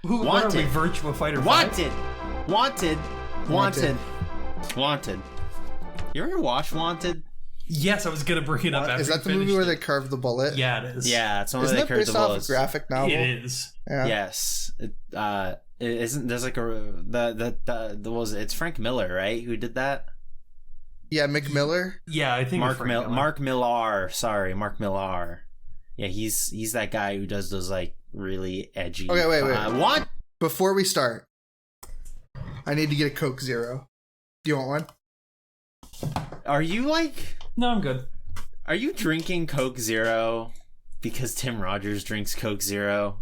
What are we, Virtua Fighter 5? Wanted. You ever watch Wanted? Yes, I was gonna bring it up. After is that the movie where they carved the bullet? Yeah, it is. Yeah, it's one where Isn't they it curved based the off bullets. a graphic novel? It is. Yeah. Yes. It isn't. There's like the was it? It's Frank Miller, right? Who did that? Yeah, McMiller. Yeah, I think Mark Millar. Sorry, Mark Millar. Yeah, he's that guy who does those like really edgy. Okay, wait. What? Before we start, I need to get a Coke Zero. Do you want one? Are you like? No, I'm good. Are you drinking Coke Zero because Tim Rogers drinks Coke Zero?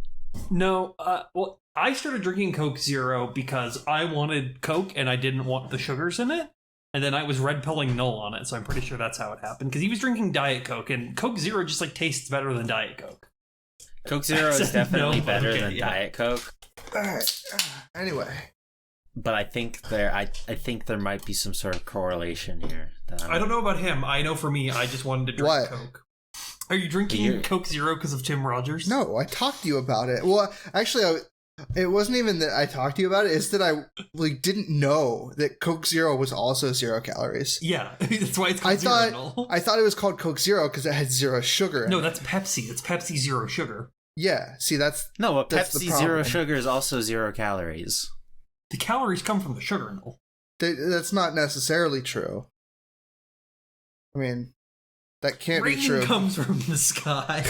No, well, I started drinking Coke Zero because I wanted Coke and I didn't want the sugars in it. And then I was red pilling Null on it, so I'm pretty sure that's how it happened. Because he was drinking Diet Coke, and Coke Zero just like tastes better than Diet Coke. Coke Zero is definitely better than Diet Coke. All right. Anyway, but I think there might be some sort of correlation here. I don't know about him. I know for me, I just wanted to drink Coke. Are you drinking Coke Zero because of Tim Rogers? No, I talked to you about it. Well, actually, it wasn't even that I talked to you about it. It's that I didn't know that Coke Zero was also 0 calories. Yeah, that's why it's called Zero. I thought it was called Coke Zero because it had 0 sugar in it. No, that's Pepsi. It's Pepsi Zero Sugar. Yeah, see, that's Pepsi Zero Sugar is also 0 calories. The calories come from the sugar, Null. That's not necessarily true. I mean, that can't be true. Rain comes from the sky.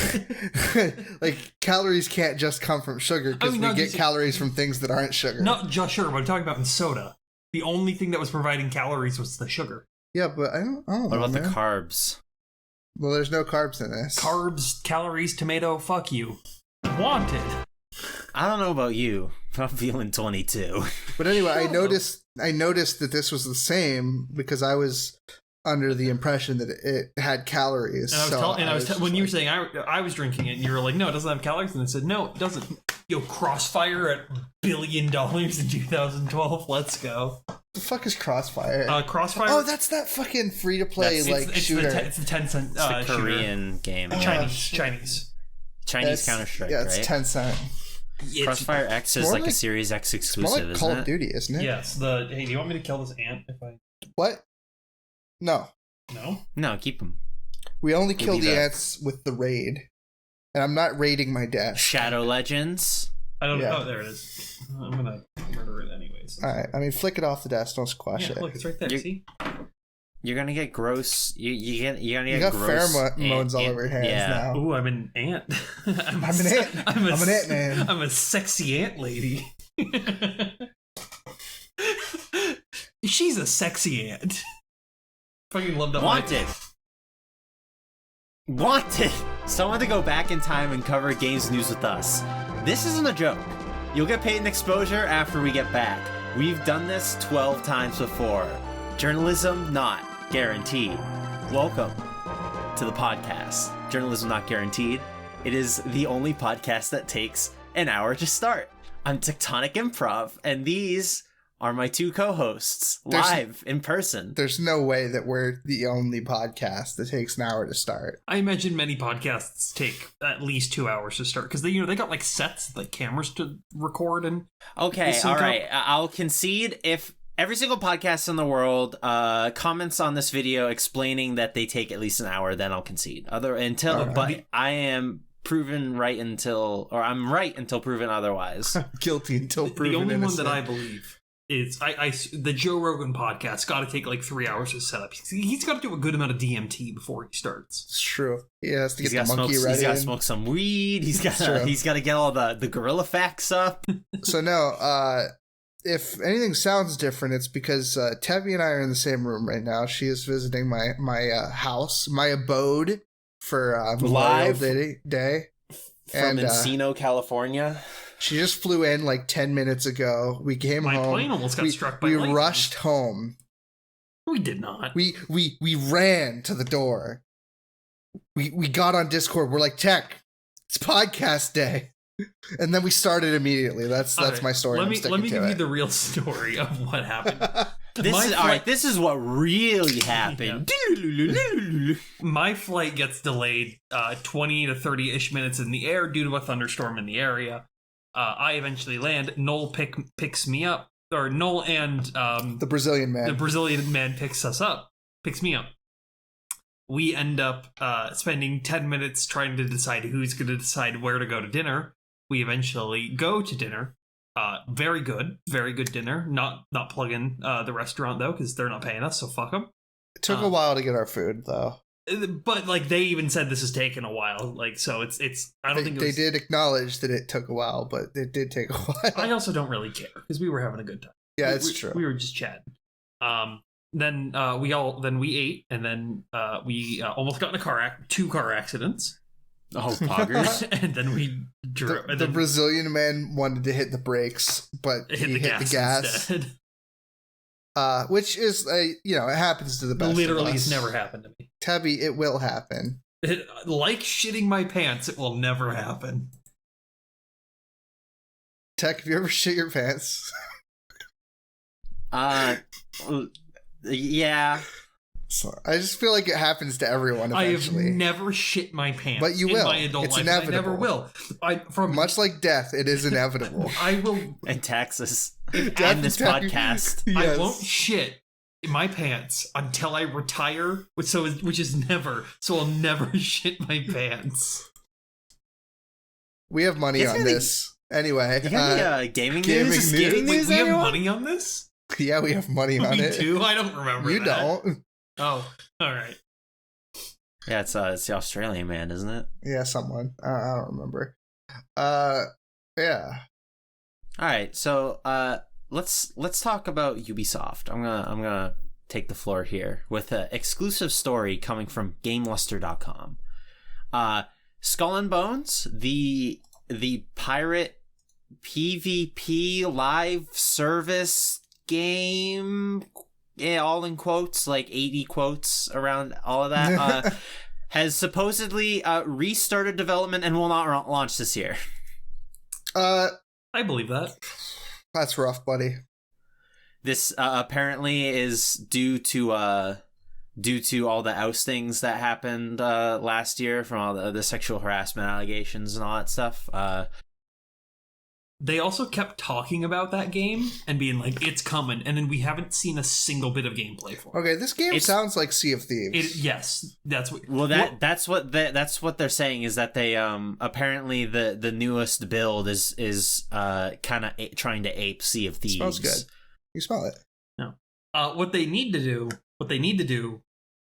Like, calories can't just come from sugar because we get calories from things that aren't sugar. Not just sugar, but I'm talking about in soda. The only thing that was providing calories was the sugar. Yeah, but I don't know. What about the carbs? Well, there's no carbs in this. Carbs, calories, tomato, fuck you. Wanted. I don't know about you, but I'm feeling 22. But anyway, I noticed that this was the same because I was under the impression that it had calories. And when you were saying I was drinking it, and you were like, no, it doesn't have calories, and I said, no, it doesn't. Yo, Crossfire at $1 billion in 2012. Let's go. The fuck is Crossfire? Crossfire. Oh, that's that fucking free to play shooter. It's the Tencent. It's a Korean shooter. Game. Chinese Counter-Strike. Yeah, it's right? Tencent. Crossfire X is like a Series X exclusive, isn't it? Call of Duty, isn't it? Yes. Hey, do you want me to kill this ant? What? No. No, keep them. We only kill the ants with the raid. And I'm not raiding my death. Shadow Legends. I don't know. Oh, there it is. I'm gonna murder it anyways. Alright, I mean, flick it off the desk. Don't squash it. Look, it's right there. See? You're gonna get gross. You're gonna get gross. Pheromones all over your hands now. Ooh, I'm an ant. I'm an ant. I'm an ant man. I'm a sexy ant lady. She's a sexy ant. Fucking loved up. Wanted. Someone to go back in time and cover games news with us. This isn't a joke. You'll get paid an exposure after we get back. We've done this 12 times before. Journalism not guaranteed. Welcome to the podcast. Journalism not guaranteed. It is the only podcast that takes an hour to start. I'm Tectonic Improv, and these are my two co-hosts live in person. There's no way that we're the only podcast that takes an hour to start. I imagine many podcasts take at least 2 hours to start because they got like sets, like cameras to record and. Okay, all right. I'll concede if every single podcast in the world comments on this video explaining that they take at least an hour, then I'll concede. But I am proven right I'm right until proven otherwise. Guilty until proven innocent. The only one that I believe is the Joe Rogan podcast got to take like 3 hours to set up. He's got to do a good amount of DMT before he starts. It's true. He has to get the monkey ready. He's got to smoke some weed. He's got to get all the gorilla facts up. So no, if anything sounds different, it's because Tevi and I are in the same room right now. She is visiting my house, my abode for Memorial Day. From Encino, California. She just flew in like 10 minutes ago. We came home. My plane almost got struck by lightning. We rushed home. We did not. We ran to the door. We got on Discord. We're like, Tech, it's podcast day. And then we started immediately. That's my story. Let me give you the real story of what happened. This is what really happened. Yeah. My flight gets delayed 20 to 30-ish minutes in the air due to a thunderstorm in the area. I eventually land. Noel picks me up, or Noel and the Brazilian man picks me up. We end up spending 10 minutes trying to decide who's going to decide where to go to dinner. We eventually go to dinner. Very good dinner. Not plugging the restaurant though, because they're not paying us, so fuck them. It took a while to get our food though. But like they even said this has taken a while. Like so, it's. I don't think they did acknowledge that it took a while, but it did take a while. I also don't really care because we were having a good time. Yeah, it's true. We were just chatting. Then we ate, and then we almost got in two car accidents. Oh, poggers! And then we drove. The Brazilian man wanted to hit the brakes, but he hit the gas. Instead. Which is it happens to the best. Literally, of us. It's never happened to me. Tabby, it will happen. Like shitting my pants, it will never happen. Tech, have you ever shit your pants? Yeah. So I just feel like it happens to everyone eventually. I have never shit my pants. But you will. In my adult it's life. inevitable. I never will. Much like death, it is inevitable. I will. And taxes. And this podcast. Yes. I won't shit in my pants until I retire, which is never. So I'll never shit my pants. We have money on this. Anyway. You got any gaming news? Wait, we have money on this? Yeah, we have money on it. We do? I don't remember You don't. Oh, all right. Yeah, it's the Australian man, isn't it? Yeah, someone. I don't remember. Yeah. All right, so let's talk about Ubisoft. I'm gonna take the floor here with an exclusive story coming from GameLuster.com. Skull and Bones, the pirate PvP live service game, all in quotes, like 80 quotes around all of that, has supposedly restarted development and will not launch this year. I believe that. That's rough, buddy. This apparently is due to all the oustings that happened last year from all the sexual harassment allegations and all that stuff. They also kept talking about that game and being like, it's coming, and then we haven't seen a single bit of gameplay for it. Okay, this game sounds like Sea of Thieves. Yes, that's what. Well, that's what they're saying is that they apparently the newest build is kind of trying to ape Sea of Thieves. Smells good. You smell it. No. What they need to do,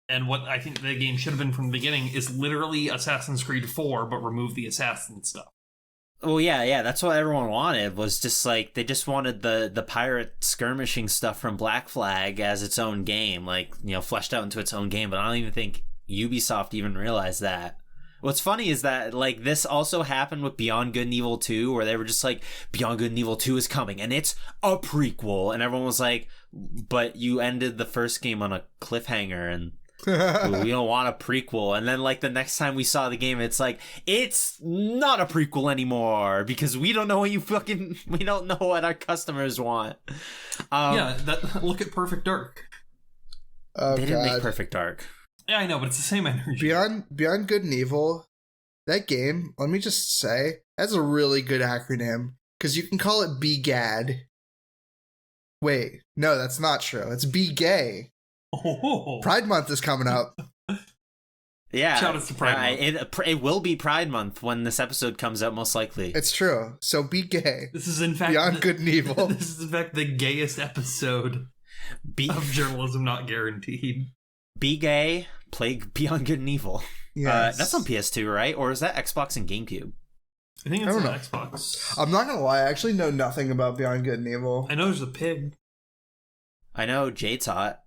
and what I think the game should have been from the beginning, is literally Assassin's Creed 4, but remove the assassin stuff. Well, yeah, that's what everyone wanted, was just like, they just wanted the pirate skirmishing stuff from Black Flag as its own game, like, fleshed out into its own game, but I don't even think Ubisoft even realized that. What's funny is that, like, this also happened with Beyond Good and Evil 2, where they were just like, Beyond Good and Evil 2 is coming, and it's a prequel, and everyone was like, but you ended the first game on a cliffhanger, and we don't want a prequel. And then, like, the next time we saw the game, it's like, it's not a prequel anymore because we don't know what we don't know what our customers want. Look at Perfect Dark. They didn't make Perfect Dark. Yeah, I know, but it's the same energy. Beyond Good and Evil, that game, let me just say, that's a really good acronym because you can call it BGAD. Wait, no, that's not true. It's Be Gay. Oh. Pride Month is coming up. Yeah. Shout out to Pride Month. It will be Pride Month when this episode comes out, most likely. It's true. So be gay. This is, in fact, Beyond Good and Evil. This is, in fact, the gayest episode of Journalism Not Guaranteed. Be gay, play Beyond Good and Evil. Yes. That's on PS2, right? Or is that Xbox and GameCube? I think it's on Xbox. I'm not gonna lie, I actually know nothing about Beyond Good and Evil. I know there's a pig. I know Jade's hot.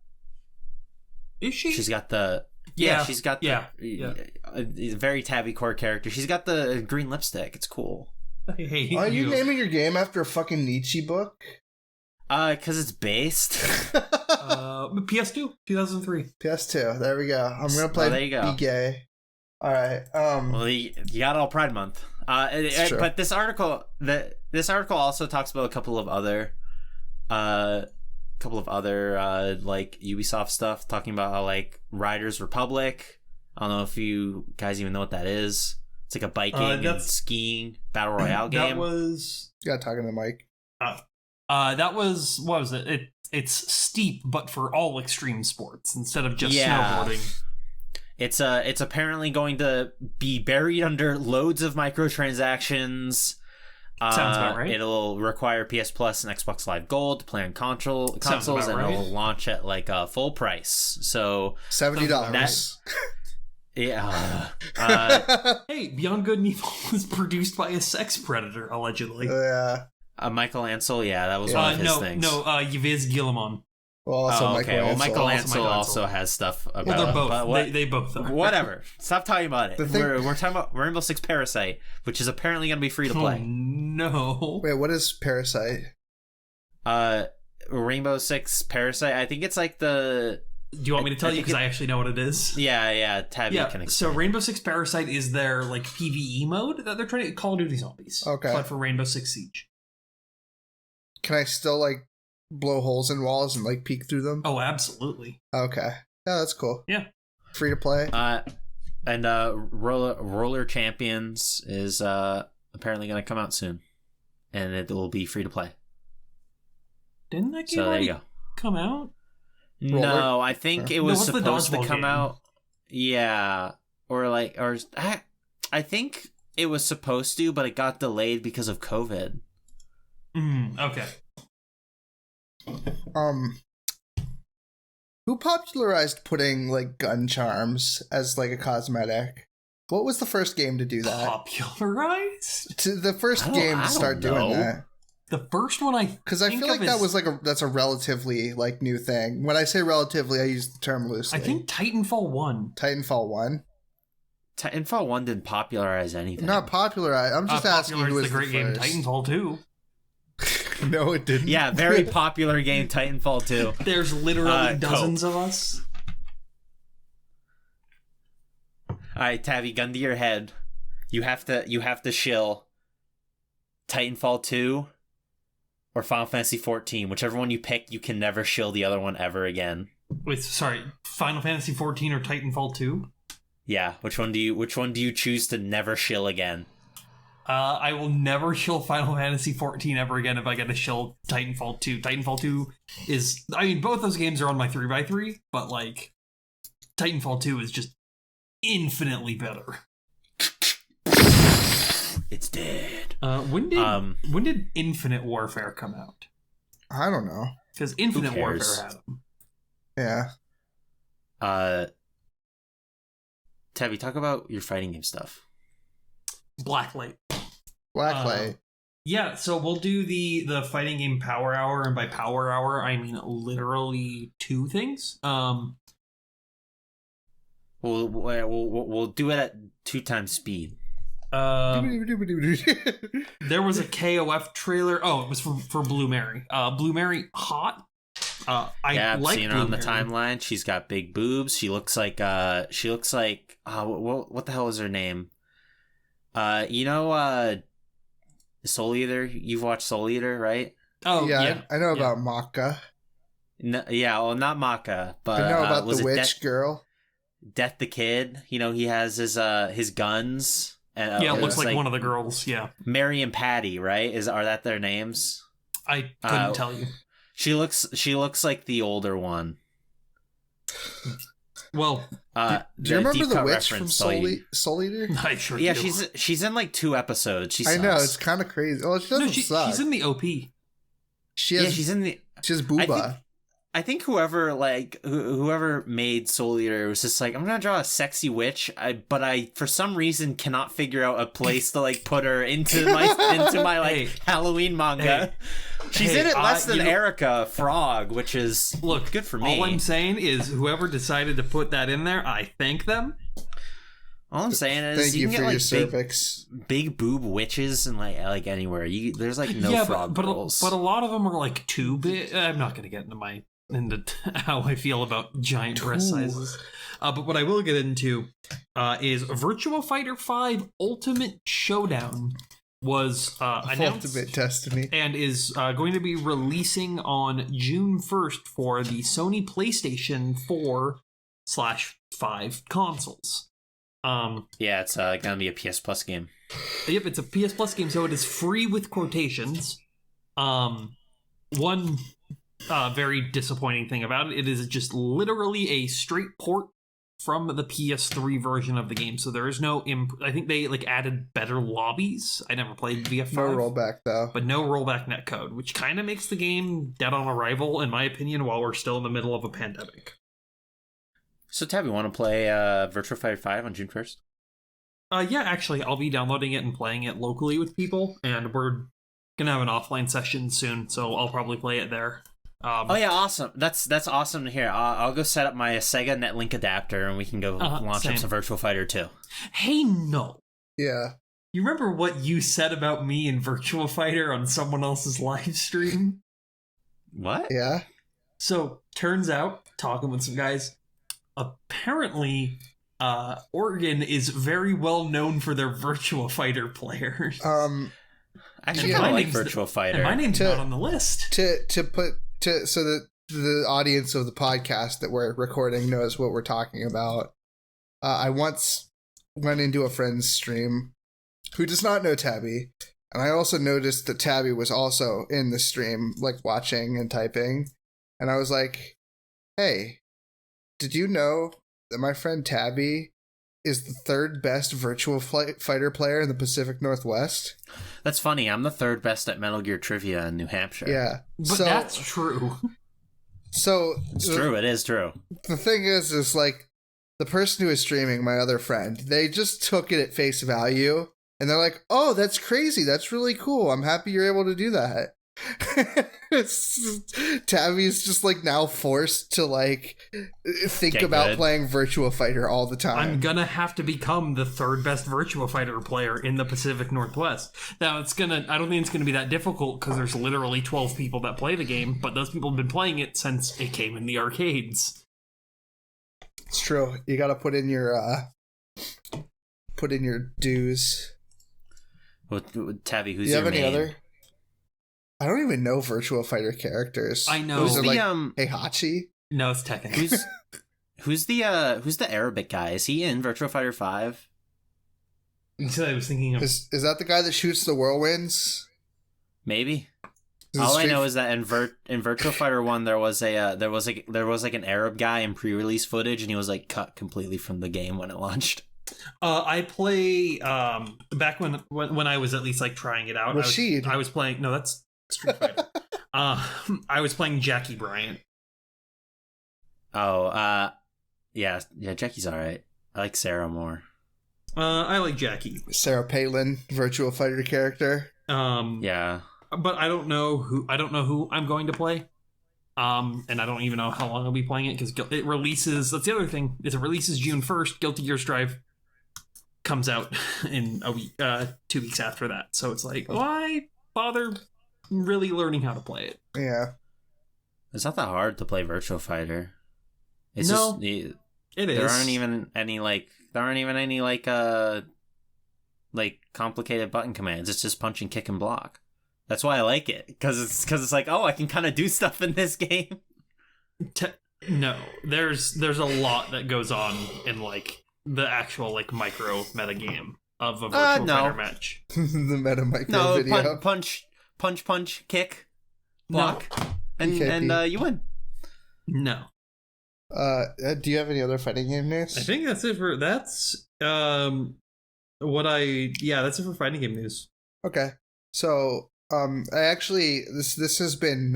Is she? She's got the... Yeah, she's got the... Yeah. A very tabby core character. She's got the green lipstick. It's cool. Hey, are you naming your game after a fucking Nietzsche book? Because it's based. PS2, 2003. PS2, there we go. I'm gonna play there you go. Be Gay. Alright, Well, you got all Pride Month. But this article also talks about a couple of other like Ubisoft stuff, talking about how, like, Riders Republic, I don't know if you guys even know what that is. It's like a biking and skiing battle royale game. That was... You gotta talk into the mic. That was... What was it? It's Steep, but for all extreme sports instead of just snowboarding. It's apparently going to be buried under loads of microtransactions. Sounds about right. It'll require PS Plus and Xbox Live Gold to play on consoles, and right. it'll launch at like a full price. So $70. Yeah. Hey, Beyond Good and Evil was produced by a sex predator, allegedly. Yeah. Michael Ansel, that was one of his things. No, Yves Guillemot. Well, also Michael Ansel also has stuff about. Well, they're both. They both are. Whatever. Stop talking about it. We're talking about Rainbow Six Parasite, which is apparently going to be free to play. Oh, no. Wait, what is Parasite? Rainbow Six Parasite. I think it's like the. Do you want me to tell you? Because I actually know what it is. Yeah. Tabby can explain. So Rainbow Six Parasite is their like PvE mode that they're trying to Call of Duty Zombies. Okay. But for Rainbow Six Siege. Can I still like blow holes in walls and like peek through them? Oh, absolutely. Okay. Yeah, that's cool. Yeah. Free to play. And Roller Champions is apparently going to come out soon, and it will be free to play. Didn't that game already come out? No, I think it was supposed to come out. Yeah, I think it was supposed to, but it got delayed because of COVID. Okay. Who popularized putting like gun charms as like a cosmetic? What was the first game to do that? Popularized? The first game to start doing that. The first one because I feel like that was that's a relatively like new thing. When I say relatively, I use the term loosely. I think Titanfall 1. Titanfall 1 didn't popularize anything. Not popularize. I'm just asking who was the great game Titanfall 2. No, it didn't. Yeah, very popular game, Titanfall 2. There's literally dozens of us. All right, Tabby, gun to your head. You have to shill Titanfall 2 or Final Fantasy 14. Whichever one you pick, you can never shill the other one ever again. Wait, sorry, Final Fantasy 14 or Titanfall 2? Yeah, which one do you choose to never shill again? I will never shill Final Fantasy 14 ever again if I get to shill Titanfall 2. Titanfall 2 is... I mean, both those games are on my 3x3, but, like, Titanfall 2 is just infinitely better. It's dead. When did Infinite Warfare come out? I don't know. Because Infinite Warfare had them. Yeah. Tabby, talk about your fighting game stuff. Blacklight. Yeah, so we'll do the fighting game Power Hour, and by Power Hour I mean literally two things. We'll do it at 2 times speed. There was a KOF trailer. Oh, it was for Blue Mary. Blue Mary, hot. I've seen her on the timeline. She's got big boobs. She looks like what the hell is her name? Soul Eater. You've watched Soul Eater, right? Oh yeah. I know about Maka. No, not Maka, but I know about the witch girl. Death the Kid. He has his guns. And, it looks like one of the girls. Yeah, Mary and Patty, right? Are that their names? I couldn't tell you. She looks like the older one. Well, do you remember the witch from Soul Eater? I sure do. Yeah, she's in like 2 episodes. She sucks. I know, it's kind of crazy. Well, she doesn't suck. She's in the OP. She's in the. She has booba. I think whoever made Soul Eater was just like, I'm gonna draw a sexy witch, but I for some reason cannot figure out a place to like put her into my Halloween manga. She's in it less than Erica Frog, which is good for me. All I'm saying is whoever decided to put that in there, I thank them. All I'm saying is thank you can for get, like, your cervix. Big boob witches and like anywhere. There's like no frog girls. But a lot of them are like too big. I'm not gonna get into how I feel about giant breast sizes. But what I will get into is Virtua Fighter 5 Ultimate Showdown was announced Ultimate Destiny and is going to be releasing on June 1st for the Sony PlayStation 4/5 consoles. Yeah, it's gonna be a PS Plus game. Yep, it's a PS Plus game, so it is free with quotations. One very disappointing thing about it, it is just literally a straight port from the PS3 version of the game. So there is no I think they added better lobbies. I never played VF5. No rollback though. But no rollback netcode, which kind of makes the game dead on arrival, in my opinion, while we're still in the middle of a pandemic. So Tab, you want to play Virtua Fighter 5 on June 1st? Yeah, actually, I'll be downloading it and playing it locally with people, and we're gonna have an offline session soon, so I'll probably play it there. Oh yeah, awesome! That's awesome to hear. I'll go set up my Sega Netlink adapter, and we can go launch up some Virtua Fighter 2. Hey, no. Yeah. You remember what you said about me in Virtua Fighter on someone else's live stream? What? Yeah. So, turns out, talking with some guys, apparently, Oregon is very well known for their Virtua Fighter players. Actually, I like Virtua Fighter. And my name's not on the list. So that the audience of the podcast that we're recording knows what we're talking about. I once went into a friend's stream who does not know Tabby, and I also noticed that Tabby was also in the stream, watching and typing, and I was like, "Hey, did you know that my friend Tabby is the third best Virtua Fighter player in the Pacific Northwest?" That's funny. I'm the third best at Metal Gear Trivia in New Hampshire. Yeah. But that's true. So it's true. It is true. The thing is the person who is streaming, my other friend, they just took it at face value, and they're like, "Oh, that's crazy. That's really cool. I'm happy you're able to do that." Tabby's just now forced to think Get about good. playing Virtua Fighter all the time. I'm gonna have to become the third best Virtua Fighter player in the Pacific Northwest. Now I don't think it's gonna be that difficult because there's literally 12 people that play the game, but those people have been playing it since it came in the arcades. It's true. You gotta put in your dues. Well, Tabby, who's Do you have your any main? other? I don't even know Virtua Fighter characters. I know. Those are The, Heihachi. No, it's Tekken. Who's the Arabic guy? Is he in Virtua Fighter 5? I was thinking of. Is that the guy that shoots the whirlwinds? Maybe. Is it All I know is that in Virtua Fighter 1 there was an Arab guy in pre-release footage, and he was cut completely from the game when it launched. I play back when I was at least trying it out. Rashid. I was playing. No, that's Street Fighter. I was playing Jackie Bryant. Oh, yeah, Jackie's all right. I like Sarah more. I like Jackie. Sarah Palin, Virtua Fighter character. Yeah, but I don't know who I'm going to play. And I don't even know how long I'll be playing it because it releases. That's the other thing. It releases June 1st. Guilty Gear Strive comes out in a week, 2 weeks after that. So it's why bother really learning how to play it? Yeah, it's not that hard to play Virtua Fighter. It's no, just, it there is. aren't even any complicated button commands. It's just punch and kick and block. That's why I like it, because it's oh, I can kind of do stuff in this game. No, there's a lot that goes on in the actual micro meta game of a Virtua Fighter match. The meta micro video. punch, kick, block, and you win. No. Do you have any other fighting game news? I think that's it for that's it for fighting game news. Okay, so I actually this has been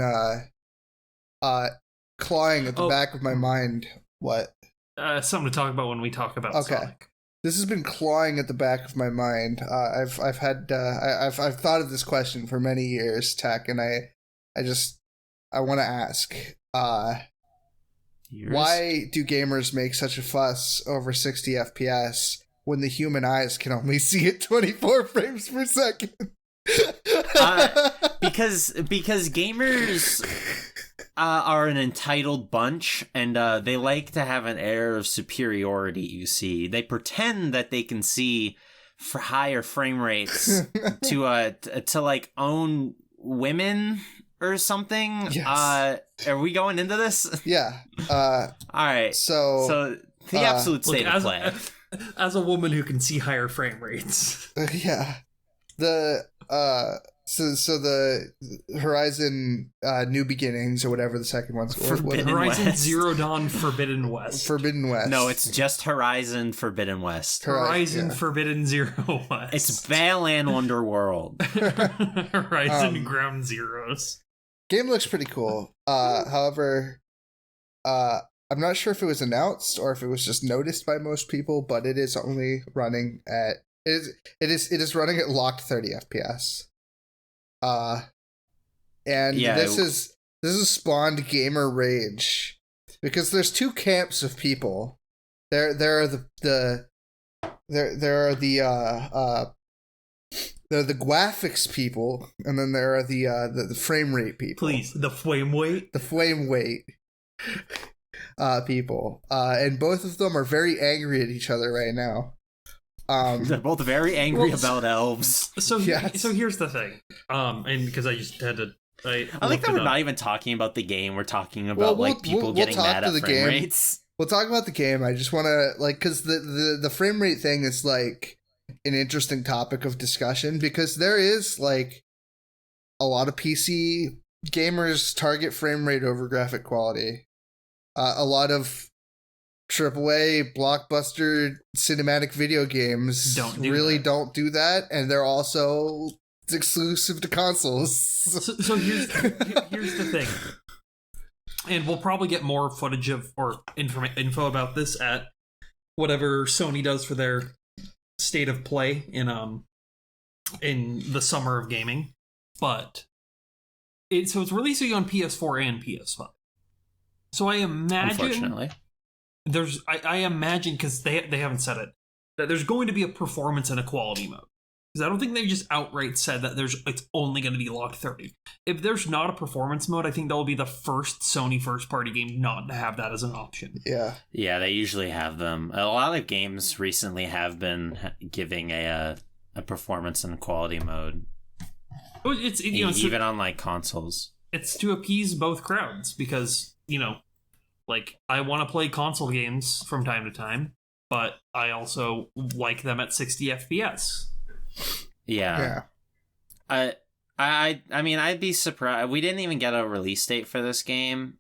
clawing at the back of my mind. What? Something to talk about when we talk about Sonic. This has been clawing at the back of my mind. I've thought of this question for many years, Tech, and I want to ask. Why do gamers make such a fuss over 60 FPS when the human eyes can only see it 24 frames per second? Because gamers are an entitled bunch, and they like to have an air of superiority, you see. They pretend that they can see for higher frame rates to own women or something. Yes. Are we going into this? Yeah. All right. So the absolute state of play. as a woman who can see higher frame rates. Yeah. The so the Horizon New Beginnings or whatever the second one's Horizon West. Zero Dawn Forbidden West. Forbidden West. No, it's just Horizon Forbidden West. Horizon yeah. Forbidden Zero West. It's Balan Wonderworld. Horizon Ground Zeroes. Game looks pretty cool. However, I'm not sure if it was announced or if it was just noticed by most people, but it is only running at it is running at locked 30 FPS. And Yeah, this is spawned gamer rage because there's two camps of people. There are the graphics people, and then there are the frame rate people. Please, the flame weight. The flame weight people. And both of them are very angry at each other right now. They're both very angry about elves. So Yes. so here's the thing. And because I just had to I like that we're not even talking about the game. We're talking about people getting mad at the frame game. rates. We'll talk about the game. I just want to because the frame rate thing is like an interesting topic of discussion because there is like a lot of PC gamers target frame rate over graphic quality. A lot of AAA blockbuster cinematic video games don't do that, and they're also exclusive to consoles. So here's the thing, and we'll probably get more footage of or info about this at whatever Sony does for their state of play in the summer of gaming. But it's releasing on PS4 and PS5. So I imagine, unfortunately, I imagine because they haven't said it that there's going to be a performance and a quality mode. Because I don't think they've just outright said that it's only going to be locked 30. If there's not a performance mode, I think that'll be the first Sony first-party game not to have that as an option. Yeah. Yeah, they usually have them. A lot of games recently have been giving a performance and quality mode. It's even on like consoles. It's to appease both crowds because, like, I want to play console games from time to time, but I also like them at 60 FPS. Yeah. I mean, I'd be surprised. We didn't even get a release date for this game.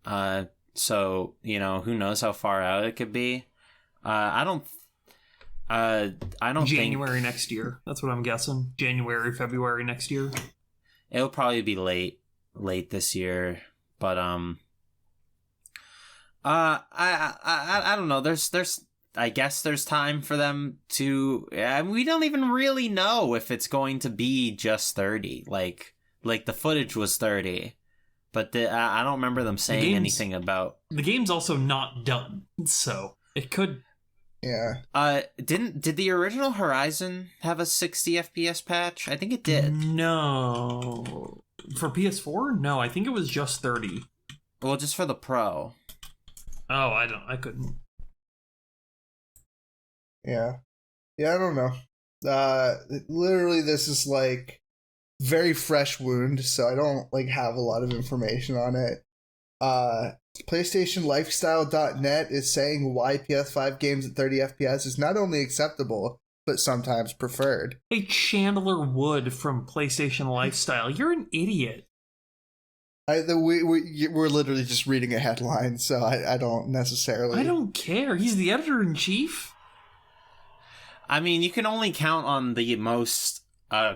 So, who knows how far out it could be. I don't January next year. That's what I'm guessing. January, February next year. It'll probably be late this year, but I don't know. There's I guess there's time for them to. We don't even really know if it's going to be just 30. Like the footage was 30, but I don't remember them saying anything about. The game's also not done, so it could. Yeah. Did the original Horizon have a 60 FPS patch? I think it did. No. For PS4? No, I think it was just 30. Well, just for the Pro. Oh, I couldn't. Yeah. Yeah, I don't know. Literally this is like very fresh wound, so I don't like have a lot of information on it. PlayStationLifestyle.net is saying why PS5 games at 30 FPS is not only acceptable, but sometimes preferred. Hey, Chandler Wood from PlayStation Lifestyle, you're an idiot. We're literally just reading a headline, so I don't necessarily... I don't care. He's the editor-in-chief. I mean, you can only count on the most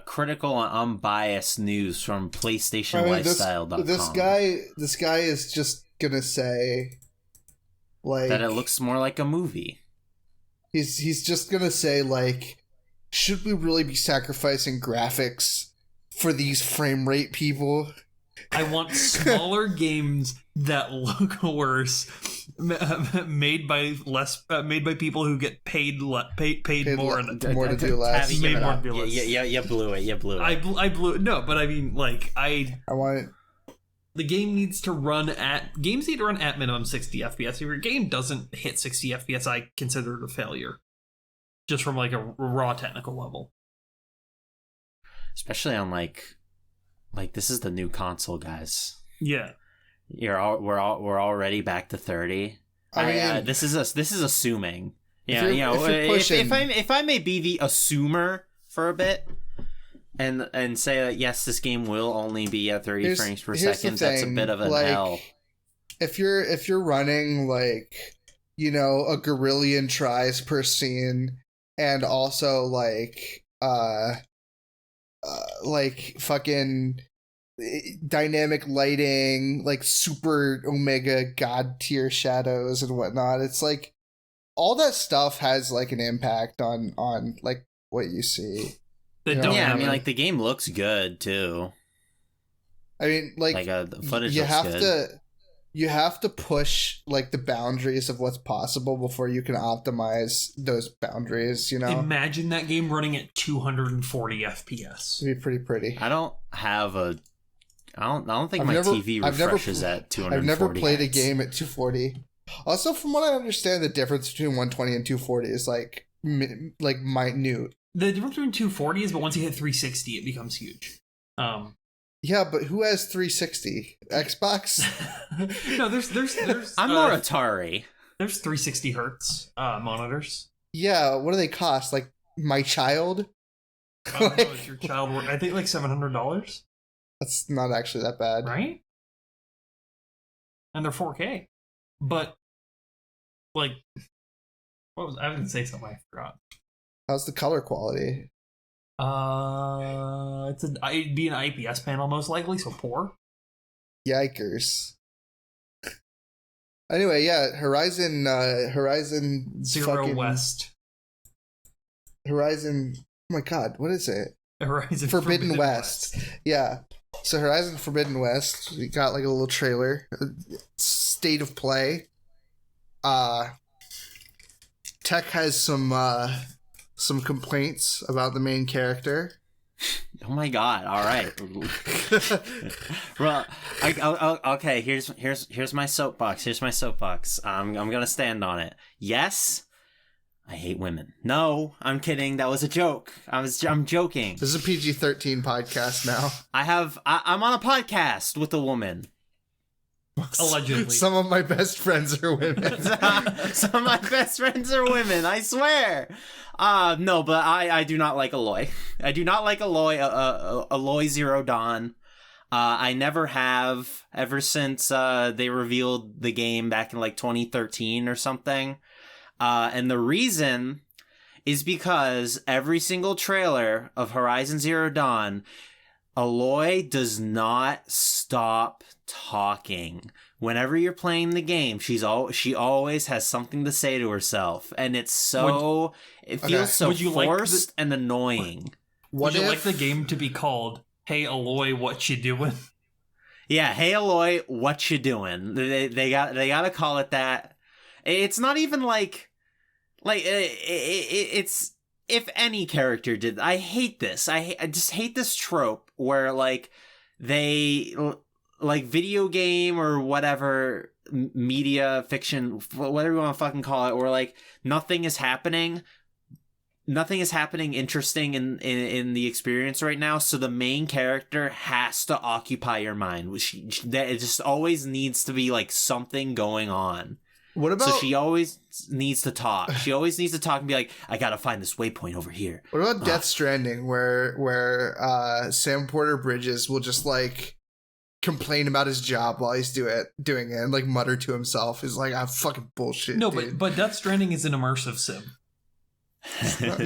critical and unbiased news from PlayStationLifestyle.com. This guy is just gonna say, like, that it looks more like a movie. He's just gonna say, like, should we really be sacrificing graphics for these frame rate people? I want smaller games that look worse, made by people who get paid more to do less. You blew it. I blew it. No, but I mean, like, I want it. The game needs to run at minimum 60 FPS. If your game doesn't hit 60 FPS, I consider it a failure, just from like a raw technical level. Especially on like this is the new console, guys. Yeah, we're already back to 30. I mean, this is assuming Yeah, if I may be the assumer for a bit, and say that yes, this game will only be at 30 frames per second. That's a bit of an hell. If you're running like, you know, a gorillion tries per scene, and also like fucking dynamic lighting, like super omega god tier shadows and whatnot, it's like all that stuff has like an impact on like what you see. I mean, like the game looks good too. I mean, like the footage looks good. You have to push like the boundaries of what's possible before you can optimize those boundaries, you know? Imagine that game running at 240 FPS. It'd be pretty. I don't think my TV refreshes at 240. I've never played a game at 240. Also, from what I understand, the difference between 120 and 240 is like minute. The difference between 240 is, but once you hit 360, it becomes huge. Yeah, but who has 360? Xbox? No, there's I'm more Atari. There's 360 hertz monitors. Yeah, what do they cost? Like my child? Oh, no, it's your child. I think like $700. That's not actually that bad, right? And they're 4K. But like, I was going to say something I forgot. How's the color quality? It'd be an IPS panel most likely, so poor. Yikers. Anyway, yeah, Horizon Zero West. Horizon, oh my god, what is it? Horizon Forbidden West. Yeah. So Horizon Forbidden West, we got like a little trailer. State of play. Tech has some complaints about the main character. Oh my god! All right. Well, okay. Here's my soapbox. I'm gonna stand on it. Yes, I hate women. No, I'm kidding. That was a joke. I'm joking. This is a PG-13 podcast now. I'm on a podcast with a woman. Allegedly. Some of my best friends are women. Some of my best friends are women, I swear. No, but I do not like Aloy. I do not like Aloy Zero Dawn. I never have, ever since they revealed the game back in like 2013 or something. And the reason is because every single trailer of Horizon Zero Dawn, Aloy does not stop talking. Whenever you're playing the game, she always has something to say to herself, and it feels so forced and annoying. Would you like the game to be called "Hey Aloy, what you doing"? Yeah, "Hey Aloy, what you doing"? They got to call it that. It's not even like it's. If any character did, I hate this. I just hate this trope where like they like video game or whatever media fiction, whatever you want to fucking call it, where like nothing is happening interesting in the experience right now. So the main character has to occupy your mind. It just always needs to be like something going on. What about? So she always needs to talk. She always needs to talk and be like, "I gotta find this waypoint over here." What about Death Stranding, where Sam Porter Bridges will just like complain about his job while he's doing it, and like mutter to himself? He's like, "I'm fucking bullshit." No, dude. but Death Stranding is an immersive sim.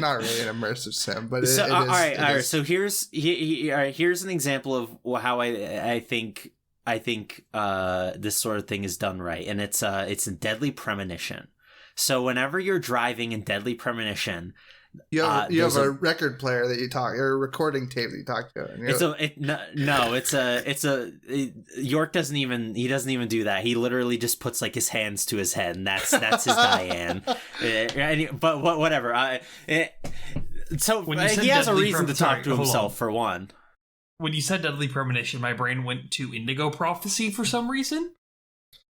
Not really an immersive sim, but so, it is. All right. So here's an example of how I think this sort of thing is done right, and it's a Deadly Premonition. So whenever you're driving in Deadly Premonition, you have a record player that you talk, or a recording tape that you talk to. York doesn't even do that. He literally just puts like his hands to his head, and that's his Diane. But whatever. So he has a reason to talk to himself for one. When you said Deadly Premonition, my brain went to Indigo Prophecy for some reason.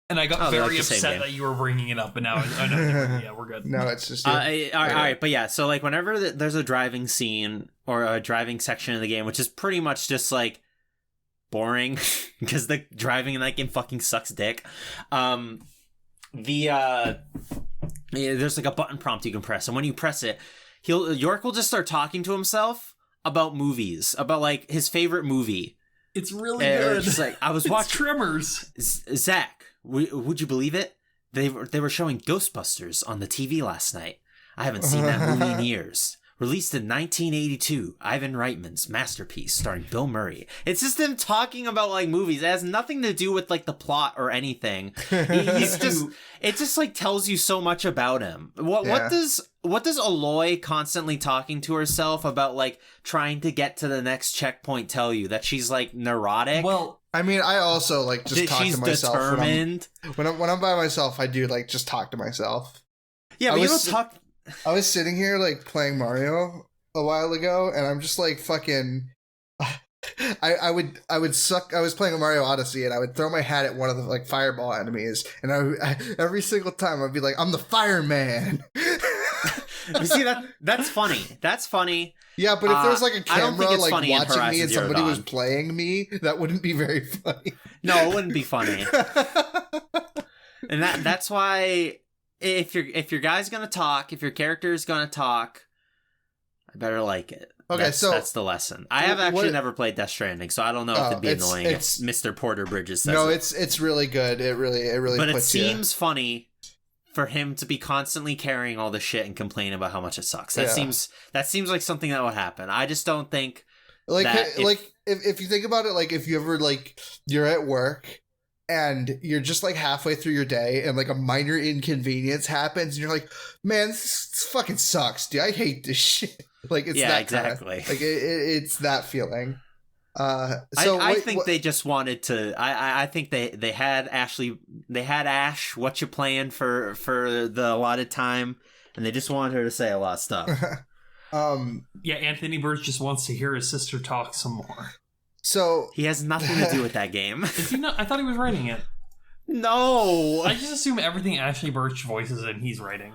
And I got very upset that you were bringing it up, and now I know. Yeah, we're good. No, it's just... all right, but yeah, so like whenever there's a driving scene or a driving section of the game, which is pretty much just like boring, because the driving in that game fucking sucks dick, Yeah, there's like a button prompt you can press, and when you press it, York will just start talking to himself about movies, about like his favorite movie. It's really good. It's like, I was watching Tremors. Zach, would you believe it? They were showing Ghostbusters on the TV last night. I haven't seen that movie in years. Released in 1982, Ivan Reitman's masterpiece starring Bill Murray. It's just him talking about like movies. It has nothing to do with like the plot or anything. It just like tells you so much about him. What does Aloy constantly talking to herself about like trying to get to the next checkpoint tell you? That she's like neurotic? Well, I mean, I also like just talk to myself. Determined. When I'm by myself, I do like just talk to myself. Yeah, but you don't talk. I was sitting here like playing Mario a while ago, and I'm just like fucking. I was playing a Mario Odyssey, and I would throw my hat at one of the like fireball enemies, and every single time I'd be like, "I'm the fireman." You see that's funny. That's funny. Yeah, but if there was like a camera like watching me and somebody was Dawn. playing me, that wouldn't be very funny. No, it wouldn't be funny. And that's why if your guy's gonna talk, if your character is gonna talk, I better like it. Okay, that's the lesson. I have actually never played Death Stranding, so I don't know if it'd be annoying if Mr. Porter Bridges says it's really good. It really but puts it seems funny for him to be constantly carrying all the shit and complaining about how much it sucks. That seems like something that would happen. I just don't think if you think about it, like if you ever like you're at work and you're just like halfway through your day and like a minor inconvenience happens and you're like, man, this fucking sucks, dude. I hate this shit. Like it's that exactly. Like it's that feeling. I think they just wanted to. I think they had Ashley. They had Ash. What you playing for the allotted time, and they just wanted her to say a lot of stuff. Yeah, Anthony Birch just wants to hear his sister talk some more. So he has nothing to do with that game. Is he not? I thought he was writing it. No, I just assume everything Ashley Birch voices in, he's writing.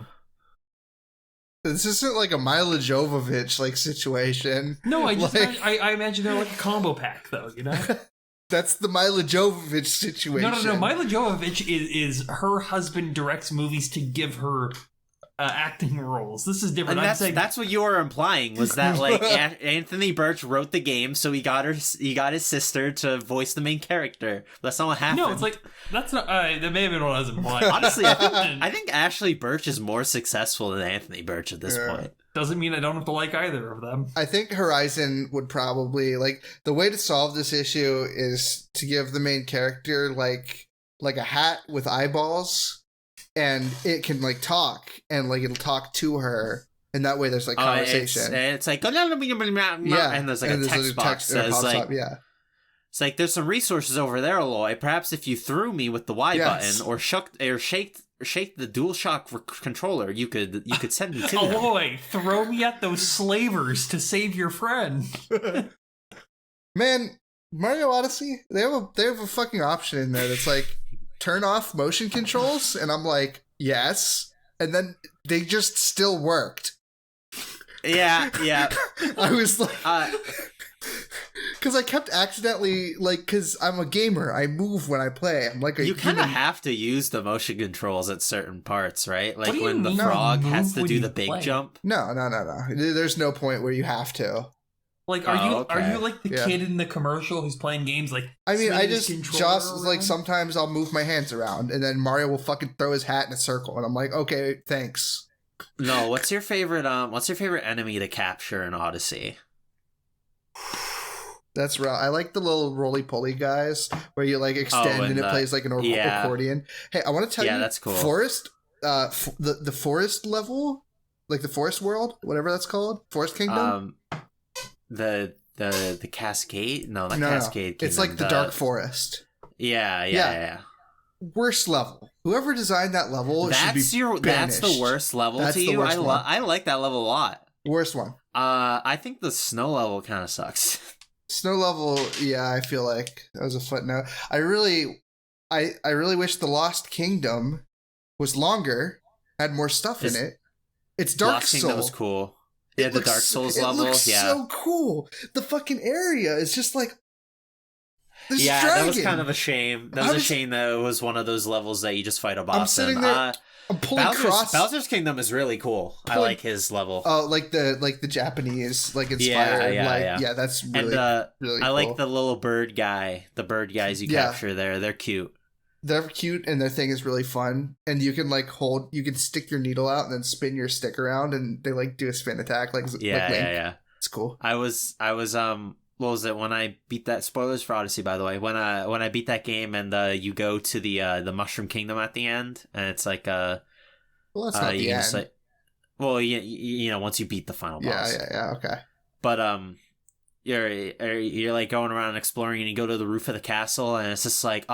This isn't like a Mila Jovovich like situation. No, I just I imagine they're like a combo pack though, you know? That's the Mila Jovovich situation. No. Mila Jovovich is her husband directs movies to give her acting roles. This is different. And that's what you were implying was that like Anthony Birch wrote the game, so he got his sister to voice the main character. That's not what happened. No, it's like that's not. That may have been what I was implying. Honestly, I think Ashley Birch is more successful than Anthony Birch at this point. Doesn't mean I don't have to like either of them. I think Horizon would probably like the way to solve this issue is to give the main character like a hat with eyeballs. And it can like talk, and like it'll talk to her, and that way there's like conversation. It's like and there's like a text box that says like it's like there's some resources over there, Aloy. Perhaps if you threw me with the Y button or shake the DualShock controller, you could send me to them. Aloy, throw me at those slavers to save your friend. Man, Mario Odyssey, they have a fucking option in there that's like turn off motion controls, and I'm like, yes, and then they just still worked. Yeah. I was like, because I kept accidentally like, because I'm a gamer, I move when I play. I'm like you kind of have to use the motion controls at certain parts, right? Like when the frog has to do the big jump. No. There's no point where you have to. Like, are you like the kid in the commercial who's playing games like? I mean, I just like sometimes I'll move my hands around, and then Mario will fucking throw his hat in a circle, and I'm like, okay, thanks. No, what's your favorite enemy to capture in Odyssey? That's right. I like the little roly-poly guys where you like extend and it plays like an accordion. Hey, I want to tell you, that's cool. Forest, the forest level, like the forest world, whatever that's called, Forest Kingdom. The Cascade? No, not Cascade Kingdom. It's like the Dark Forest. Yeah. Worst level. Whoever designed that level should be banished. That's the worst level to you? I like that level a lot. Worst one. I think the snow level kind of sucks. Snow level, yeah, I feel like that was a footnote. I really wish the Lost Kingdom was longer, had more stuff in it. It's Dark Lost Soul. Kingdom was cool. Yeah, the Dark Souls level. It looks so cool. The fucking area is just like Yeah, dragon. that was kind of a shame. That was a shame that it was one of those levels that you just fight a boss. I'm sitting there. I'm pulling Bowser's Kingdom is really cool. I like his level. Oh, like the Japanese inspired. Yeah, that's really really cool. I like the little bird guy. The bird guys you capture there. They're cute. They're cute, and their thing is really fun. And you can you can stick your needle out and then spin your stick around, and they do a spin attack like Link. It's cool. I was what was it when I beat that? Spoilers for Odyssey, by the way. When I beat that game and you go to the Mushroom Kingdom at the end, and it's like well, that's not the end. Well, you know, once you beat the final boss. Yeah. Okay. But you're like going around exploring, and you go to the roof of the castle, and it's just like,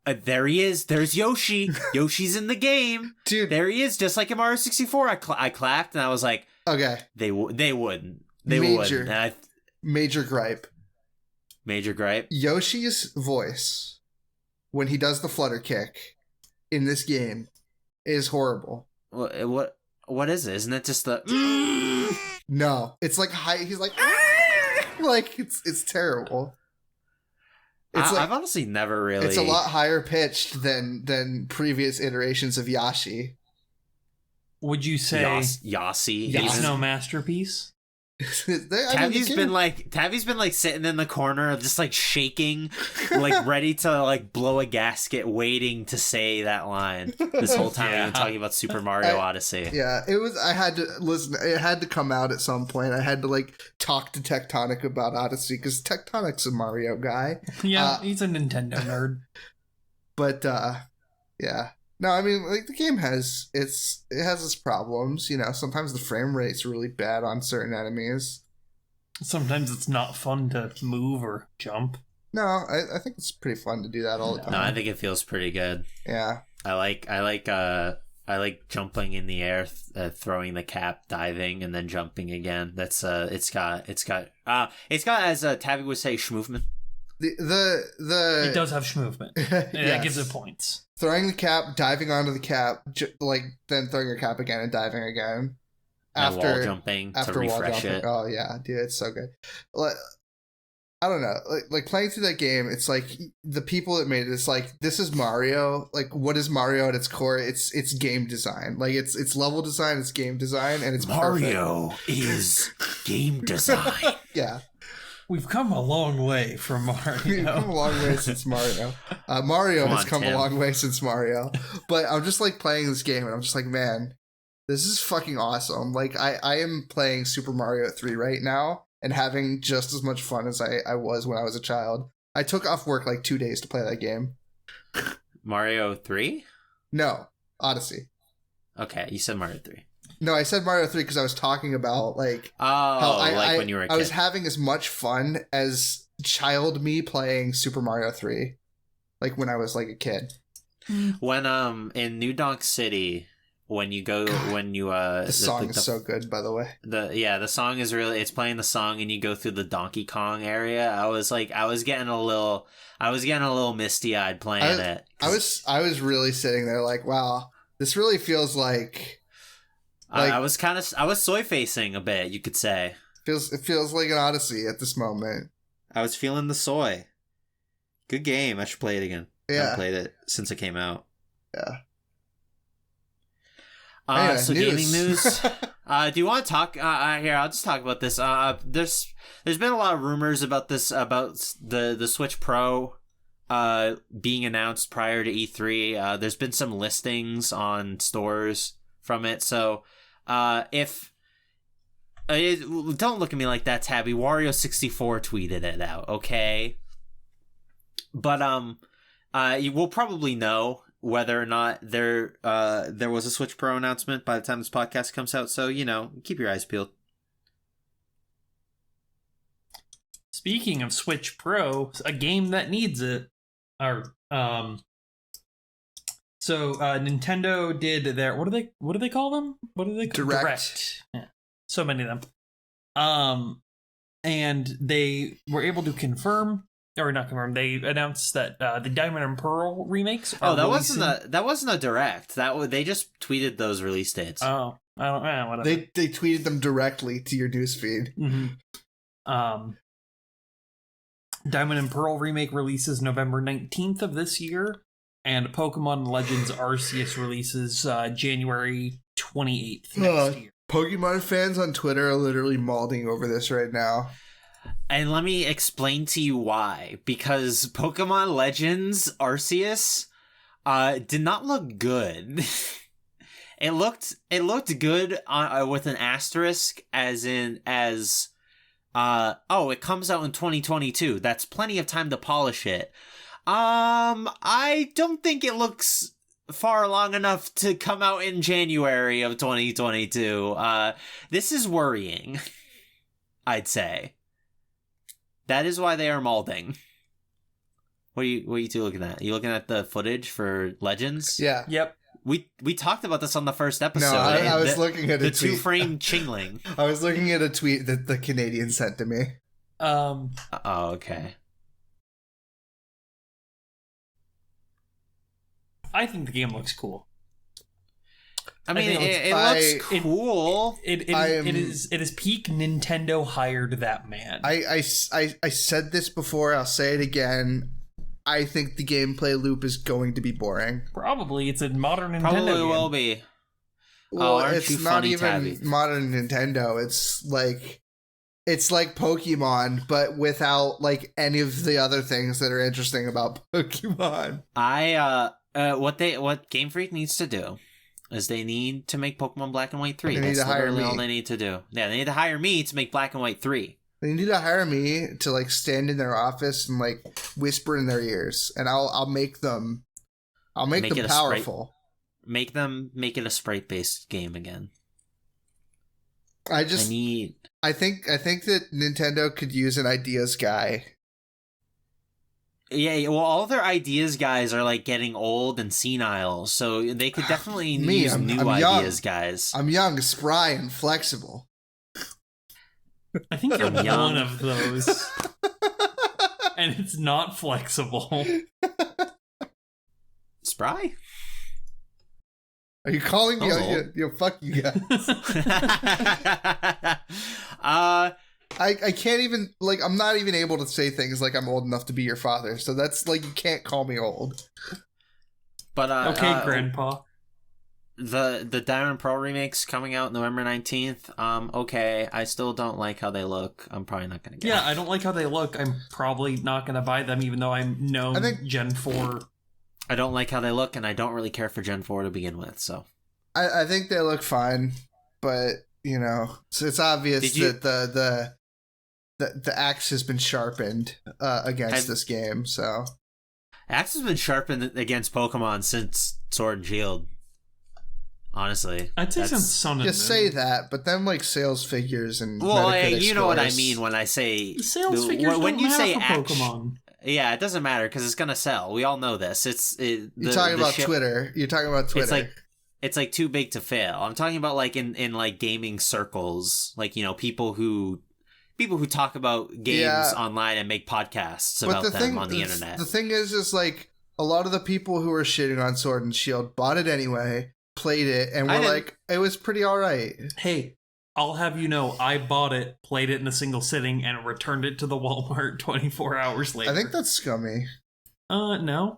there he is. There's Yoshi. Yoshi's in the game, dude. There he is, just like in Mario 64. I clapped, and I was like, okay, they wouldn't. Major gripe. Yoshi's voice when he does the flutter kick in this game is horrible. What is it? Isn't it just the No, it's like high. He's like like it's terrible. I've honestly never really. It's a lot higher pitched than previous iterations of Yashi. Would you say Yossi? He's no masterpiece? Tavi's been like sitting in the corner, just like shaking, like ready to like blow a gasket, waiting to say that line this whole time. We've been talking about Super Mario Odyssey. Yeah, it was. I had to listen. It had to come out at some point. I had to talk to Tectonic about Odyssey because Tectonic's a Mario guy. Yeah, he's a Nintendo nerd. But yeah. No, I mean, the game has its problems. You know, sometimes the frame rate's really bad on certain enemies. Sometimes it's not fun to move or jump. No, I think it's pretty fun to do that all the time. No, I think it feels pretty good. Yeah, I like jumping in the air, throwing the cap, diving, and then jumping again. That's it's got as Tavi would say, schmovement. It does have schmovement. Yes. That gives it points. Throwing the cap, diving onto the cap, then throwing your cap again and diving again. After wall jumping to refresh it. Oh yeah, dude, it's so good. I don't know, like playing through that game. It's like the people that made it. It's like, this is Mario. Like, what is Mario at its core? It's game design. Like it's level design, it's game design, and it's Mario perfect. Is game design. Yeah. We've come a long way from Mario. We've come a long way since Mario. Mario has come a long way since Mario. But I'm just playing this game, and I'm just like, man, this is fucking awesome. Like, I am playing Super Mario 3 right now and having just as much fun as I was when I was a child. I took off work 2 days to play that game. Mario 3? No, Odyssey. Okay, you said Mario 3. No, I said Mario 3 because I was talking about how when you were a kid. I was having as much fun as child me playing Super Mario 3, when I was a kid. When in New Donk City, when you go the song is so good, by the way. The song is really, it's playing the song and you go through the Donkey Kong area. I was getting a little misty eyed playing it. I was really sitting there wow, this really feels like. I was soy facing a bit, you could say. It feels like an Odyssey at this moment. I was feeling the soy. Good game. I should play it again. Yeah. I haven't played it since it came out. Yeah. So news. Gaming news. Do you want to talk? Here, I'll just talk about this. There's been a lot of rumors about this, about the Switch Pro being announced prior to E3. There's been some listings on stores from it. So if don't look at me like that, Tabby. Wario64 tweeted it out, okay? But you will probably know whether or not there was a Switch Pro announcement by the time this podcast comes out. So, keep your eyes peeled. Speaking of Switch Pro, a game that needs it, So Nintendo did their what do they call them? What do they call Direct. Yeah. So many of them. And they were able to confirm, or not confirm, they announced that the Diamond and Pearl remakes are that wasn't a direct. They just tweeted those release dates. Oh, I don't whatever. They tweeted them directly to your newsfeed. Mm-hmm. Diamond and Pearl remake releases November 19th of this year, and Pokemon Legends Arceus releases January 28th next year. Pokemon fans on Twitter are literally mauling over this right now. And let me explain to you why. Because Pokemon Legends Arceus did not look good. It looked good with an asterisk, it comes out in 2022. That's plenty of time to polish it. I don't think it looks far long enough to come out in January of 2022. This is worrying, I'd say. That is why they are molding. What are you two looking at? Are you looking at the footage for Legends? Yeah. Yep. We talked about this on the first episode. No, I was looking at a tweet. The 2-frame Chingling. I was looking at a tweet that the Canadian sent to me. Oh, okay. I think the game looks cool. I mean, it looks cool. It is peak Nintendo hired that man. I said this before, I'll say it again. I think the gameplay loop is going to be boring. Probably. It's a modern Nintendo Probably game. will be. Well, it's not even modern Nintendo. It's like Pokemon, but without like any of the other things that are interesting about Pokemon. What Game Freak needs to do is they need to make Pokemon Black and White 3. They need That's to hire literally me. all they need to do. Yeah, they need to hire me to make Black and White 3. They need to hire me to like stand in their office and like whisper in their ears, and I'll make them powerful. Make it a sprite-based game again. I think that Nintendo could use an ideas guy. Yeah, well, all their ideas guys are like getting old and senile, so they could definitely use new ideas guys. I'm young, spry, and flexible. I think you're one of those. And it's not flexible. Spry? Are you calling me? Fuck you guys. I can't even, like, I'm not even able to say things like I'm old enough to be your father. So that's like, you can't call me old. But okay, Grandpa. The Diamond Pro remakes coming out November 19th. Okay, I still don't like how they look. I'm probably not gonna get it. Yeah, I don't like how they look. I'm probably not gonna buy them, even though I know Gen 4. I don't like how they look, and I don't really care for Gen 4 to begin with, so. I think they look fine, but, you know, so it's obvious that the axe has been sharpened against this game, so. Axe has been sharpened against Pokemon since Sword and Shield. Honestly, I'd say since Sun and Moon. Just say that, but then like sales figures and you know what I mean when I say sales figures. When you say Pokemon, yeah, it doesn't matter because it's gonna sell. We all know this. You're talking about Twitter. You're talking about Twitter. It's like too big to fail. I'm talking about like in like gaming circles, like, you know, people who talk about games online and make podcasts about them on the internet. The thing is like a lot of the people who are shitting on Sword and Shield bought it anyway. Played it and we're like, it was pretty all right. Hey, I'll have you know, I bought it, played it in a single sitting, and returned it to the Walmart 24 hours later. I think that's scummy. No.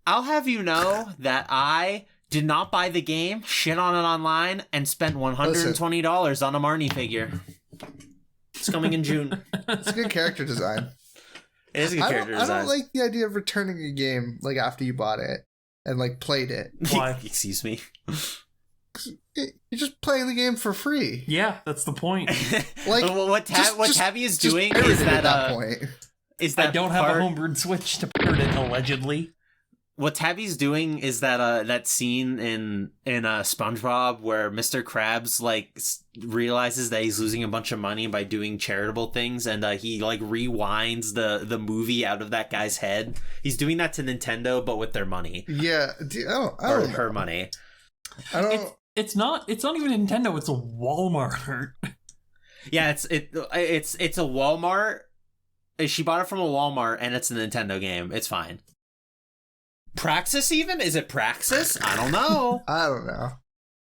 I'll have you know that I did not buy the game, shit on it online, and spent $120 on a Marnie figure. It's coming in June. It's a good character design. It is a good character design. I don't like the idea of returning a game like after you bought it. And like played it. Why? Excuse me. You're just playing the game for free. Yeah, that's the point. Like what Tabby is doing is that point. Is that I don't have a homebrewed Switch to pirate it allegedly. What Tabby's doing is that scene in SpongeBob where Mr. Krabs like realizes that he's losing a bunch of money by doing charitable things, and he like rewinds the movie out of that guy's head. He's doing that to Nintendo, but with their money. Yeah, I don't know. Her money. I don't. It's not even Nintendo. It's a Walmart. Yeah, it's a Walmart. She bought it from a Walmart, and it's a Nintendo game. It's fine. Praxis even? Is it Praxis? I don't know. I don't know.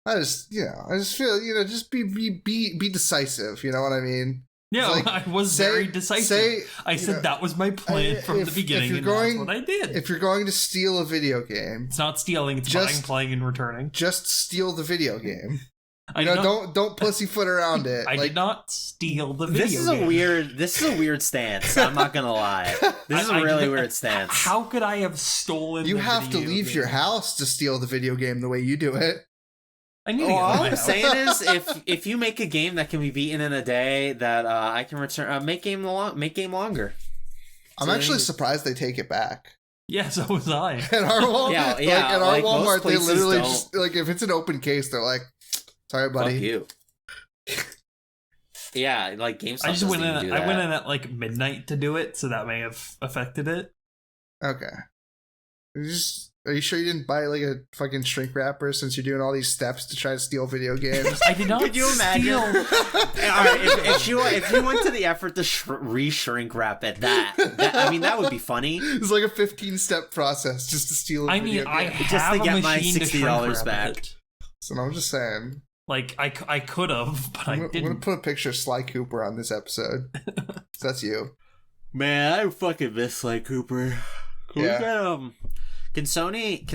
I just feel, just be decisive. You know what I mean? Yeah, Like, I was very decisive. I said that was my plan from the beginning, and that's what I did. If you're going to steal a video game, it's not stealing, it's buying, playing, and returning. Just steal the video game. Don't pussyfoot around it. I did not steal the video game. This is a weird stance. I'm not gonna lie. This is a really weird stance. How could I have stolen? You have to leave your house to steal the video game the way you do it. All I'm saying is, if you make a game that can be beaten in a day, that I can return, make game longer. I'm actually surprised they take it back. Yeah, so was I. At our Walmart, at our Walmart, they literally just if it's an open case, they're like, "Sorry, buddy." Fuck you. Yeah, GameStop. I just went in. I went in at midnight to do it, so that may have affected it. Okay. Are you sure you didn't buy a fucking shrink wrapper since you're doing all these steps to try to steal video games? I did not. Could you imagine? All right, if you went to the effort to re-shrink wrap it, that would be funny. It's like a 15-step process just to steal a video game. I have just to get my $60 back. So I'm just saying. I could have, but I didn't. I'm gonna put a picture of Sly Cooper on this episode. So that's you. Man, I fucking miss Sly Cooper. Can Sony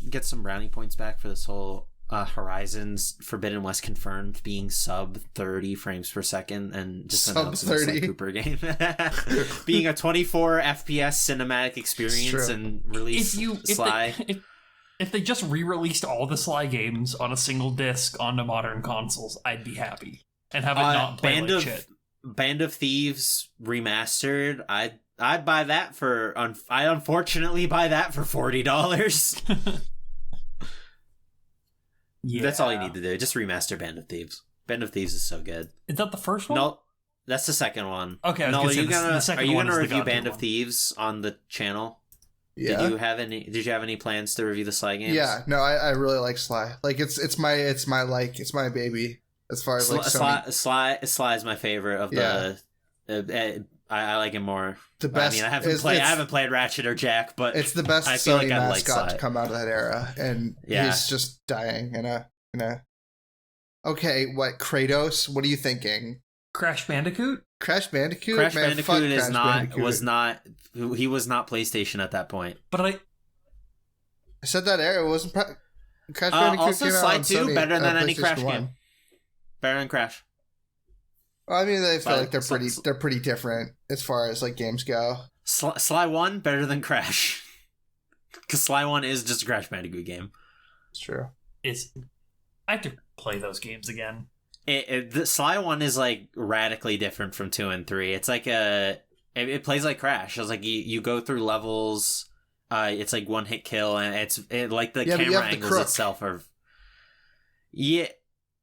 get some brownie points back for this whole Horizon's Forbidden West confirmed being sub 30 frames per second and just sub 30 Cooper game being a 24 FPS cinematic experience and release Sly. If they just re-released all the Sly games on a single disc onto modern consoles, I'd be happy and have it not play like shit. Band of Thieves remastered. I'd buy that for. I unfortunately buy that for $40. Yeah, that's all you need to do. Just remaster Band of Thieves. Band of Thieves is so good. Is that the first one? No, that's the second one. Okay, no, are you gonna review Band of Thieves on the channel? Yeah. Did you have any plans to review the Sly games? Yeah. No, I really like Sly. It's my baby. As far as Sly is my favorite of the. I like him more. The best. I mean, I haven't played Ratchet or Jack, but it's the best Sony mascot to come out of that era, and he's just dying in a. Okay, what Kratos? What are you thinking? Crash Bandicoot? Crash Bandicoot? Was not PlayStation at that point. But I said that era wasn't. Crash Bandicoot also came Sly out on 2 Sony, better than any Crash 1. game. Better than Crash. Well, I mean, they feel like they're pretty different as far as games go. Sly 1 better than Crash, because Sly 1 is just a Crash Bandicoot game. It's true. I have to play those games again. The Sly 1 is radically different from 2 and 3. It's it plays like Crash. It's you go through levels. It's one hit kill, and the camera angles itself are.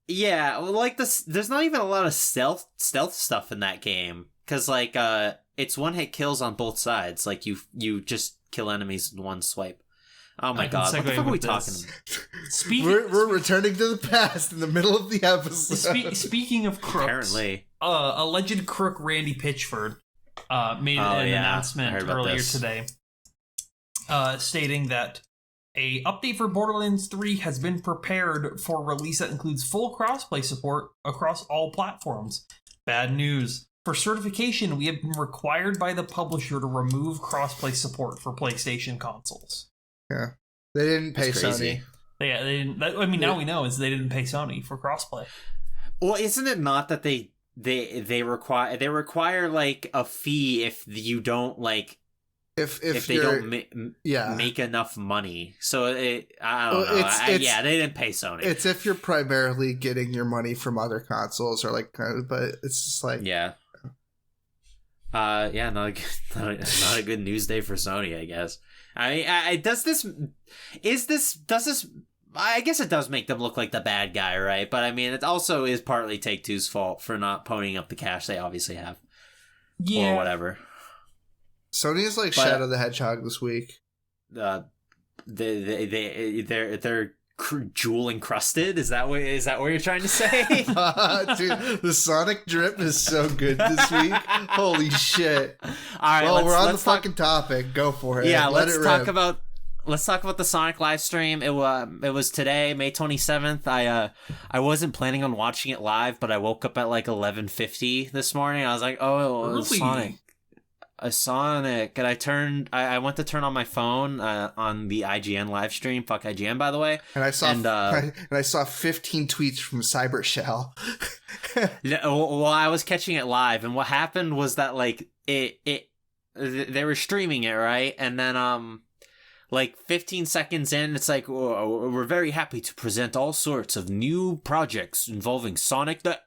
Yeah, well, there's not even a lot of stealth stuff in that game, because it's one hit kills on both sides. You just kill enemies in one swipe. Oh my god, what the fuck are we talking about? We're returning to the past in the middle of the episode. Speaking of crooks, apparently, alleged crook Randy Pitchford made an announcement earlier today, stating that a update for Borderlands 3 has been prepared for release that includes full crossplay support across all platforms. Bad news. For certification, we have been required by the publisher to remove crossplay support for PlayStation consoles. Yeah. They didn't pay Sony. Yeah, they didn't. Now we know is they didn't pay Sony for crossplay. Well, isn't it not that they require a fee if you don't if they don't make enough money. So I don't know. They didn't pay Sony. It's if you're primarily getting your money from other consoles or but it's just not a good news day for Sony, I guess. I guess it does make them look like the bad guy, right? But I mean, it also is partly Take-Two's fault for not ponying up the cash they obviously have. Yeah. Or whatever. Sony is Shadow the Hedgehog this week. They're jewel encrusted. Is that what you're trying to say? Dude, the Sonic drip is so good this week. Holy shit! All right, well, we're on the fucking topic. Go for it. Yeah, let's talk about about the Sonic live stream. It was today, May 27th. I wasn't planning on watching it live, but I woke up at like 11:50 this morning. I was like, oh, Sonic. Sonic, and I went to turn on my phone on the IGN live stream. Fuck IGN, by the way. And I saw 15 tweets from Cybershell. Well, I was catching it live, and what happened was that like they were streaming it, right, and then like 15 seconds in, it's like, we're very happy to present all sorts of new projects involving Sonic the.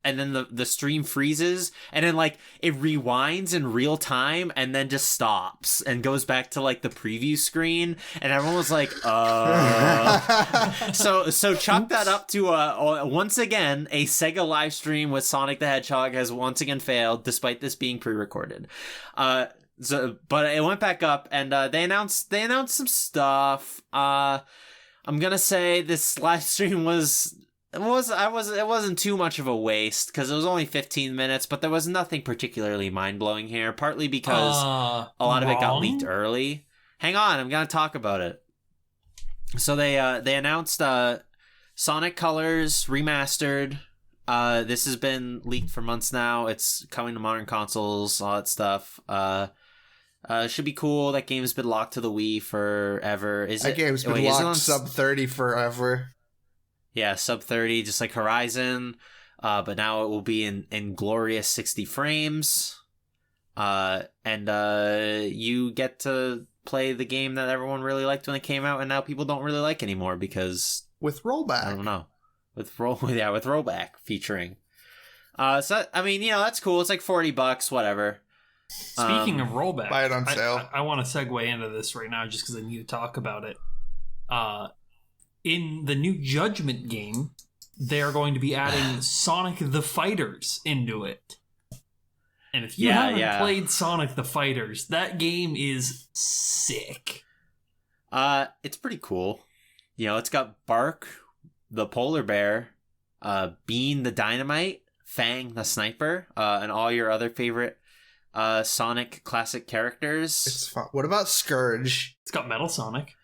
And then the stream freezes, and then like it rewinds in real time, and then just stops and goes back to like the preview screen, and everyone was like, So chalk that up to once again a Sega live stream with Sonic the Hedgehog has once again failed, despite this being pre-recorded. But it went back up, and they announced some stuff. I'm gonna say this live stream it wasn't too much of a waste because it was only 15 minutes, but there was nothing particularly mind-blowing here, partly because a lot of it got leaked early. Hang on, I'm going to talk about it. So they announced Sonic Colors Remastered. This has been leaked for months now. It's coming to modern consoles, all that stuff. Should be cool. That game's been locked to the Wii forever. Game's been locked sub 30 forever. Yeah, sub 30, just like Horizon, but now it will be in glorious 60 frames, and you get to play the game that everyone really liked when it came out, and now people don't really like anymore because with rollback. I don't know, with rollback featuring. So I mean, that's cool. It's like $40, whatever. Speaking of rollback, buy it on sale. I want to segue into this right now just because I need to talk about it. In the new Judgment game, they're going to be adding Sonic the Fighters into it. And if you haven't played Sonic the Fighters, that game is sick. It's pretty cool. It's got Bark, the polar bear, Bean the dynamite, Fang the sniper, and all your other favorite Sonic classic characters. It's fun. What about Scourge? It's got Metal Sonic.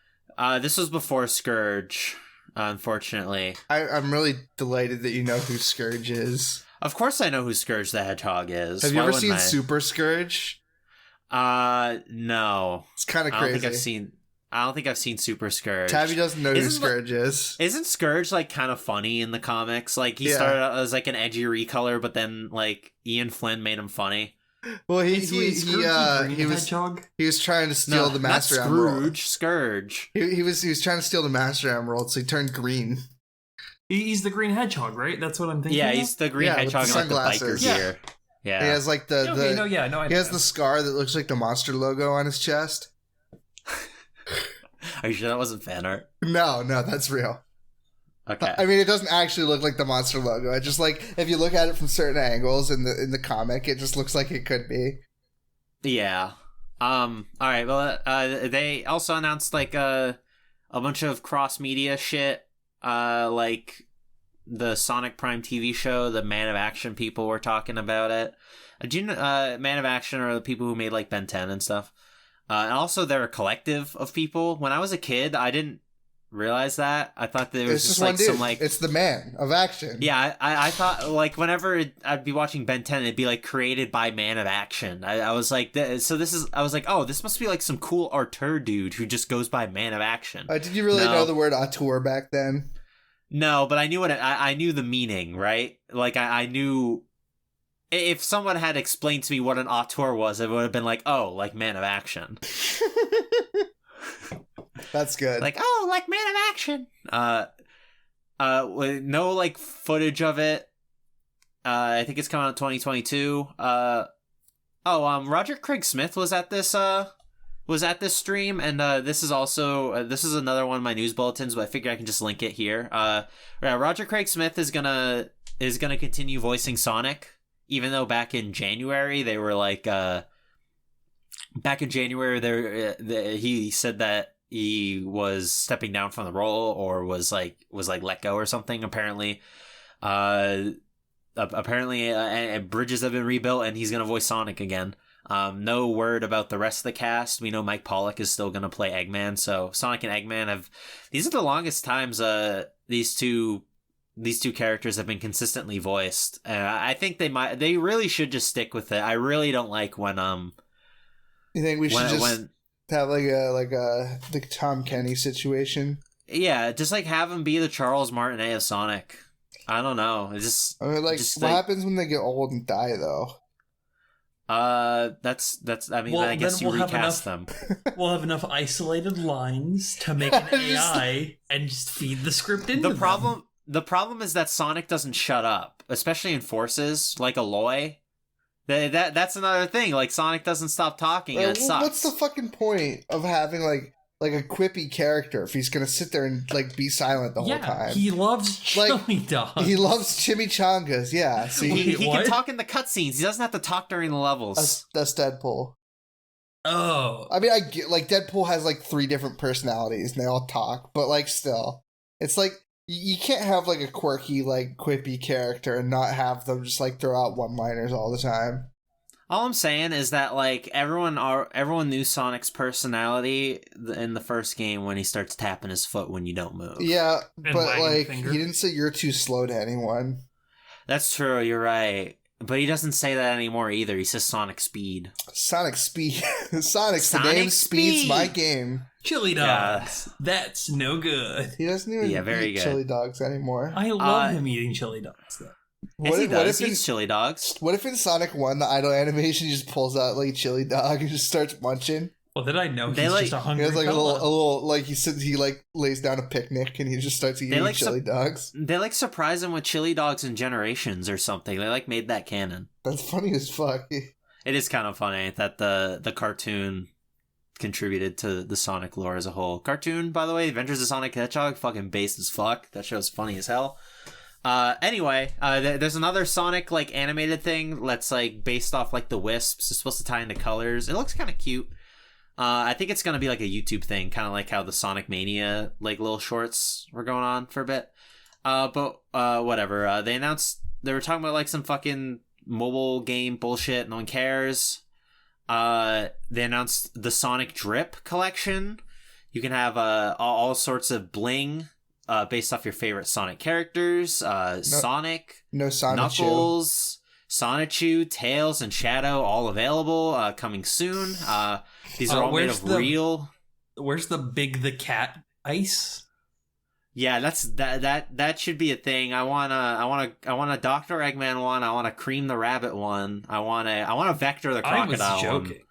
This was before Scourge, unfortunately. I'm really delighted that you know who Scourge is. Of course I know who Scourge the Hedgehog is. Have you ever seen Super Scourge? No. It's kind of crazy. I don't think I've seen Super Scourge. Tabby doesn't know who Scourge is. Isn't Scourge like kind of funny in the comics? Like he started out as like an edgy recolor, but then like Ian Flynn made him funny. Well, he was trying to steal the Master Emerald. Scourge. He was trying to steal the Master Emerald, so he turned green. He's the Green Hedgehog, right? That's what I'm thinking. Yeah, he's the Green Hedgehog in like the biker gear. Yeah. He has like he has the scar that looks like the Monster logo on his chest. Are you sure that wasn't fan art? No, that's real. Okay. I mean, it doesn't actually look like the Monster logo. It just like if you look at it from certain angles in the comic, it just looks like it could be. Yeah. All right. Well, they also announced like a bunch of cross media shit. Like the Sonic Prime TV show, the Man of Action people were talking about it. Do you know Man of Action are the people who made like Ben 10 and stuff? And also they're a collective of people. When I was a kid, I didn't realize that. I thought there was just like some like it's the Man of Action. Yeah, I thought like whenever I'd be watching Ben 10, it'd be like created by Man of Action. I was like, I was like, oh, this must be like some cool auteur dude who just goes by Man of Action. Did you really know the word auteur back then? No, but I knew I knew the meaning, right? Like I knew. If someone had explained to me what an auteur was, it would have been like, oh, like Man of Action. That's good. Like, oh, like Man of Action. No like footage of it. I think it's coming out in 2022. Roger Craig Smith was at this stream, and this is also this is another one of my news bulletins, but I figure I can just link it here. Roger Craig Smith is gonna continue voicing Sonic. Even though back in January they were like, he said that he was stepping down from the role or was like let go or something. Apparently, bridges have been rebuilt and he's gonna voice Sonic again. No word about the rest of the cast. We know Mike Pollock is still going to play Eggman, so Sonic and Eggman these are the longest times these two characters have been consistently voiced. I think they really should just stick with it. I really don't like when You think we should just have like a the Tom Kenny situation? Yeah, just like have him be the Charles Martinet of Sonic. I don't know. It's just what happens when they get old and die though? That's I mean, I guess you recast them. We'll have enough isolated lines to make an AI and just feed the script into them. The problem is that Sonic doesn't shut up, especially in Forces, like Aloy. That's another thing. Like, Sonic doesn't stop talking, and it sucks. What's the fucking point of having like a quippy character if he's gonna sit there and like be silent the whole time? He loves chili dogs. He loves chimichangas. Yeah, see, he can talk in the cutscenes. He doesn't have to talk during the levels. That's Deadpool. Oh, I mean, I get like Deadpool has like 3 different personalities and they all talk, but like still, it's like. You can't have like a quirky, like quippy character and not have them just like throw out one-liners all the time. All I'm saying is that like everyone knew Sonic's personality in the first game when he starts tapping his foot when you don't move. Yeah, but like he didn't say you're too slow to anyone. That's true. You're right. But he doesn't say that anymore either. He says Sonic Speed. Sonic Speed. Sonic the name speeds my game. Chili dogs. Yeah. That's no good. He doesn't even eat chili dogs anymore. I love him eating chili dogs, though. What if he eats chili dogs? What if in Sonic 1, the idle animation just pulls out like chili dog and just starts munching? Well, then I know he's just a hungry fella. He has like a little, like he like lays down a picnic and he just starts eating chili dogs. They like surprise him with chili dogs in Generations or something. They like made that canon. That's funny as fuck. It is kind of funny that the cartoon contributed to the Sonic lore as a whole. Cartoon, by the way, Adventures of Sonic the Hedgehog, fucking based as fuck. That show's funny as hell. Anyway, there's another Sonic like animated thing that's like based off like the Wisps. It's supposed to tie into colors. It looks kind of cute. I think it's gonna be like a YouTube thing, kind of like how the Sonic Mania like little shorts were going on for a bit. But whatever. They were talking about like some fucking mobile game bullshit. No one cares. They announced the Sonic Drip collection. You can have all sorts of bling based off your favorite Sonic characters. Sonic, Knuckles, Sonichu, Tails, and Shadow, all available. Coming soon. These are all made of real. Where's the cat ice? Yeah, that should be a thing. I want a Dr. Eggman one. I want a Cream the Rabbit one. I want a Vector the Crocodile I was joking.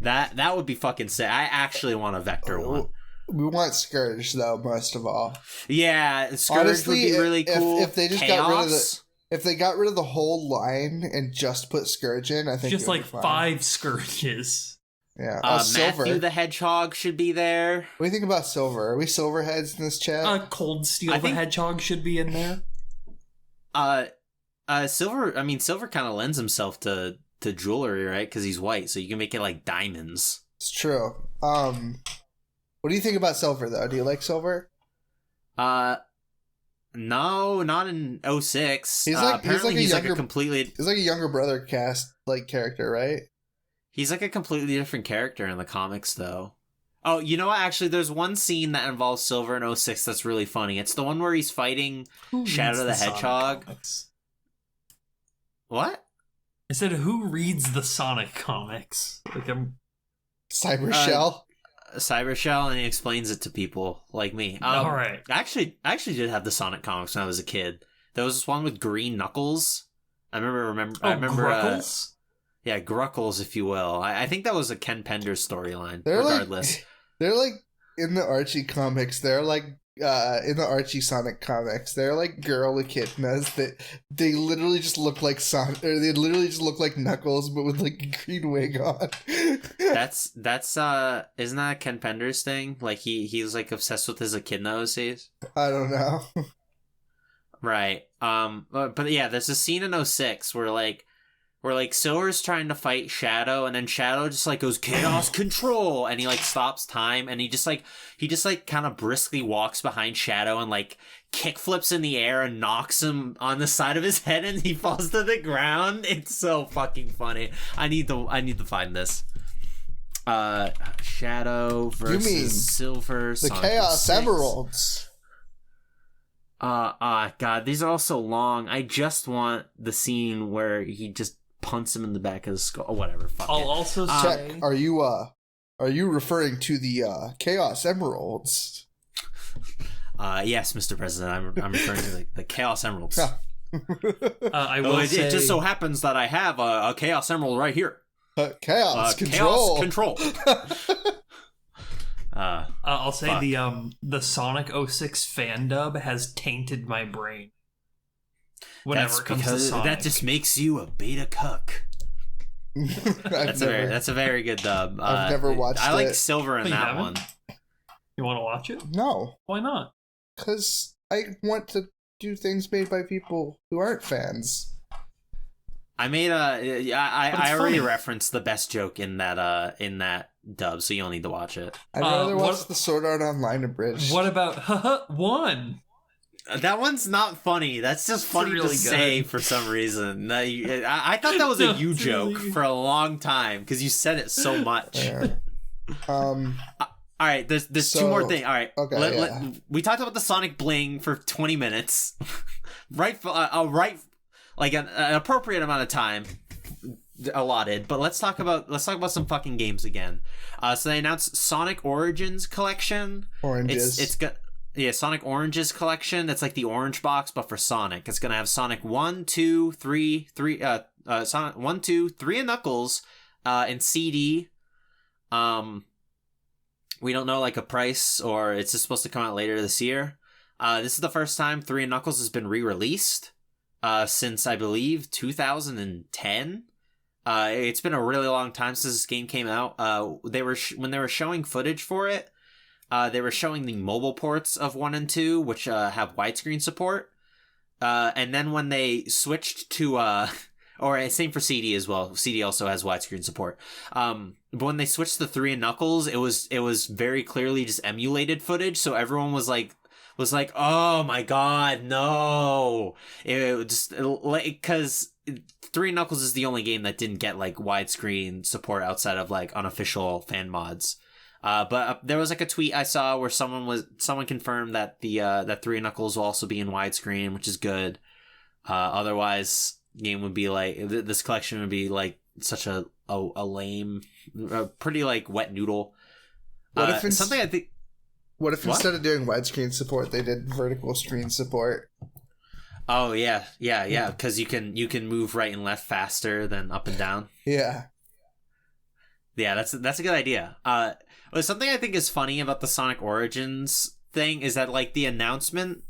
One. That would be fucking sick. I actually want a Vector one. We want Scourge though, most of all. Yeah, Scourge honestly, would be really cool. If they just got rid of the whole line and just put Scourge in, I think just like 5 Scourges. Yeah, Silver. Matthew the Hedgehog should be there. What do you think about Silver? Are we Silverheads in this chat? Cold Steel the Hedgehog should be in there. Silver. I mean, Silver kind of lends himself to jewelry, right? Because he's white, so you can make it like diamonds. It's true. What do you think about Silver though? Do you like Silver? No, not in 06. He's like a younger brother cast like character, right? He's like a completely different character in the comics, though. Oh, you know what? Actually, there's one scene that involves Silver in 06 that's really funny. It's the one where he's fighting Shadow the Hedgehog. What? I said, who reads the Sonic comics? Like Cybershell? Cybershell, and he explains it to people like me. All right. I actually did have the Sonic comics when I was a kid. There was this one with green Knuckles. I remember. Gruckles? Yeah, Gruckles, if you will. I think that was a Ken Pender storyline. Regardless, they're like in the Archie comics. They're like in the Archie Sonic comics. They're like girl echidnas that they literally just look like Sonic, or they literally just look like Knuckles, but with like a green wig on. that's isn't that Ken Pender's thing? Like he's like obsessed with his echidna OCs? I don't know. Right. But yeah, there's a scene in 06 where like where like Silver's trying to fight Shadow, and then Shadow just like goes chaos control, and he like stops time, and he just kind of briskly walks behind Shadow and like kick flips in the air and knocks him on the side of his head, and he falls to the ground. It's so fucking funny. I need to find this. Shadow versus Silver. The Sonic Chaos 06. Emeralds. God, these are all so long. I just want the scene where he just punts him in the back of the skull. Oh, whatever. Fuck I'll it. also Check. say, Are you referring to the Chaos Emeralds? Yes, Mr. President. I'm referring to the Chaos Emeralds. I will say, it just so happens that I have a Chaos Emerald right here. Chaos Control. Chaos Control. I'll say fuck. the Sonic 06 fan dub has tainted my brain. Whenever it comes to Sonic. That just makes you a beta cuck. That's a very good dub. I've never watched it. I like Silver in Oh, you that haven't? one. You want to watch it? No, Why not? because I want to do things made by people who aren't fans. I made I already funny. referenced the best joke in that dub, so you don't need to watch it. I'd rather watch what- the Sword Art Online abridged. What about one? That one's not funny. That's just funny really to say good. for some reason. I thought that was a No, you it's joke really- for a long time because you said it so much. Yeah. All right, there's So- two more things. All right, okay, we talked about the Sonic Bling for 20 minutes, right? Like an appropriate amount of time allotted. But let's talk about some fucking games again. So they announced Sonic Origins Collection. Oranges. It's got Sonic Oranges Collection. That's like the orange box, but for Sonic. It's gonna have Sonic 1, 2, 3, Sonic 1, 2, 3 and Knuckles, and CD. We don't know like a price, or it's just supposed to come out later this year. This is the first time 3 and Knuckles has been re-released since I believe 2010. It's been a really long time since this game came out. When they were showing footage for it, they were showing the mobile ports of 1 and 2, which have widescreen support. And then when they switched to or same for CD as well. CD also has widescreen support. But when they switched to 3 and Knuckles, it was very clearly just emulated footage. So everyone was like, oh my god, no! It just like because 3 and Knuckles is the only game that didn't get like widescreen support outside of like unofficial fan mods. But there was like a tweet I saw where someone confirmed that that 3 and Knuckles will also be in widescreen, which is good. Otherwise, game would be like this collection would be like such a lame, pretty like wet noodle. What if instead of doing widescreen support, they did vertical screen support? Oh yeah, because you can move right and left faster than up and down. Yeah, that's a good idea. Something I think is funny about the Sonic Origins thing is that like the announcement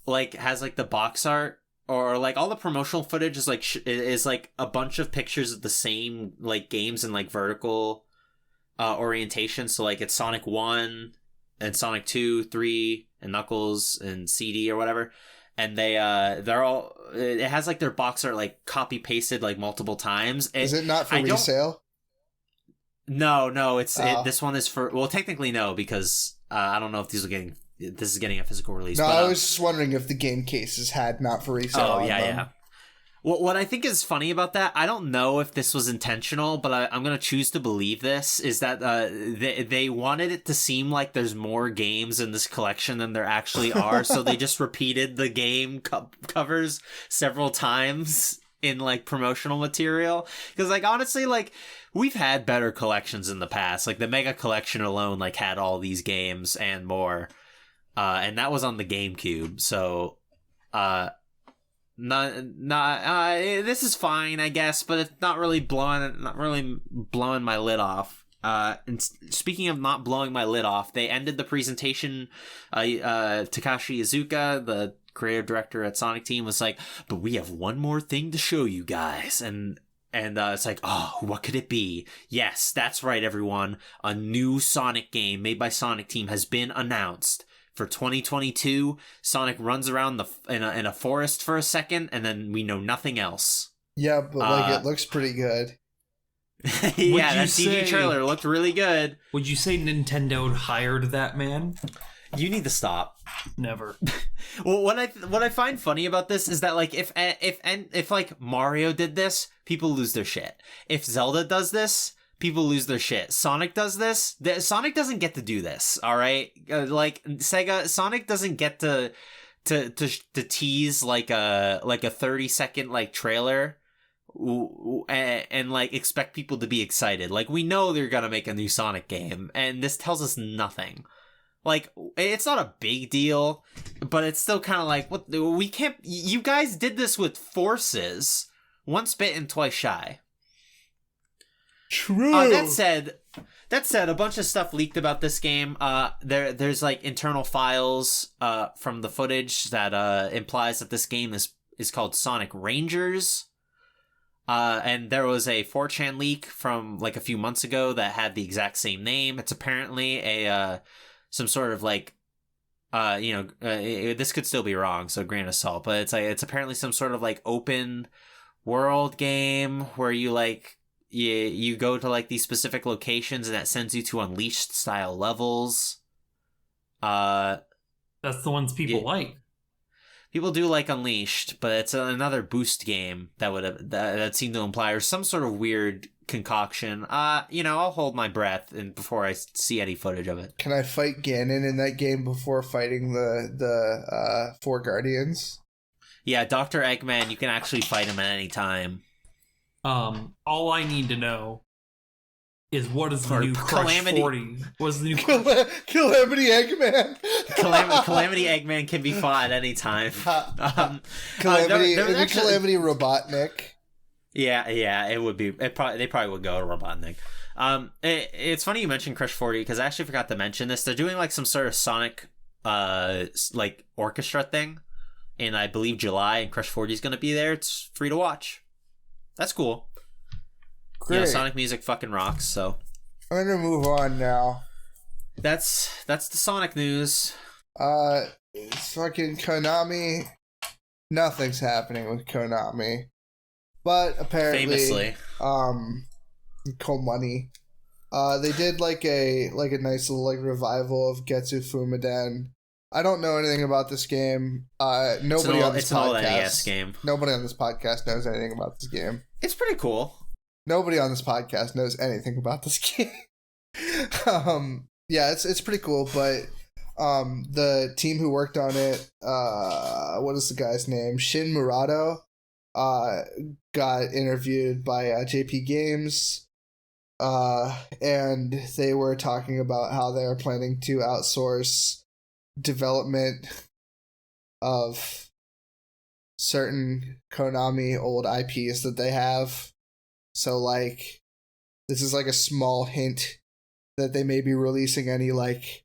like has like the box art. Or like all the promotional footage is like is like a bunch of pictures of the same like games in like vertical orientation. So like it's Sonic 1 and Sonic 2, 3 and Knuckles and CD or whatever. And they're all it has like their box art like copy pasted like multiple times. Is it not for resale? No, it's this one is for technically no, because I don't know if this is getting a physical release. No, but, I was just wondering if the game cases had not for resale. Oh, yeah. Well, what I think is funny about that, I don't know if this was intentional, but I'm going to choose to believe this, is that they wanted it to seem like there's more games in this collection than there actually are, so they just repeated the game covers several times in, like, promotional material. Because, like, honestly, like, we've had better collections in the past. Like, the Mega Collection alone, like, had all these games and more. And that was on the GameCube, so this is fine, I guess, but it's not really blowing my lid off. And speaking of not blowing my lid off, they ended the presentation. Takashi Iizuka, the creative director at Sonic Team, was like, "But we have one more thing to show you guys," and it's like, oh, what could it be? Yes, that's right, everyone. A new Sonic game made by Sonic Team has been announced. For 2022, Sonic runs around in a forest for a second, and then we know nothing else. Yeah, but it looks pretty good. Yeah, that CG trailer looked really good. Would you say Nintendo hired that man? You need to stop. Never. Well, what I find funny about this is that if like Mario did this, people lose their shit. If Zelda does this, people lose their shit. Sonic does this. Sonic doesn't get to do this. All right, like Sega, Sonic doesn't get to tease like a 30-second like trailer and like expect people to be excited. Like, we know they're gonna make a new Sonic game, and this tells us nothing. Like, it's not a big deal, but it's still kind of like, what? We can't. You guys did this with Forces, once bitten, twice shy. True. That said, a bunch of stuff leaked about this game. There's like internal files from the footage that implies that this game is called Sonic Rangers. And there was a 4chan leak from like a few months ago that had the exact same name. It's apparently some sort of like, this could still be wrong, so grain of salt, but it's apparently some sort of like open world game where you like, you go to like these specific locations and that sends you to Unleashed style levels. That's the ones people like. People do like Unleashed, but it's another boost game that seemed to imply, or some sort of weird concoction. I'll hold my breath before I see any footage of it. Can I fight Ganon in that game before fighting the 4 Guardians? Yeah, Dr. Eggman, you can actually fight him at any time. All I need to know is what is the new Calamity. Crush 40? What is the new Calamity Eggman? Calamity Eggman can be fought at any time. Calamity Robotnik. Yeah, it would be. They probably would go to Robotnik. It's funny you mentioned Crush 40 because I actually forgot to mention this. They're doing like some sort of Sonic like orchestra thing in, I believe, July, and Crush 40 is going to be there. It's free to watch. That's cool. Great. Sonic music fucking rocks, so I'm gonna move on now. That's the Sonic news. It's fucking Konami. Nothing's happening with Konami. But apparently, famously, Money. They did like a nice little like revival of Getsu Fumaden. I don't know anything about this game. Nobody on this podcast. NES game. Nobody on this podcast knows anything about this game. It's pretty cool. Nobody on this podcast knows anything about this game. Yeah, it's pretty cool, but the team who worked on it, what is the guy's name? Shin Murado, got interviewed by JP Games, and they were talking about how they are planning to outsource development of certain Konami old IPs that they have. So, like, this is like a small hint that they may be releasing any like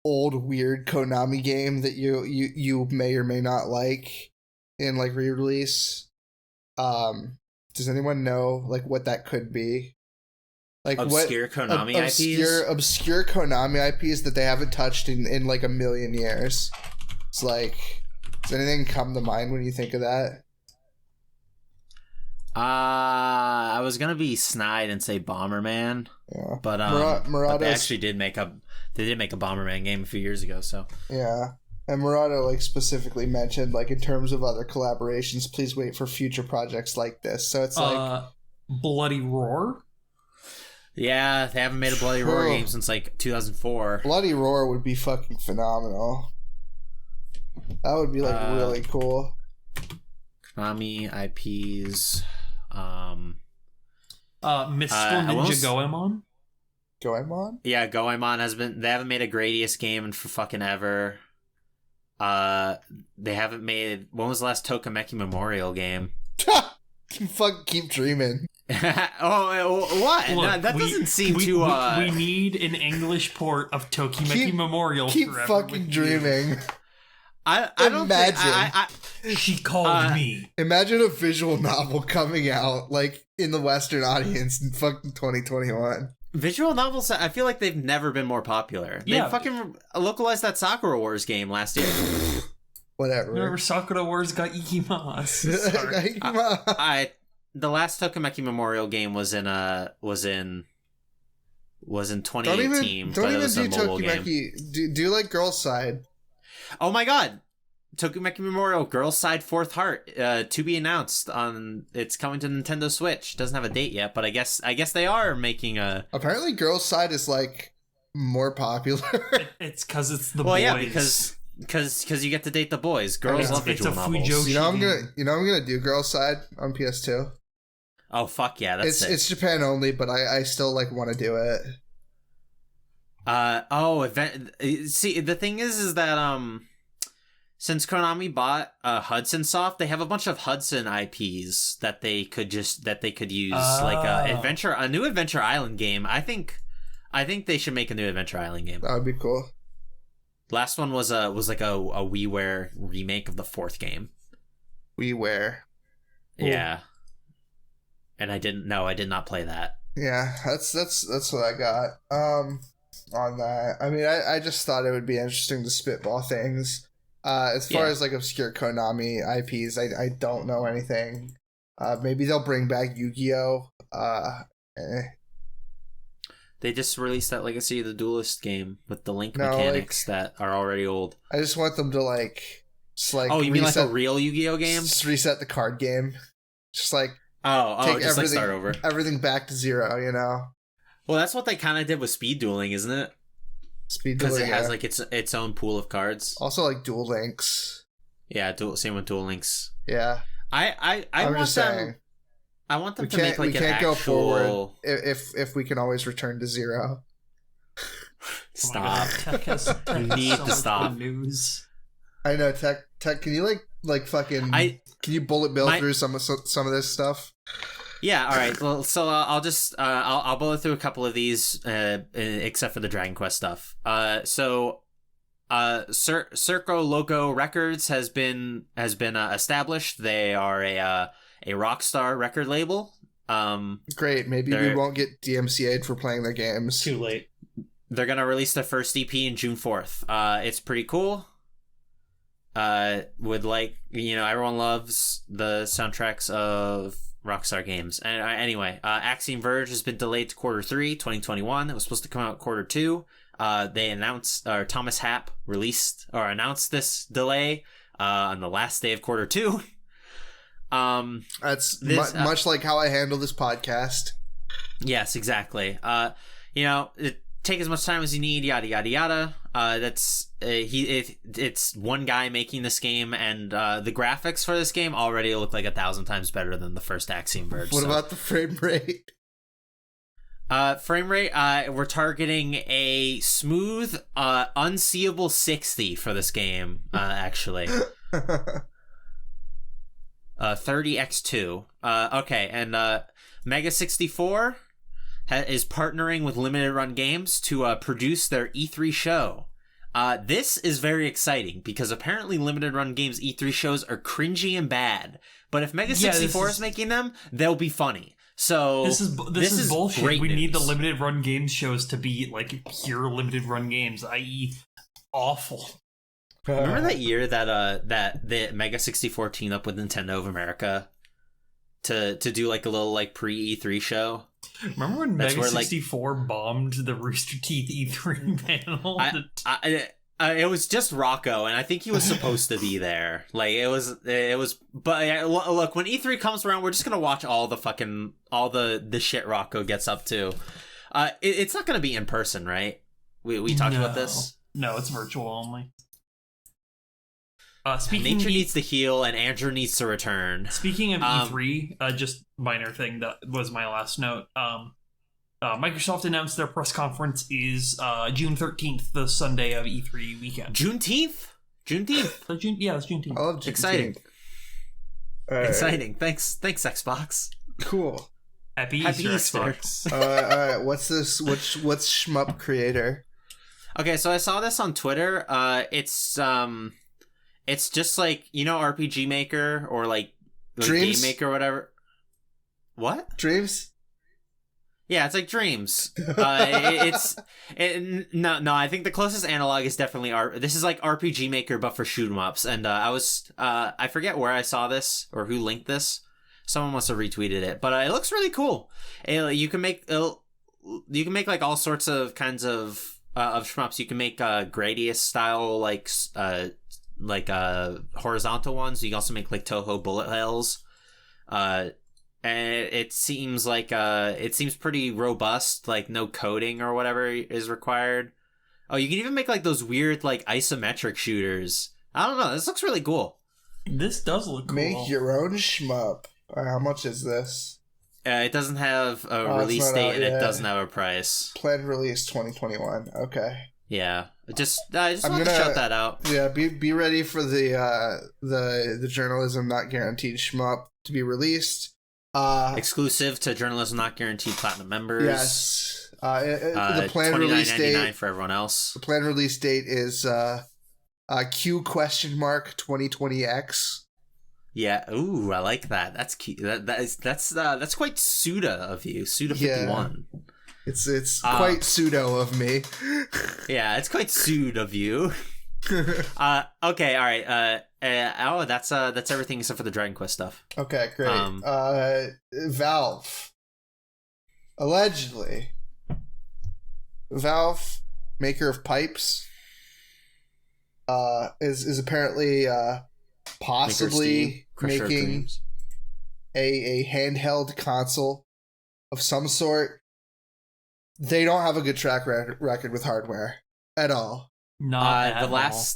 old weird Konami game that you may or may not like in like re-release. Does anyone know like what that could be? Like obscure Konami IPs? Obscure Konami IPs that they haven't touched in like a million years. It's like, does anything come to mind when you think of that? I was gonna be snide and say Bomberman, yeah, but they actually did make a Bomberman game a few years ago. So yeah, and Murado like specifically mentioned like in terms of other collaborations, please wait for future projects like this. So it's like Bloody Roar. Yeah, they haven't made a Bloody Roar game since like 2004. Bloody Roar would be fucking phenomenal. That would be like really cool. Konami IPs. Mystical Ninja Goemon. Goemon? Yeah, Goemon has been. They haven't made a Gradius game for fucking ever. They haven't made. When was the last Tokimeki Memorial game? Fuck, keep dreaming. What? Look, that doesn't seem too. We need an English port of Tokimeki Memorial. Keep fucking dreaming. I don't imagine. She called me. Imagine a visual novel coming out like in the Western audience in fucking 2021. Visual novels, I feel like they've never been more popular. Yeah. They fucking localized that Sakura Wars game last year. Whatever. Remember Sakura Wars got Ikimas. Tokimeki Memorial game was in 2018. Don't even it was do a mobile game. Tokimeki. Do like Girls Side. Oh my god. Tokimeki Memorial Girls Side Fourth Heart to be announced on. It's coming to Nintendo Switch. Doesn't have a date yet, but I guess they are making a. Apparently, Girls Side is like more popular. It's because it's the boys. Yeah, because you get to date the boys. Girls love visual novels. You know I'm gonna do Girls Side on PS2. Oh fuck yeah, that's sick. It's Japan only, but I still like want to do it. See, the thing is that since Konami bought Hudson Soft, they have a bunch of Hudson IPs that they could use, like a new Adventure Island game. I think they should make a new Adventure Island game. That would be cool. Last one was like a WiiWare remake of the fourth game. WiiWare. Yeah. And I did not play that. Yeah, that's what I got. On that. I mean, I just thought it would be interesting to spitball things. As far as like obscure Konami IPs, I don't know anything. Maybe they'll bring back Yu-Gi-Oh! They just released that Legacy of the Duelist game with the link mechanics that are already old. I just want them to oh, you mean like a real Yu-Gi-Oh game? Just reset the card game. Just like take just start over. Everything back to zero, you know? Well, that's what they kind of did with speed dueling, isn't it? Speed dueling, because it has like its own pool of cards. Also, like Duel Links. Yeah, same with Duel Links. Yeah, I want them. I want them to make like an actual. Go forward if we can always return to zero. Stop. You need to stop. News. I know, Tech. Can you like fucking? Can you bullet bill through some of this stuff? Yeah, all right. Well, so I'll just I'll bullet through a couple of these, except for the Dragon Quest stuff. Circo Loco Records has been established. They are a Rockstar record label. Great. Maybe we won't get DMCA'd for playing their games. Too late. They're gonna release their first EP in June 4th. It's pretty cool. Everyone loves the soundtracks of Rockstar games. And anyway, Axiom Verge has been delayed to Q3 2021. It was supposed to come out Q2. They announced, Thomas Happ announced this delay on the last day of Q2. That's much like how I handle this podcast. Yes, exactly. Take as much time as you need, yada yada yada. It's one guy making this game, and the graphics for this game already look like 1,000 times better than the first Axiom Verge. What about the frame rate? We're targeting a smooth, unseeable 60 for this game. Actually, 30x2. Okay, and Mega 64 is partnering with Limited Run Games to produce their E3 show. This is very exciting because apparently Limited Run Games E3 shows are cringy and bad. But if Mega 64 is making them, they'll be funny. So this is bullshit. We news. need the Limited Run Games shows to be like pure Limited Run Games, i.e., awful. Remember that year that the Mega 64 teamed up with Nintendo of America to do like a little like pre E3 show? Remember when Mega 64 bombed the Rooster Teeth E3 panel? It was just Rocco, and I think he was supposed to be there. Like it was. But look, when E3 comes around, we're just gonna watch all the shit Rocco gets up to. It's not gonna be in person, right? We talked about this. No, it's virtual only. Nature needs to heal, and Andrew needs to return. Speaking of E3, just minor thing that was my last note. Microsoft announced their press conference is June 13th, the Sunday of E3 weekend. Juneteenth? Yeah, it's Juneteenth. I love Juneteenth. Exciting. Right. Exciting. Thanks, Xbox. Cool. Happy Easter. Xbox. All right. What's this? What's Shmup Creator? Okay, so I saw this on Twitter. It's just like, RPG Maker or like Dreams? Game Maker or whatever. What? Dreams? Yeah, it's like Dreams. No, I think the closest analog is definitely this is like RPG Maker but for shoot 'em ups. And I forget where I saw this or who linked this. Someone must have retweeted it, but it looks really cool. You can make like all sorts of kinds of shmups. You can make Gradius style like horizontal ones. You can also make like Toho bullet hells. And it seems pretty robust. Like no coding or whatever is required. Oh, you can even make like those weird like isometric shooters. I don't know. This looks really cool. This does look cool. Make your own shmup. How much is this? It doesn't have a release date and it doesn't have a price. Planned release 2021. Okay. Yeah. I just wanted to shout that out. Yeah, be ready for the journalism not guaranteed shmup to be released. Exclusive to Journalism Not Guaranteed Platinum members. Yes. The planned release date for everyone else. The planned release date is Q $2020X. Yeah. Ooh, I like that. That's cute. That's quite Suda of you. Suda 51. Yeah. It's quite pseudo of me. Yeah, it's quite Suda of you. Okay, all right. That's everything except for the Dragon Quest stuff. Okay, great. Valve. Allegedly. Valve, maker of pipes, is apparently possibly making a handheld console of some sort. They don't have a good track record with hardware at all. Not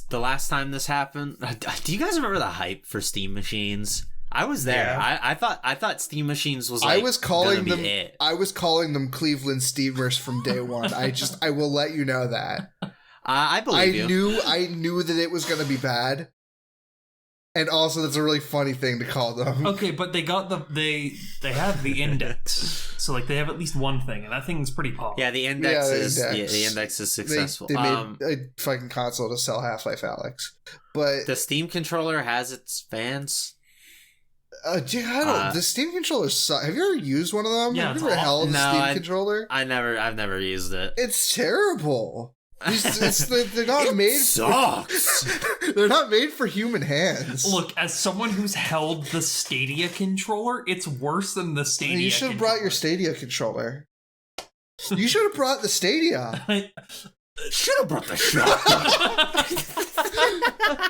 the last time this happened. Do you guys remember the hype for Steam machines? I was there. Yeah. I thought Steam machines was like, I was calling them it. I was calling them Cleveland Steamers from day one. I will let you know that. I believe you. I knew that it was going to be bad. And also, that's a really funny thing to call them. Okay, but they got they have the index, so like they have at least one thing, and that thing's pretty pop. Yeah, the index is successful. They made a fucking console to sell Half-Life Alyx, but the Steam controller has its fans. Dude, the Steam controllers suck. Have you ever used one of them? Yeah, have you ever held a Steam controller? I've never used it. It's terrible. They're not made. Sucks. They're not made for human hands. Look, as someone who's held the Stadia controller, it's worse than the Stadia. You should have brought your Stadia controller. You should have brought the Stadia. Should have brought the shotgun.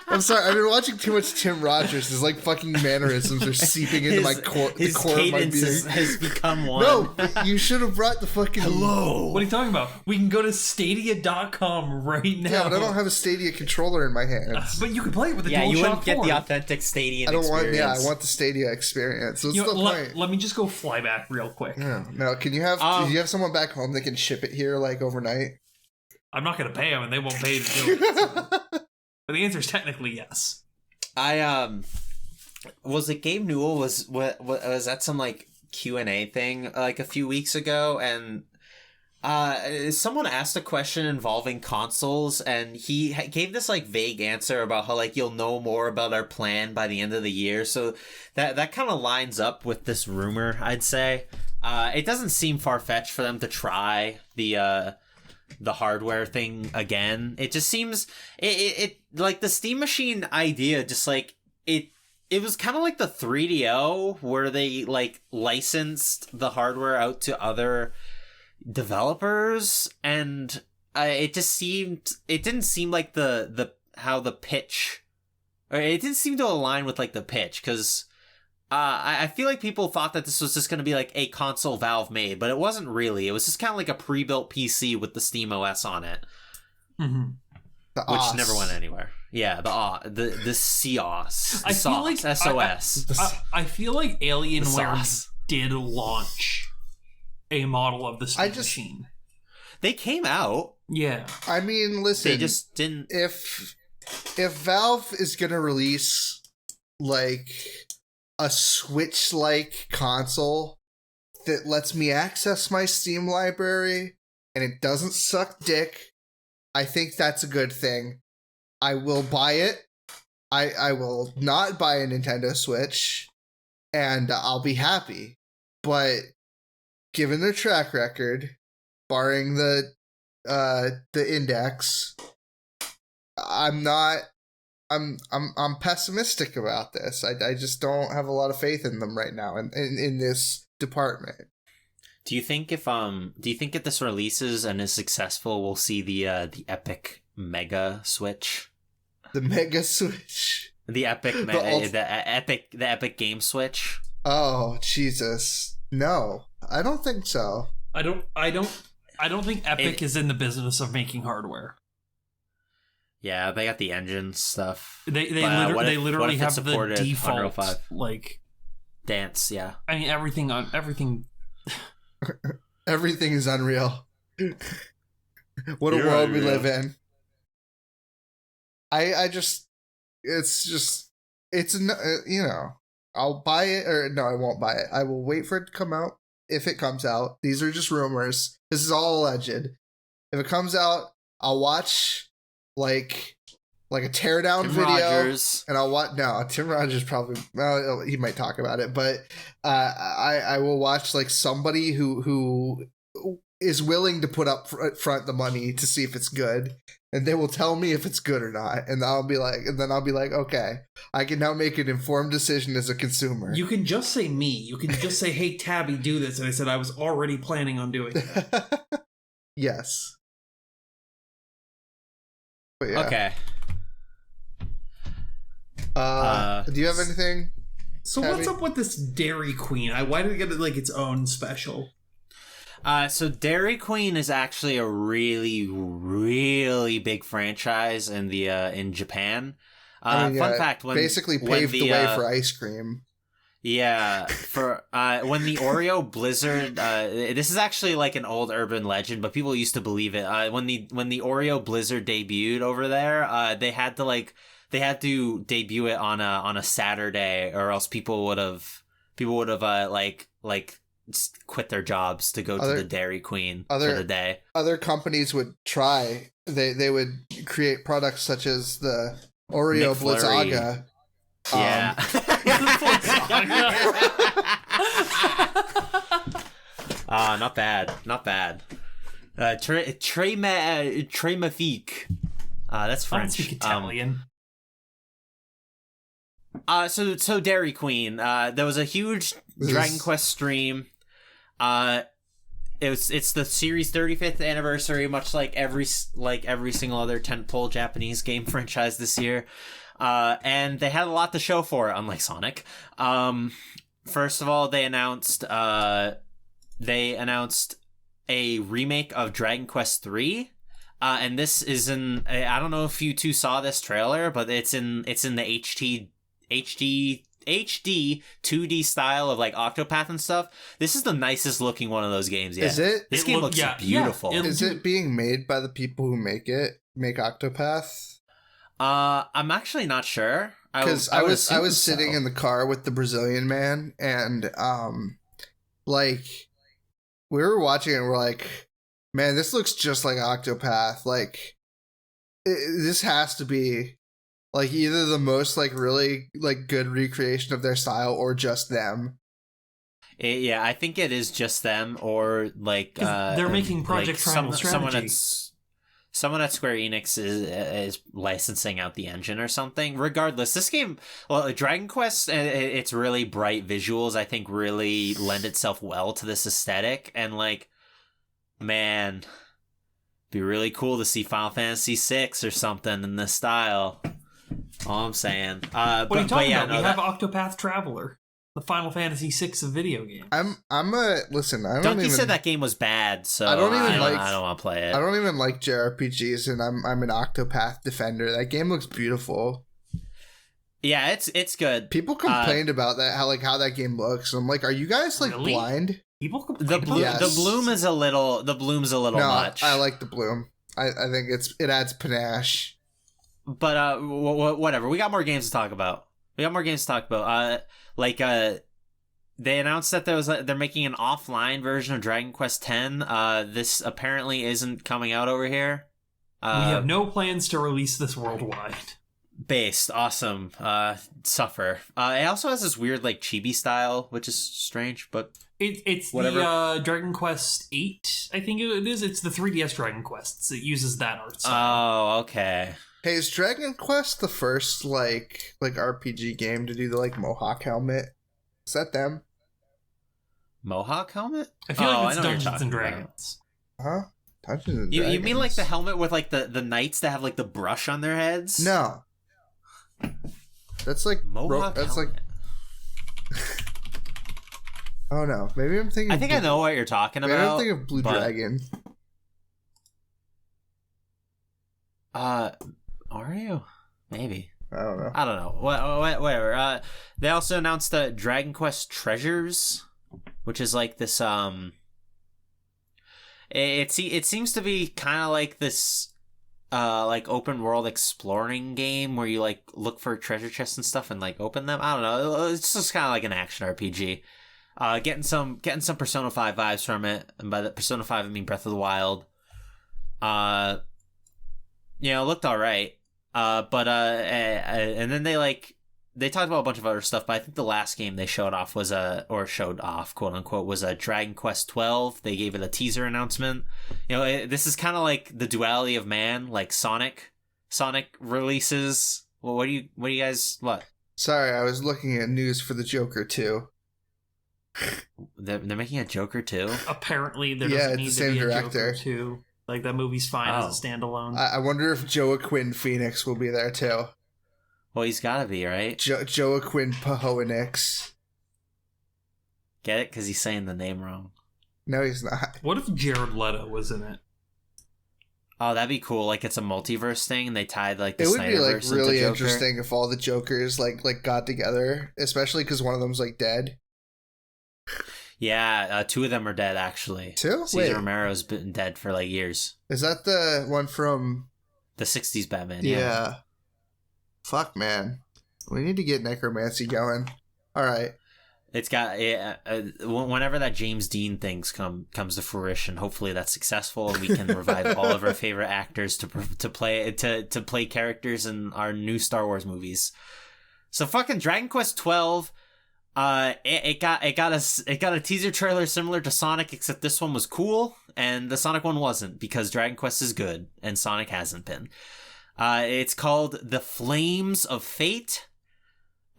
I'm sorry, I've been watching too much Tim Rogers. His like fucking mannerisms are seeping into my core. His core cadence of my being. has become one. No, you should have brought the fucking. Hello. What are you talking about? We can go to Stadia.com right now. Yeah, but I don't have a Stadia controller in my hands. But you can play it with the DualShock 4. You wouldn't get the authentic Stadia experience. I want the Stadia experience. What's the point? Let me just go fly back real quick. No, can you have? Do you have someone back home that can ship it here like overnight? I'm not going to pay them, and they won't pay to do it. So. But the answer is technically yes. Was it Gabe Newell was that some like Q&A thing like a few weeks ago, and someone asked a question involving consoles, and he gave this like vague answer about how like you'll know more about our plan by the end of the year. So that kind of lines up with this rumor, I'd say. It doesn't seem far-fetched for them to try the hardware thing again. It just seems it like the Steam Machine idea, just like it was kind of like the 3DO where they like licensed the hardware out to other developers, and it didn't seem like the how the pitch, or it didn't seem to align with like the pitch, because I feel like people thought that this was just going to be like a console Valve made, but it wasn't really. It was just kind of like a pre-built PC with the Steam OS on it, which never went anywhere. Yeah, the COS. I feel like SOS. I feel like Alienware did launch a model of the Steam Machine. They came out. Yeah. I mean, listen. They just didn't. If Valve is going to release like a Switch-like console that lets me access my Steam library and it doesn't suck dick, I think that's a good thing. I will buy it. I will not buy a Nintendo Switch, and I'll be happy. But given their track record, barring the index, I'm not I'm pessimistic about this. I just don't have a lot of faith in them right now in this department. Do you think if this releases and is successful, we'll see the Epic Mega Switch? The Mega Switch. The Epic Game Switch. Oh, Jesus. No. I don't think so. I don't think Epic is in the business of making hardware. Yeah, they got the engine stuff. They literally have the default like dance, yeah. I mean everything Everything is unreal. What a world we live in. I'll buy it, or no, I won't buy it. I will wait for it to come out. If it comes out, these are just rumors. This is all alleged. If it comes out, I'll watch like a teardown video, Rogers. And I'll watch. No, Tim Rogers probably. Well, he might talk about it, but I will watch like somebody who is willing to put up front the money to see if it's good, and they will tell me if it's good or not, and I'll be like, okay, I can now make an informed decision as a consumer. You can just say me. You can just say, hey, Tabby, do this, and I said I was already planning on doing it. Yes. But yeah. Okay. Do you have anything? So Tabby? What's up with this Dairy Queen? Why did it get like its own special? So Dairy Queen is actually a really, really big franchise in Japan. Fun fact: basically paved the way for ice cream. Yeah, for when the Oreo Blizzard, this is actually like an old urban legend, but people used to believe it. When the Oreo Blizzard debuted over there, they had to debut it on a Saturday, or else people would have quit their jobs to go to the Dairy Queen for the day. Other companies would try. They would create products such as the Oreo Blizzaga. Yeah. Not bad. Très magnifique. That's French. I speak Italian. So Dairy Queen. There was a huge Dragon Quest stream. It's the series 35th anniversary, much like every single other tentpole Japanese game franchise this year. And they had a lot to show for it, unlike Sonic. First of all, they announced a remake of Dragon Quest 3. And this is I don't know if you two saw this trailer, but it's in the HD 2D style of like Octopath and stuff. This is the nicest looking one of those games yet. Is it? This game looks beautiful. Is it being made by the people who make Octopath? I'm actually not sure. Because I was sitting in the car with the Brazilian man, and like we were watching it and we're like, man, this looks just like Octopath. Like this has to be like either the most like really like good recreation of their style or just them. Yeah, I think it is just them, or like they're making Project Triangle Strategy. Someone at Square Enix is licensing out the engine or something. Regardless, this game, Dragon Quest, its really bright visuals, I think, really lend itself well to this aesthetic. And like, man, be really cool to see Final Fantasy VI or something in this style. All I'm saying. What are you talking about? We have Octopath Traveler, the Final Fantasy VI of video games. Listen. Donkey said that game was bad, so I don't want to play it. I don't even like JRPGs, and I'm an Octopath defender. That game looks beautiful. Yeah, it's good. People complained about that, how that game looks. I'm like, are you guys like really? Blind? People complain. The bloom is a little. The bloom's a little much. I like the bloom. I think it adds panache. But whatever. We got more games to talk about. They announced that they're making an offline version of Dragon Quest X. This apparently isn't coming out over here. We have no plans to release this worldwide. Based, awesome. Suffer. It also has this weird like chibi style, which is strange, but it's whatever. The Dragon Quest 8, I think it is. It's the 3DS Dragon Quests. It uses that art style. Oh, okay. Hey, is Dragon Quest the first like RPG game to do the like Mohawk helmet? Is that them? Mohawk helmet? I feel like it's I know what you're Dungeons and talking about. Dragons. Huh? Dungeons and You Dragons. mean like the helmet with like the knights that have like the brush on their heads? No. That's like Mohawk that's helmet. like oh no, maybe I'm thinking. I think I know what you're talking Maybe about. I'm thinking of Blue but- Dragon. Are you? Maybe. I don't know. I don't know. Whatever. They also announced Dragon Quest Treasures, which is like this. It seems to be kind of like this, like open world exploring game where you like look for treasure chests and stuff and like open them. I don't know. It's just kind of like an action RPG. Getting some Persona 5 vibes from it, and by the Persona 5 I mean Breath of the Wild. It looked all right. And then they talked about a bunch of other stuff, but I think the last game they showed off was quote unquote was a Dragon Quest 12. They gave it a teaser announcement. This is kind of like the duality of man, like Sonic releases. Well, what do you guys what? Sorry, I was looking at news for the Joker too. They're making a Joker too. Apparently, there Yeah, doesn't it's need the to same be a director. Joker 2. Like, that movie's fine as a standalone. I wonder if Joaquin Phoenix will be there too. Well, he's got to be, right? Joaquin Phoenix. Get it? Because he's saying the name wrong. No, he's not. What if Jared Leto was in it? Oh, that'd be cool. Like, it's a multiverse thing, and they tied, like, the It would be like Snyderverse really into Joker. interesting if all the Jokers like got together, especially because one of them's like dead. Yeah, two of them are dead, actually. Two? Cesar Wait, Romero's been dead for, like, years. is that the one from? The 60s Batman, Yeah. Fuck, man. We need to get necromancy going. All right. It's got whenever that James Dean thing comes to fruition, hopefully that's successful and we can revive all of our favorite actors to play characters in our new Star Wars movies. So fucking Dragon Quest 12, it got a teaser trailer similar to Sonic, except this one was cool and the Sonic one wasn't, because Dragon Quest is good and Sonic hasn't been. It's called The Flames of Fate.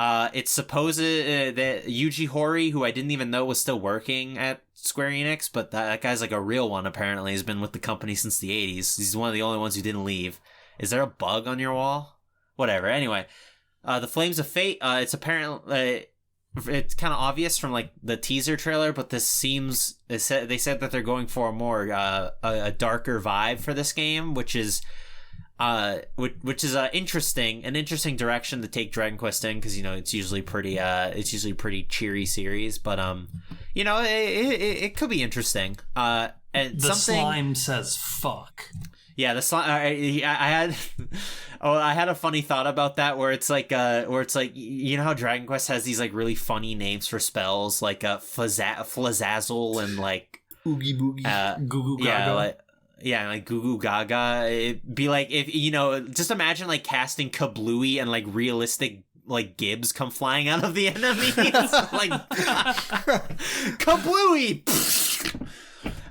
It's supposed that Yuji Horii, who I didn't even know was still working at Square Enix, but that guy's like a real one apparently. He's been with the company since the 80s. He's one of the only ones who didn't leave. Is there a bug on your wall? Whatever. Anyway, The Flames of Fate, it's apparently... it's kind of obvious from like the teaser trailer, but they said that they're going for a more a darker vibe for this game, which is an interesting direction to take Dragon Quest in, because it's usually pretty cheery series, but it could be interesting. And The slime says fuck. Yeah, the slime. I had a funny thought about that, where it's like how Dragon Quest has these like really funny names for spells, like Flazazzle and like Oogie Boogie. Goo Goo Gaga. Like Goo Goo Gaga. It'd be like if just imagine like casting Kablooey and like realistic like Gibbs come flying out of the enemies. Like Kablooey.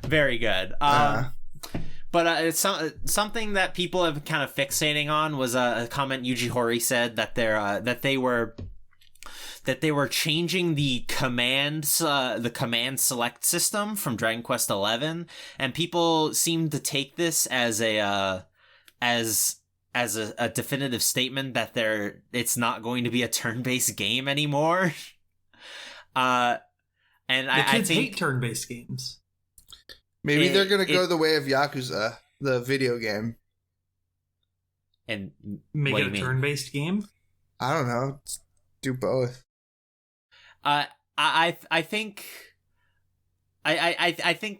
Very good. But it's something that people have kind of fixating on was a comment Yuji Horii said that they were changing the command select system from Dragon Quest 11, and people seem to take this as a definitive statement that it's not going to be a turn-based game anymore. And I hate turn-based games. Maybe they're going to go the way of Yakuza, the video game. And make it a turn-based game? I don't know. Do both. I think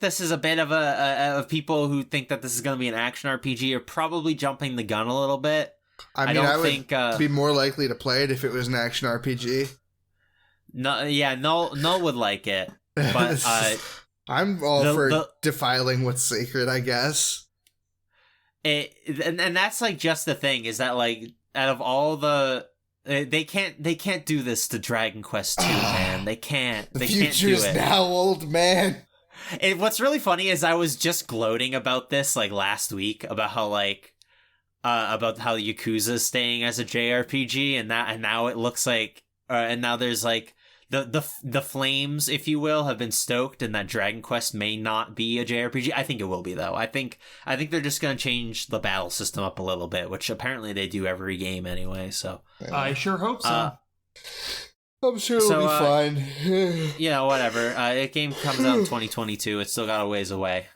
this is a bit of people who think that this is going to be an action RPG are probably jumping the gun a little bit. I would be more likely to play it if it was an action RPG. No would like it, but I'm all for defiling what's sacred, I guess. And that's like just the thing, is that like out of all the they can't do this to Dragon Quest 2, man. They can't. They can't do it. The future's now, old man. What's really funny is I was just gloating about this like last week about how like about how Yakuza is staying as a JRPG, and now it looks like, and now there's like the flames, if you will, have been stoked, and that Dragon Quest may not be a JRPG. I think it will be, though. I think they're just gonna change the battle system up a little bit, which apparently they do every game anyway. So I sure hope so. I'm sure it'll be fine. Yeah, whatever. The game comes out in 2022. It's still got a ways away.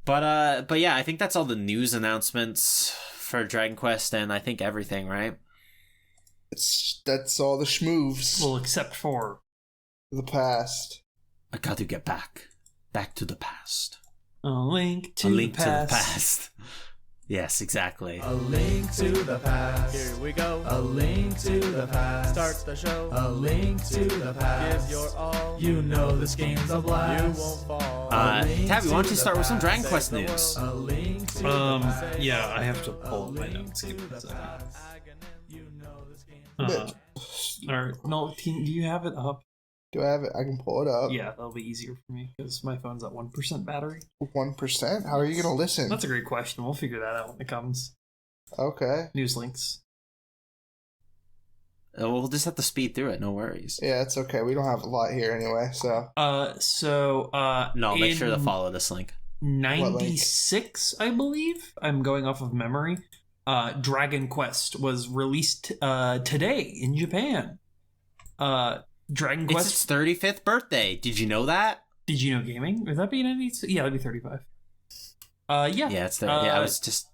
But yeah, I think that's all the news announcements for Dragon Quest, and I think everything, right? That's all the schmoves. Well, except for the past. I got to get back to the past. A link to the past. Yes, exactly. A link to the past. Here we go. A link to the past. Start the show. A link to the past. Give your all. You know this game's a blast. You won't fall. Tabby, why don't you start with some Dragon Quest news? A link to yeah, I have to pull up my notes. Give me a second. Alright, no, do you have it up? Do I have it? I can pull it up. Yeah, that'll be easier for me because my phone's at 1% battery. 1%? How are you going to listen? That's a great question. We'll figure that out when it comes. Okay. News links. We'll just have to speed through it. No worries. Yeah, it's okay. We don't have a lot here anyway, so. No, make sure to follow this link. 96, I believe. I'm going off of memory. Dragon Quest was released today in Japan. Dragon Quest. It's its 35th birthday. Did you know that? Did you know gaming? Would that be 96? Yeah, that'd be 35. Yeah. Yeah, it's 30. Yeah, I was just.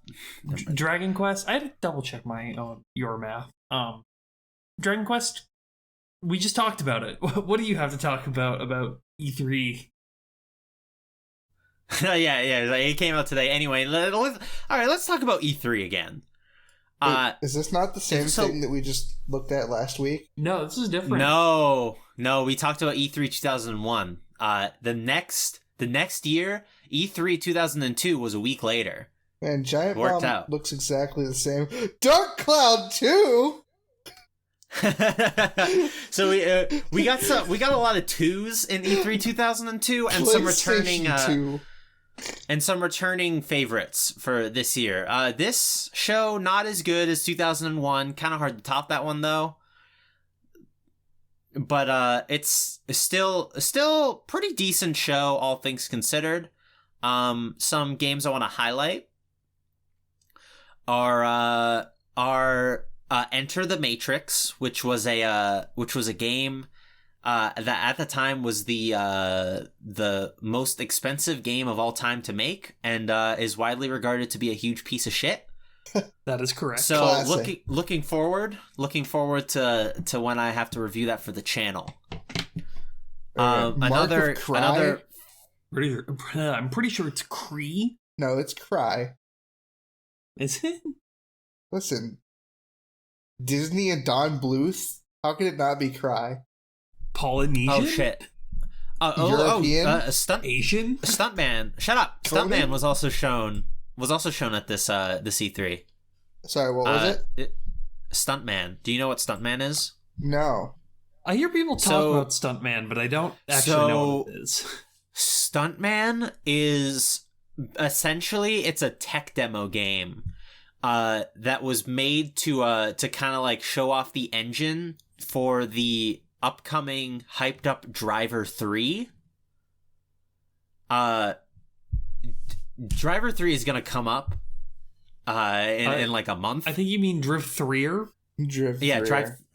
Dragon Quest. I had to double check your math. Dragon Quest. We just talked about it. What do you have to talk about E3? yeah, it came out today. Anyway, all right, let's talk about E3 again. Wait, is this not the same thing that we just looked at last week? No, this is different. No, we talked about E3 2001. The next year, E3 2002 was a week later. Man, Giant Bomb looks exactly the same. Dark Cloud 2. So we got a lot of twos in E3 2002 and some returning favorites for this year. This show not as good as 2001. Kind of hard to top that one though. But it's still pretty decent show, all things considered. Some games I want to highlight are Enter the Matrix, which was a game that at the time was the most expensive game of all time to make, and is widely regarded to be a huge piece of shit. That is correct. So Classic. looking forward to when I have to review that for the channel. Another. I'm pretty sure it's Cree. No, it's Cry. Is it? Listen, Disney and Don Bluth. How could it not be Cry? Polynesian? Oh shit. European? Asian? Stuntman. Shut up. Conan? Stuntman was also shown at this E3. Sorry, what was it? Stuntman. Do you know what Stuntman is? No. I hear people talk about Stuntman, but I don't actually know what it is. Stuntman is essentially it's a tech demo game that was made to kind of like show off the engine for the upcoming hyped up Driver 3. Driver 3 is gonna come up in like a month. I think you mean Drift 3er.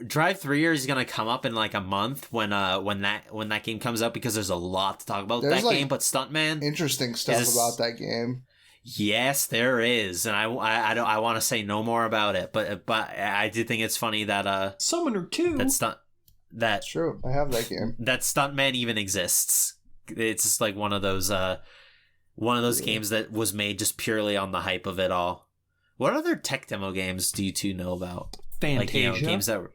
Drive 3 is gonna come up in like a month when that game comes out, because there's a lot to talk about that game. But Stuntman, interesting stuff about that game. Yes, there is, and I want to say no more about it, but I did think it's funny that Summoner 2. That's true. I have that game. That Stuntman even exists. It's just like one of those games that was made just purely on the hype of it all. What other tech demo games do you two know about? Fantasia. Like, games that were...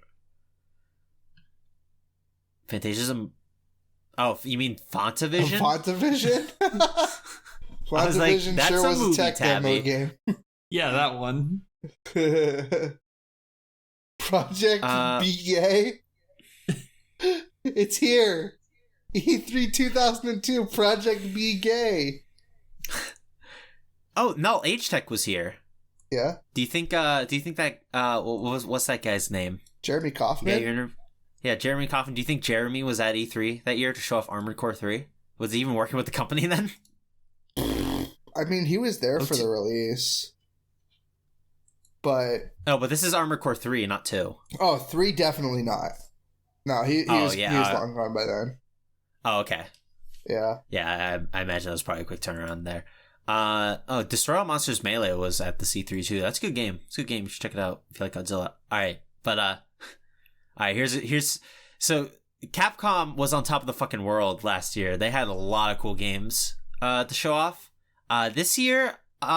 Fantasia's Oh, you mean Fantavision? Fantavision? Fantavision sure was a tech demo game. Yeah, that one. Project Be Gay. It's here. E3 2002 Project Be Gay. Oh, no, H-Tech was here. Yeah. Do you think that what's that guy's name? Jeremy Kaufman? Jeremy Kaufman. Do you think Jeremy was at E3 that year to show off Armored Core 3? Was he even working with the company then? I mean, he was there for the release. But... Oh, but this is Armored Core 3, not 2. Oh, 3 definitely not. No, he was long gone by then. Oh, okay. Yeah. Yeah, I imagine that was probably a quick turnaround there. Destroy All Monsters Melee was at the C3 too. That's a good game. It's a good game. You should check it out if you like Godzilla. Alright, alright, here's so Capcom was on top of the fucking world last year. They had a lot of cool games to show off. This year, they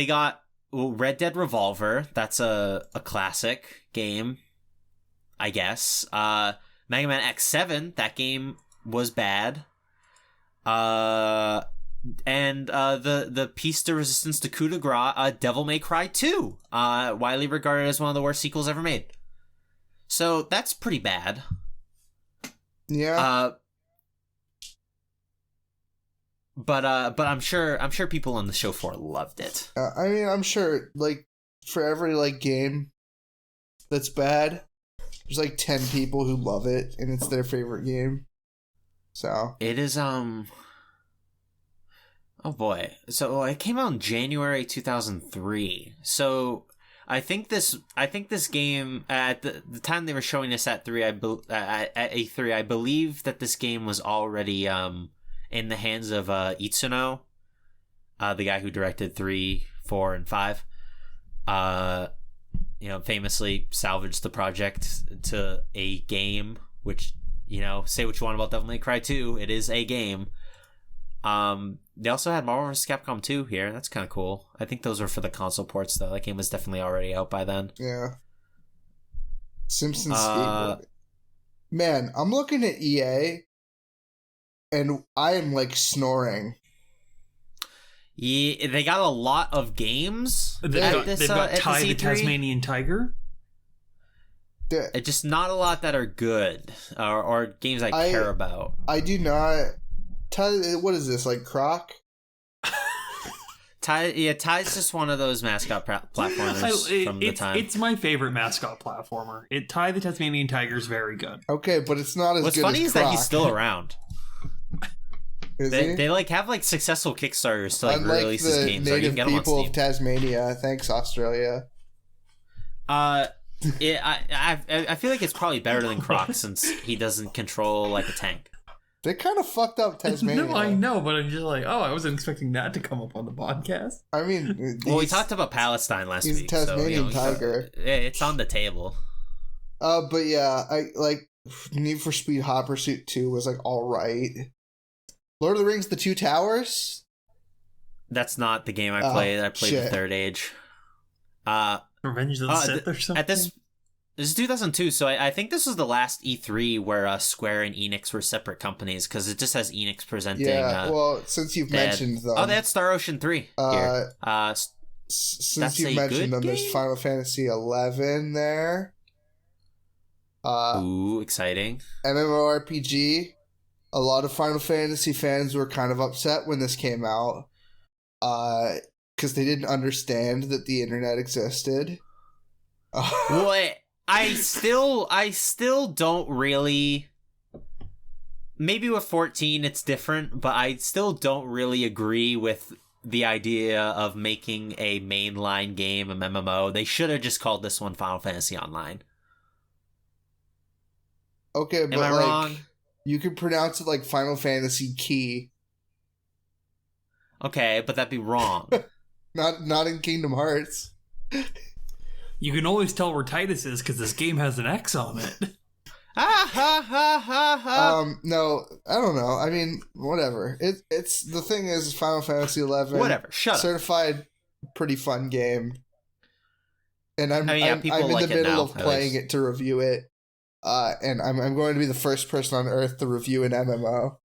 got Red Dead Revolver. That's a classic game, I guess. Mega Man X7, that game was bad. And the piece de resistance to coup de grace, Devil May Cry 2, widely regarded as one of the worst sequels ever made. So that's pretty bad. Yeah. But I'm sure people on the show floor loved it. I mean, I'm sure, like, for every, like, game that's bad, there's, like, 10 people who love it, and it's their favorite game. So. It is, Oh boy. So it came out in January 2003. So I think this game at the time they were showing this at E3, I believe that this game was already in the hands of Itsuno, the guy who directed 3, 4, and 5. Famously salvaged the project to a game, which, say what you want about Devil May Cry 2, it is a game. They also had Marvel vs. Capcom 2 here. That's kind of cool. I think those were for the console ports, though. That game was definitely already out by then. Yeah. Simpsons Skateboard. Man, I'm looking at EA, and I am, like, snoring. Yeah, they got a lot of games. They've got Ty the Tasmanian Tiger. It's just not a lot that are good, or games I care about. I do not... What is this, like Croc? Ty's just one of those mascot platformers from the time. It's my favorite mascot platformer. Ty the Tasmanian Tiger is very good. Okay, but it's not as What's good funny as is Croc. that he's still around. They have Successful Kickstarters to release his games. Native you can get them on people Steam. of Tasmania. Thanks, Australia. I feel like it's probably better than Croc since he doesn't control like a tank. They kind of fucked up Tasmania. No, I know, but I'm just like, I wasn't expecting that to come up on the podcast. I mean, we talked about Palestine last week. He's a Tasmanian tiger. It's on the table. But yeah, I like Need for Speed Hot Pursuit 2 was like all right. Lord of the Rings: The Two Towers. That's not the game I played. I played the Third Age. Revenge of the Sith or something. This is 2002, so I think this was the last E3 where Square and Enix were separate companies, because it just has Enix presenting. Yeah, well, since you've mentioned them. Oh, they had Star Ocean 3 here. Since you've mentioned them, there's Final Fantasy 11 there. Ooh, exciting. MMORPG. A lot of Final Fantasy fans were kind of upset when this came out, because they didn't understand that the internet existed. Well, I still don't really. Maybe with 14 it's different, but I still don't really agree with the idea of making a mainline game a MMO. They should have just called this one Final Fantasy Online. Okay, but am I wrong? You could pronounce it like Final Fantasy Key. Okay, but that'd be wrong. Not in Kingdom Hearts. You can always tell where Titus is because this game has an X on it. No, I don't know. I mean, whatever. It's the thing is Final Fantasy 11. Whatever. Shut up. Certified pretty fun game. And I'm in like the middle of playing it to review it. And I'm going to be the first person on Earth to review an MMO.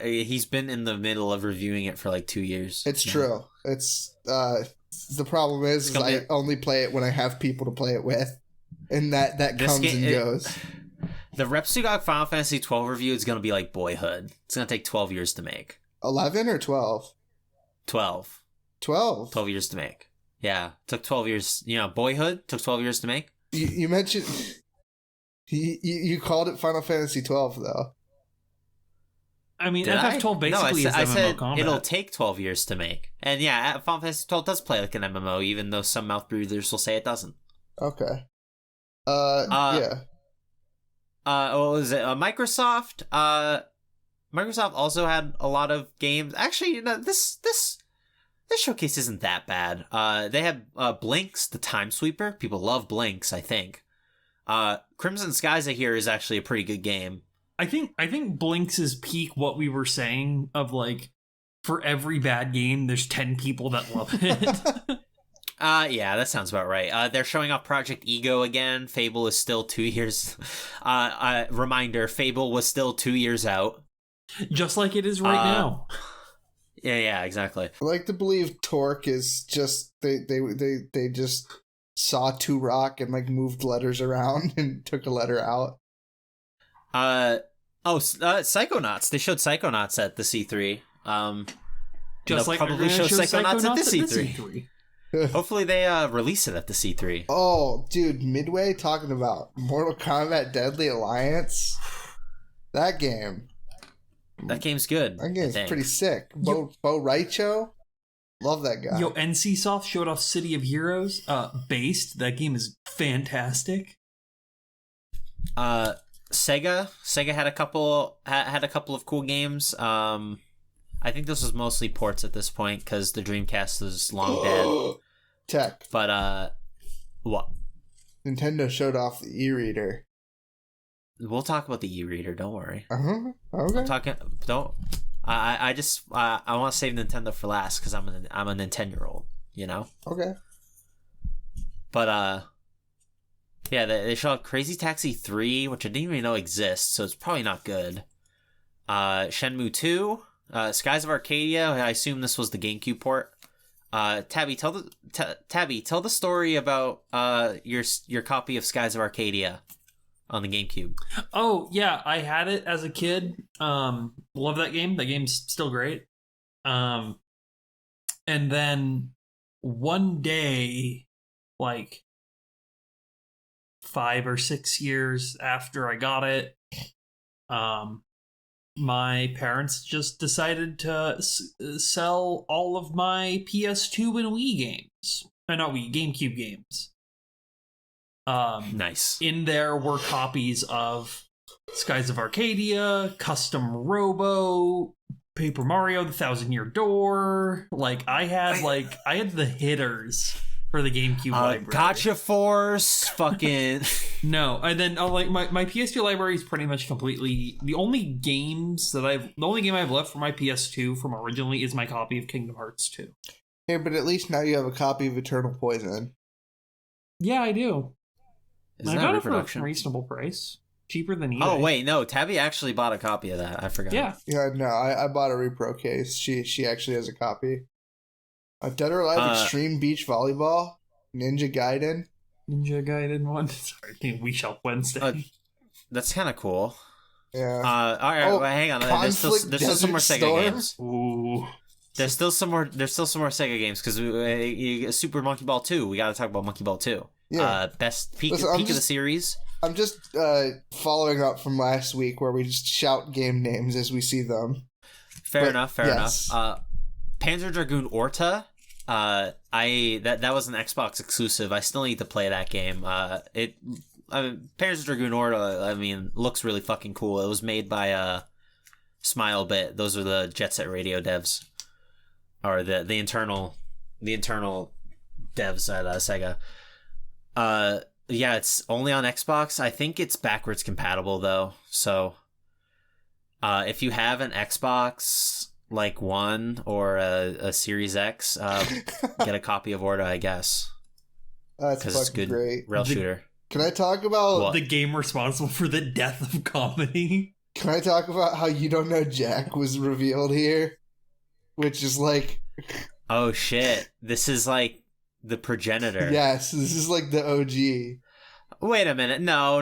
He's been in the middle of reviewing it for like 2 years. It's true. It's the problem is I only play it when I have people to play it with, and that comes and goes. The Repsugog Final Fantasy 12 review is going to be like Boyhood. It's going to take 12 years to make. 11 or 12? 12. 12. 12 years to make. Yeah, took 12 years. Boyhood took 12 years to make. You mentioned you called it Final Fantasy 12 though. I mean, Did FF12 basically is I MMO said combat. it'll take 12 years to make. And yeah, Final Fantasy 12 does play like an MMO, even though some mouth breathers will say it doesn't. Okay. Yeah. What was it? Microsoft. Microsoft also had a lot of games. Actually, this showcase isn't that bad. They had Blinks, the Time Sweeper. People love Blinks, I think. Crimson Skies, I hear, is actually a pretty good game. I think Blinks is peak what we were saying of like, for every bad game, there's 10 people that love it. Yeah, that sounds about right. They're showing off Project Ego again. Fable is still 2 years. Reminder: Fable was still 2 years out, Just like it is right now. Yeah, exactly. I like to believe Torque is just they just saw Turok and like moved letters around and took a letter out. Psychonauts. They showed Psychonauts at the C3. Just like probably show Psychonauts at the C3. C3. Hopefully they release it at the C3. Oh, dude, Midway talking about Mortal Kombat Deadly Alliance. That game's good. That game's pretty sick. Bo Raicho, love that guy. Yo, NCSoft showed off City of Heroes. Based. That game is fantastic. Sega had a couple of cool games. I think this was mostly ports at this point because the Dreamcast is long dead. Tech. But what? Nintendo showed off the e-reader. We'll talk about the e-reader. Don't worry. Okay. I want to save Nintendo for last because I'm a Nintendo-year-old. Okay. But yeah, they showed Crazy Taxi 3, which I didn't even know exists, so it's probably not good. Shenmue 2. Skies of Arcadia. I assume this was the GameCube port. Tabby, tell the story about your copy of Skies of Arcadia on the GameCube. Oh yeah, I had it as a kid. Love that game. That game's still great. And then one day, like 5 or 6 years after I got it, my parents just decided to sell all of my PS2 and Wii games. Not Wii, GameCube games. Nice. In there were copies of Skies of Arcadia, Custom Robo, Paper Mario, The Thousand Year Door. I had the hitters for the GameCube library. Gotcha Force, fucking... No, and then my PS2 library is pretty much completely... The only game I've left for my PS2 from originally is my copy of Kingdom Hearts 2. Hey, but at least now you have a copy of Eternal Poison. Yeah, I do. Is I that got it reproduction? for a reasonable price. Cheaper than eBay. Oh, wait, no. Tabby actually bought a copy of that. I forgot. Yeah. Yeah, no, I bought a repro case. She actually has a copy. Dead or Alive Extreme Beach Volleyball, Ninja Gaiden 1. Sorry, Wii Shop Wednesday. That's kind of cool. Yeah. All right, well, hang on. There's still some more Sega Storm? games. Ooh. There's still some more Sega games because Super Monkey Ball 2. We got to talk about Monkey Ball 2. Yeah. Best peak of the series. I'm just following up from last week where we just shout game names as we see them. Fair enough. Panzer Dragoon Orta. That was an Xbox exclusive. I still need to play that game. Panzer Dragoon Orta, looks really fucking cool. It was made by Smilebit. Those are the Jet Set Radio devs, or the internal devs at Sega. Yeah, it's only on Xbox. I think it's backwards compatible though. So, if you have an Xbox One or a Series X, get a copy of Orta, I guess. That's fucking it's good great. rail shooter. Can I talk about the game responsible for the death of comedy? Can I talk about how You Don't Know Jack was revealed here? Which is oh shit! This is the progenitor. Yes, this is the OG. Wait a minute. No.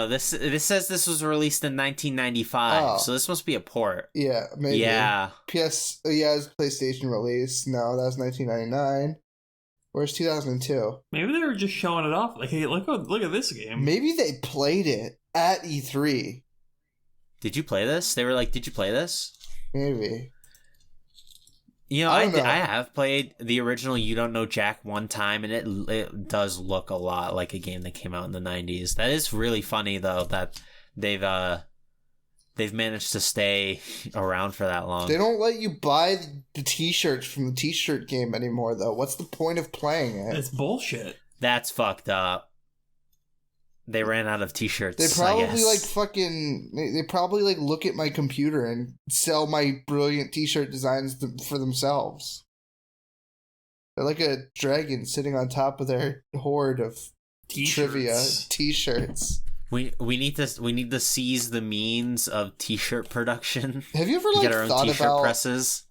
This says this was released in 1995, so this must be a port. Yeah, maybe. Yeah. It was PlayStation release. No, that was 1999. Where's 2002? Maybe they were just showing it off. Like, hey, look at this game. Maybe they played it at E3. Did you play this? They were like, did you play this? Maybe. You know, I I have played the original You Don't Know Jack one time, and it does look a lot like a game that came out in the 90s. That is really funny, though, that they've managed to stay around for that long. They don't let you buy the t-shirts from the t-shirt game anymore, though. What's the point of playing it? It's bullshit. That's fucked up. They ran out of t-shirts. They probably they probably look at my computer and sell my brilliant t-shirt designs for themselves. They're like a dragon sitting on top of their hoard of trivia t-shirts. We need to seize the means of t-shirt production. Have you ever get our own thought t-shirt about presses?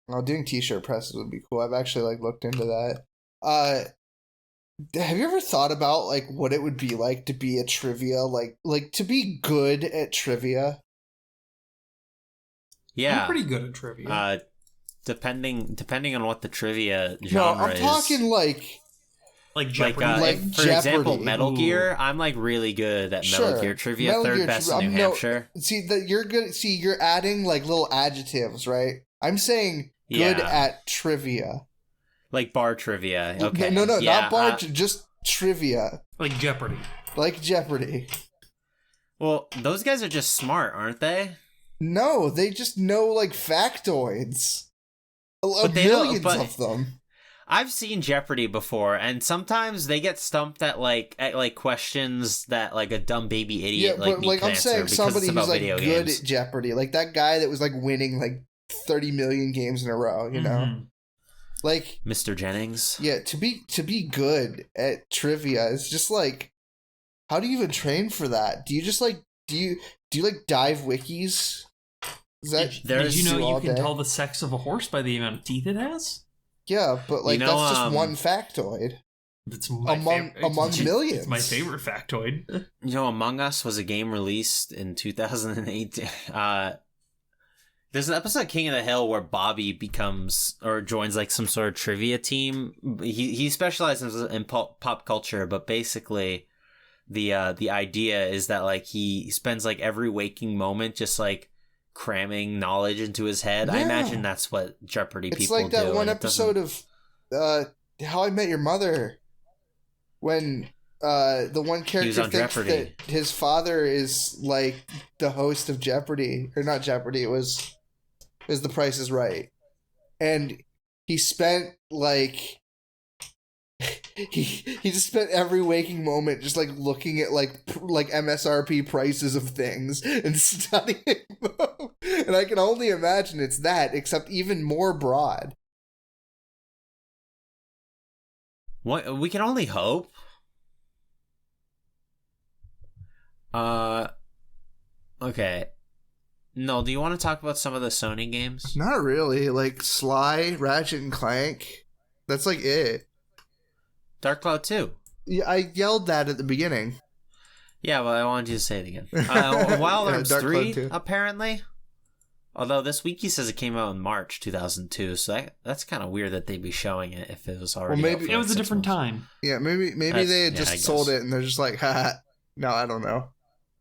Oh, doing t-shirt presses would be cool. I've actually looked into that. Have you ever thought about what it would be like to be a trivia to be good at trivia? Yeah, I'm pretty good at trivia. Depending on what the trivia genre is. No, I'm talking like Jeopardy. For example, Metal Gear. I'm really good at Metal Gear trivia. Third best in New Hampshire. See that you're good. See, you're adding little adjectives, right? I'm saying good at trivia. Like bar trivia. Okay. No, not bar. Just trivia. Like Jeopardy. Like Jeopardy. Well, those guys are just smart, aren't they? No, they just know factoids. Millions of them. I've seen Jeopardy before, and sometimes they get stumped at questions that a dumb baby idiot me can I'm answer saying because somebody it's about who's video good games. at Jeopardy, like that guy that was winning 30 million games in a row, you know. Mr. Jennings. Yeah, to be good at trivia is just how do you even train for that? Do you just do you dive wikis? Did you know you can tell the sex of a horse by the amount of teeth it has? Yeah, but that's just one factoid. It's among millions. It's my favorite factoid. You know, Among Us was a game released in 2008. There's an episode of King of the Hill where Bobby joins some sort of trivia team. He specializes in pop culture, but basically the idea is that he spends every waking moment just cramming knowledge into his head. Yeah. I imagine that's what Jeopardy people do. It's like that one episode of How I Met Your Mother when the one character thinks that his father is the host of Jeopardy, or not Jeopardy, it was The Price is Right, and he spent he just spent every waking moment just looking at MSRP prices of things and studying them. And I can only imagine it's that, except even more broad. What we can only hope. Okay. No, do you want to talk about some of the Sony games? Not really. Sly, Ratchet and Clank. That's it. Dark Cloud 2. Yeah, I yelled that at the beginning. Yeah, well, I wanted you to say it again. Wild Arms 3, apparently. Although this wiki says it came out in March 2002, so that's kind of weird that they'd be showing it if it was already. Well, maybe it was a different time. Yeah, maybe they had just sold it and they're just haha. No, I don't know.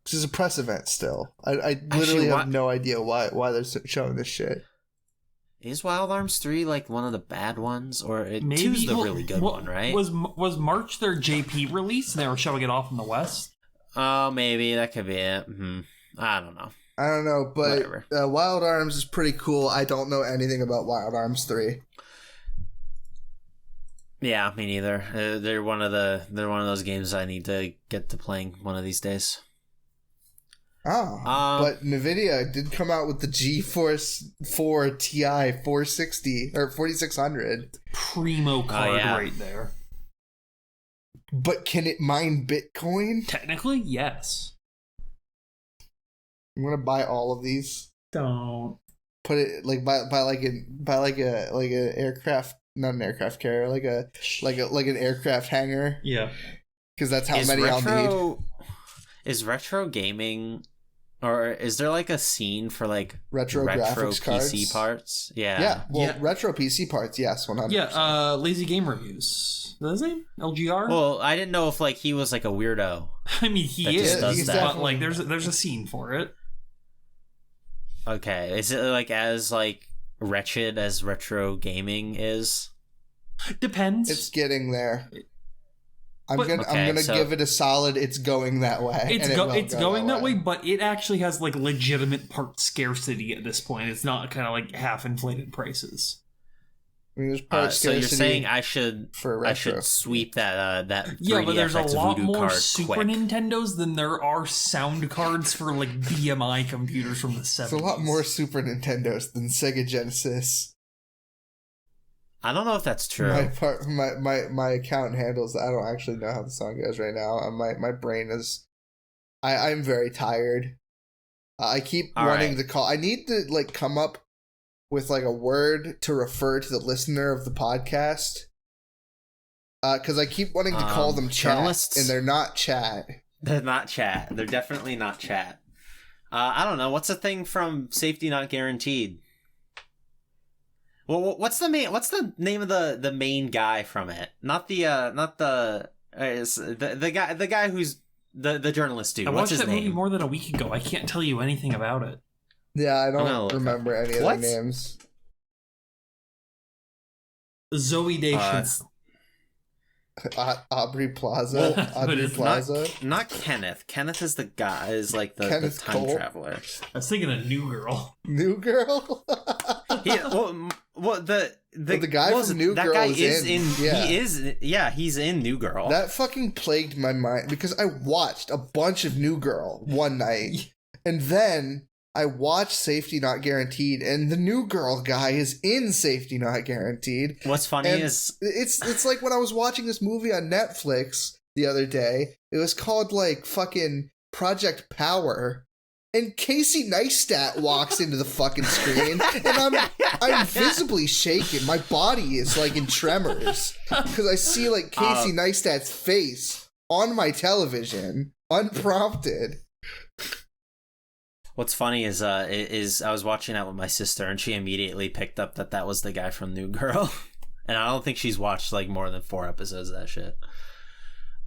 This is a press event still. I literally have no idea why they're showing this shit. Is Wild Arms 3 one of the bad ones, or 2's the really good one, right? Was March their JP release and they were showing it off in the West? Oh, maybe that could be it. I don't know. I don't know, but Wild Arms is pretty cool. I don't know anything about Wild Arms 3. Yeah, me neither. They're one of those games I need to get to playing one of these days. Oh, but NVIDIA did come out with the GeForce 4 Ti 460 or 4600. Primo card right there. But can it mine Bitcoin? Technically, yes. I'm gonna buy all of these. Don't put it buy an aircraft, not an aircraft carrier, like an aircraft hangar. Yeah. because that's how many I'll need. Is retro gaming, or is there like a scene for like retro graphics PC cards? parts? Yeah. Yeah. Well, retro PC parts, yes, 100%. Yeah. Lazy Game Reviews. Is that his name? LGR. Well, I didn't know if like he was like a weirdo. I mean, he that just is, does that. but like, there's a scene for it. Okay, is it like as like wretched as retro gaming is? Depends. It's getting there. I'm But- gonna give it a solid. It's going that way. It's going that way, but it actually has like legitimate part scarcity at this point. It's not kind of like half inflated prices. I mean, there's part So you're scarcity saying I should retro. sweep that 3D Yeah, but there's a FX lot Voodoo more card Super quick. Nintendos than there are sound cards for like BMI computers from the 70s. It's a lot more Super Nintendos than Sega Genesis. I don't know if that's true. My account handles. I don't actually know how the song goes right now. My brain is. I'm very tired. I keep wanting to call. I need to like come up with like a word to refer to the listener of the podcast. Because I keep wanting to call them chat, journalists? and they're not chat. They're not chat. They're definitely not chat. I don't know. What's the thing from Safety Not Guaranteed? Well, what's the name of the main guy from it? Not the guy who's the journalist dude. I What's watched his that movie name? more than a week ago. I can't tell you anything about it. Yeah, I gonna don't look remember any of What? their names. Zoe Deschanel. Aubrey Plaza. Well, but Aubrey it's Plaza. Not Kenneth. Kenneth is the guy. Is like the Kenneth time Cole? traveler. I was thinking of New Girl. New Girl. The guy from New that Girl guy is in. Yeah. He is. Yeah, he's in New Girl. That fucking plagued my mind because I watched a bunch of New Girl one night, and then I watched Safety Not Guaranteed, and the New Girl guy is in Safety Not Guaranteed. What's funny And is it's like when I was watching this movie on Netflix the other day. It was called like fucking Project Power. And Casey Neistat walks into the fucking screen, and I'm visibly shaken. My body is like in tremors because I see like Casey Neistat's face on my television, unprompted. What's funny is I was watching that with my sister, and she immediately picked up that was the guy from New Girl, and I don't think she's watched like more than 4 episodes of that shit.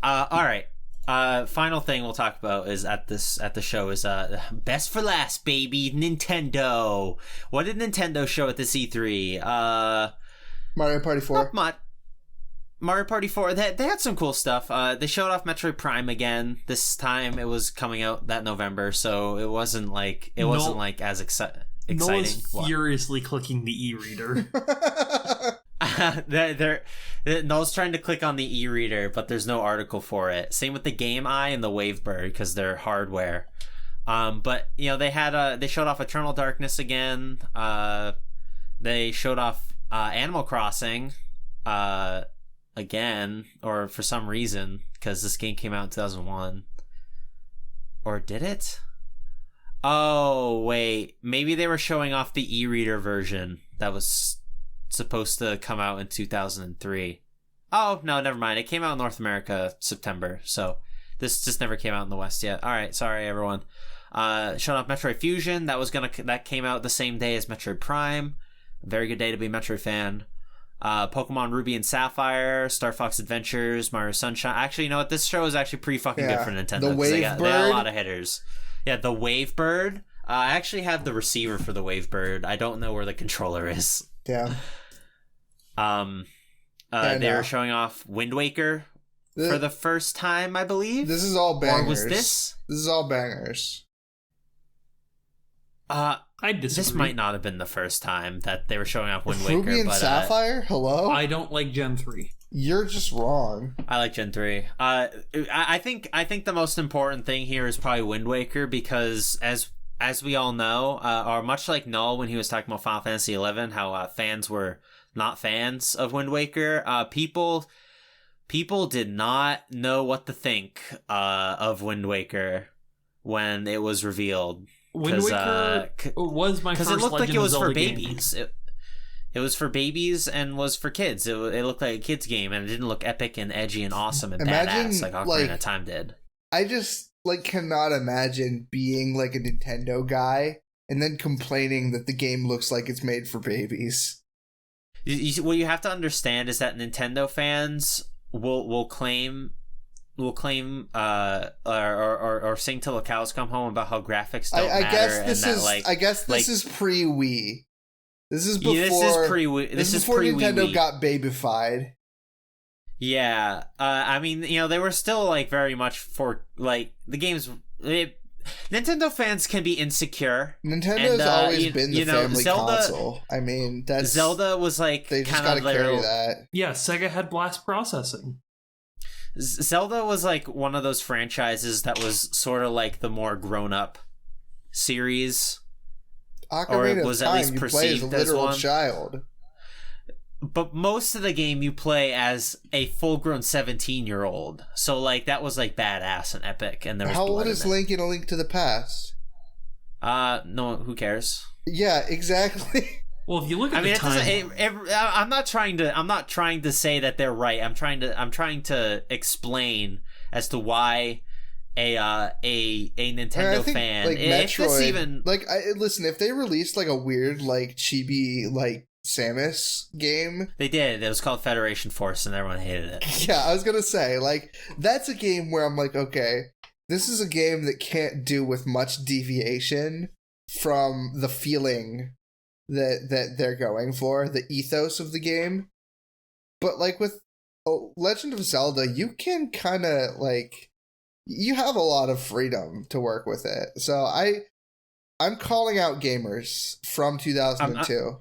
All right. Final thing we'll talk about is at the show is best for last, baby. Nintendo. What did Nintendo show at this E3? Mario Party 4. Not much. Mario Party 4. They had some cool stuff. They showed off Metroid Prime again. This time it was coming out that November, so it wasn't like as exciting. Noah's furiously clicking the e-reader. Noel's trying to click on the e-reader, but there's no article for it. Same with the Game Eye and the Wavebird because they're hardware. But you know they showed off Eternal Darkness again. They showed off Animal Crossing again, or for some reason because this game came out in 2001. Or did it? Oh wait, maybe they were showing off the e-reader version that was supposed to come out in 2003. Oh no, never mind. It came out in North America September, so this just never came out in the West yet. All right, sorry everyone. Showing off Metroid Fusion that came out the same day as Metroid Prime. A very good day to be a Metroid fan. Pokemon Ruby and Sapphire, Star Fox Adventures, Mario Sunshine. Actually, you know what? This show is actually pretty fucking good for Nintendo. The They got Wavebird. a lot of hitters. Yeah, the Wavebird. I actually have the receiver for the Wavebird. I don't know where the controller is. Damn. They were showing off Wind Waker for the first time, I believe. This is all bangers. Or was this? This is all bangers. I disagree. This might not have been the first time that they were showing off Wind Waker. Ruby and but, Sapphire? Hello? I don't like Gen 3. You're just wrong. I like Gen 3. I think the most important thing here is probably Wind Waker because as we all know, or much like Null when he was talking about Final Fantasy XI, how fans were not fans of Wind Waker. People did not know what to think of Wind Waker when it was revealed. Wind Waker was my first because it looked like Legend it of was Zelda for game. babies. It was for babies and was for kids. It looked like a kid's game, and it didn't look epic and edgy and awesome and badass like Ocarina of Time did. I just cannot imagine being like a Nintendo guy and then complaining that the game looks like it's made for babies. What you have to understand is that Nintendo fans will claim or sing till the cows come home about how graphics don't matter. I guess this is pre-Wii. This is before. This is before pre-Wii. Nintendo got babyfied. Yeah, I mean, they were still like very much for like the games. Nintendo fans can be insecure. Nintendo's always been the family console. I mean, that's Zelda was like they just gotta carry that. Yeah, Sega had blast processing. Zelda was like one of those franchises that was sort of like the more grown-up series. Ocarina or was of at Time, least you perceived play as a literal one. child. But most of the game you play as a full-grown 17-year-old. So like that was like badass and epic. And there was How blood old is Link in A Link to the Past? No, who cares? Yeah, exactly. Well, if you look at the time, I'm not trying to say that they're right. I'm trying to explain as to why a Nintendo fan, like if Metroid, it's even listen, if they released like a weird like chibi like Samus game, they did. It was called Federation Force, and everyone hated it. Yeah, I was gonna say like that's a game where I'm like, okay, this is a game that can't do with much deviation from the feeling that they're going for, the ethos of the game. But like with Legend of Zelda, you can kind of like you have a lot of freedom to work with it. So I'm calling out gamers from 2002.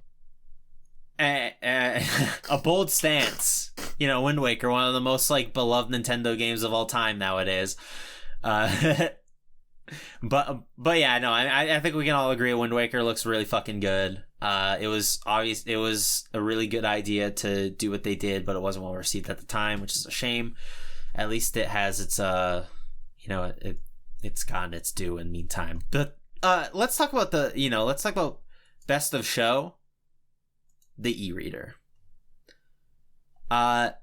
A bold stance. Wind Waker, one of the most like beloved Nintendo games of all time nowadays. But yeah, no, I think we can all agree Wind Waker looks really fucking good. It was obvious. It was a really good idea to do what they did, but it wasn't well received at the time, which is a shame. At least it has its it's gotten its due in the meantime. But let's talk about best of show. The e-reader. The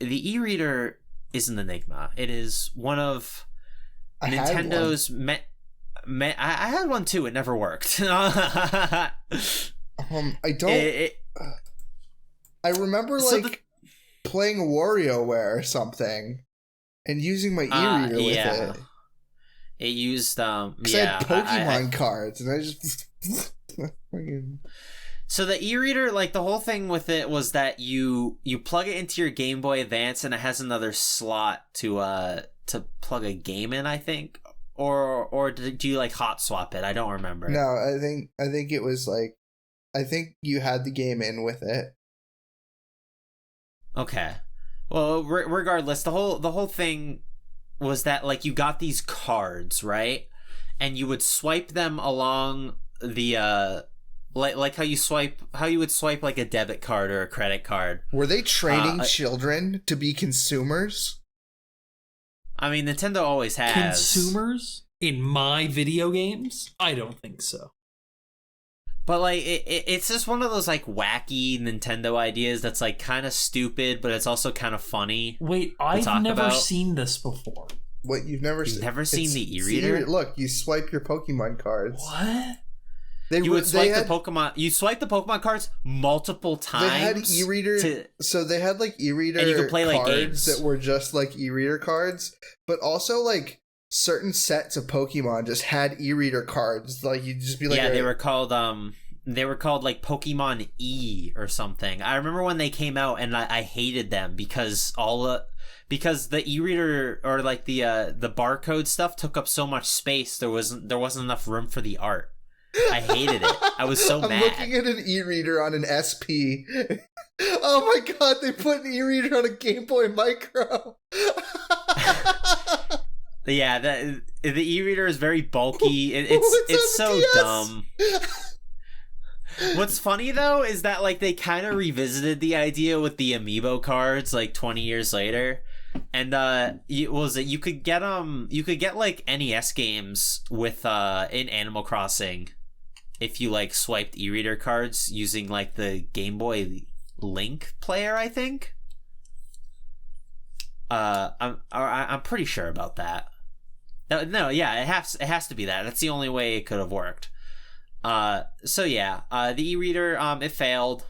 e-reader is an enigma. It is one of Nintendo's. I had one too. It never worked. I don't. I remember playing WarioWare or something, and using my e-reader with it. It used I had Pokemon cards, and I just. So the e-reader, like the whole thing with it was that you plug it into your Game Boy Advance, and it has another slot to plug a game in, I think, or do you like hot swap it? I don't remember. No, I think it was like, I think you had the game in with it. Okay, well, regardless, the whole thing was that like you got these cards, right, and you would swipe them along the like how you would swipe like a debit card or a credit card. Were they training children to be consumers? I mean, Nintendo always has. Consumers in my video games? I don't think so. But like it's just one of those like wacky Nintendo ideas that's like kind of stupid, but it's also kind of funny. Wait, I've never seen this before. What, you've never seen the e-reader? Look, you swipe your Pokemon cards. What? You would swipe the Pokemon. You swipe the Pokemon cards multiple times. They had e-reader, so they had like e-reader and you could play, cards like, games that were just like e-reader cards, but also like certain sets of Pokemon just had e-reader cards. Like you'd just be like, they were called like Pokemon E or something. I remember when they came out, and I hated them because because the e-reader or like the barcode stuff took up so much space. There wasn't enough room for the art. I hated it. I was so mad. I'm looking at an e-reader on an SP. Oh my god, they put an e-reader on a Game Boy Micro. Yeah, the e-reader is very bulky. It's so dumb. What's funny though is that like they kind of revisited the idea with the amiibo cards like 20 years later. And you could get like NES games with in Animal Crossing if you like swiped e-reader cards using like the Game Boy Link player, I think. I'm pretty sure about that. No, yeah, it has to be that. That's the only way it could have worked. So yeah, the e-reader it failed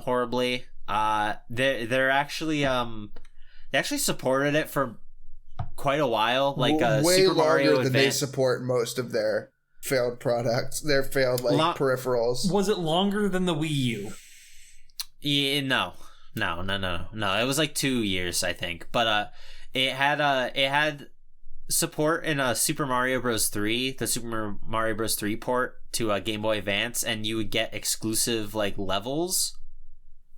horribly. They're actually they actually supported it for quite a while, like way Super Mario longer than they Advance. support most of their failed products. Their failed peripherals. Was it longer than the Wii U? Yeah, no. It was like 2 years, I think. But it had support in Super Mario Bros. 3, the Super Mario Bros. 3 port to Game Boy Advance, and you would get exclusive like levels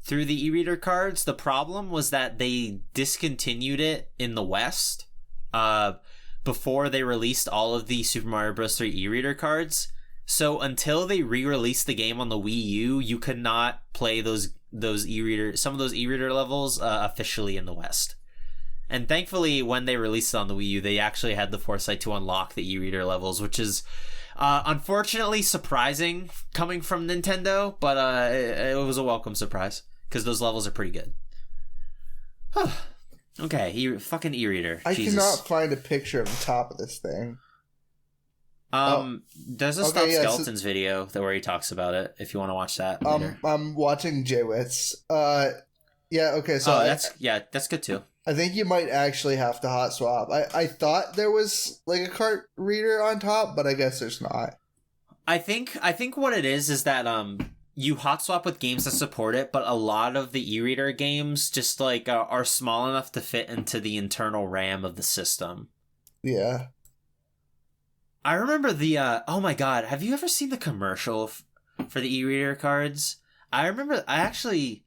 through the e-reader cards. The problem was that they discontinued it in the West before they released all of the Super Mario Bros. 3 e-reader cards. So until they re-released the game on the Wii U, you could not play some of those e-reader levels officially in the West. And thankfully, when they released it on the Wii U, they actually had the foresight to unlock the e-reader levels, which is unfortunately surprising coming from Nintendo, but it was a welcome surprise because those levels are pretty good. Okay, fucking e-reader. I Jesus. cannot find a picture of the top of this thing. There's a Stop Skeletons video where he talks about it. If you want to watch that later. I'm watching J-Wits. Yeah. Okay. So that's good too. I think you might actually have to hot swap. I thought there was like a cart reader on top, but I guess there's not. I think what it is that you hot swap with games that support it, but a lot of the e-reader games just like are small enough to fit into the internal RAM of the system. Yeah. I remember oh my god, have you ever seen the commercial for the e-reader cards? They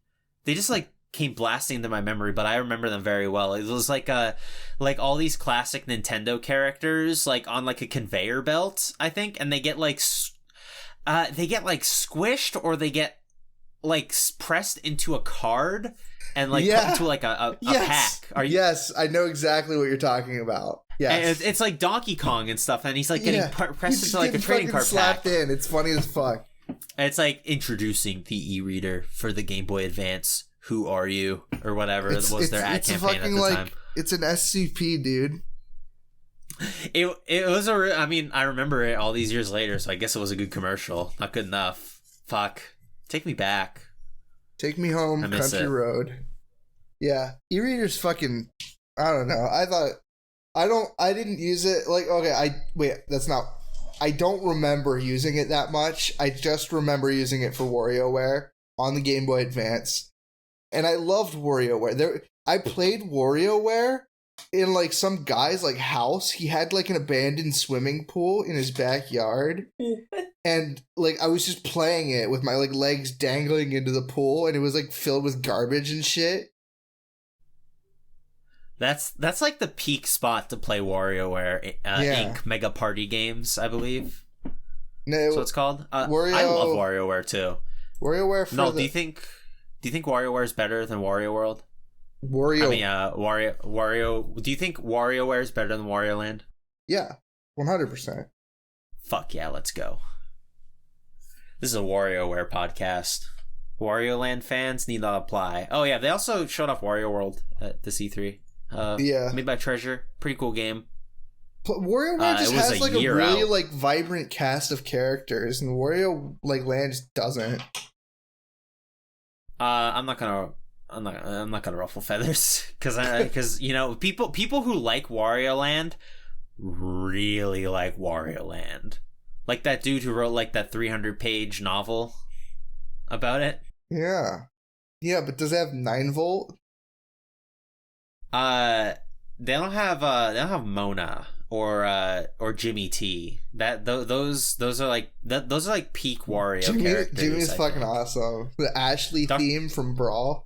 just like came blasting into my memory, but I remember them very well. It was like all these classic Nintendo characters like on like a conveyor belt, I think, and they get like squished or they get like pressed into a card and like put into like a pack. Yes, I know exactly what you're talking about. Yes. It's like Donkey Kong and stuff, and he's like getting pressed into like a trading card slapped pack. In. It's funny as fuck. It's like introducing the e-reader for the Game Boy Advance. Who are you? Or whatever was their ad campaign at the time. It's an SCP, dude. It was I mean, I remember it all these years later, so I guess it was a good commercial. Not good enough. Fuck. Take me back. Take me home, country road. Yeah. E-reader's fucking... I don't know. I didn't use it. Like, okay, I don't remember using it that much. I just remember using it for WarioWare on the Game Boy Advance. And I loved WarioWare. I played WarioWare in like some guy's like house. He had like an abandoned swimming pool in his backyard. And like I was just playing it with my like legs dangling into the pool, and it was like filled with garbage and shit. That's like the peak spot to play WarioWare Inc. Mega Party games, I believe. No, that's what it's called. I love WarioWare too. WarioWare do you think WarioWare is better than Wario World? Wario. Do you think WarioWare is better than Wario Land? Yeah, 100%. Fuck yeah, let's go. This is a WarioWare podcast. Wario Land fans need not apply. Oh yeah, they also showed off Wario World at the C3. Made by Treasure. Pretty cool game. But WarioWare just has like a really like vibrant cast of characters, and Wario like Land just doesn't. I'm not gonna ruffle feathers because you know people who like Wario Land really like Wario Land, like that dude who wrote like that 300-page novel about it. Yeah, but does it have 9-volt? They don't have Mona or Jimmy T. Those are like peak Wario characters. Jimmy's fucking awesome. The Ashley theme from Brawl.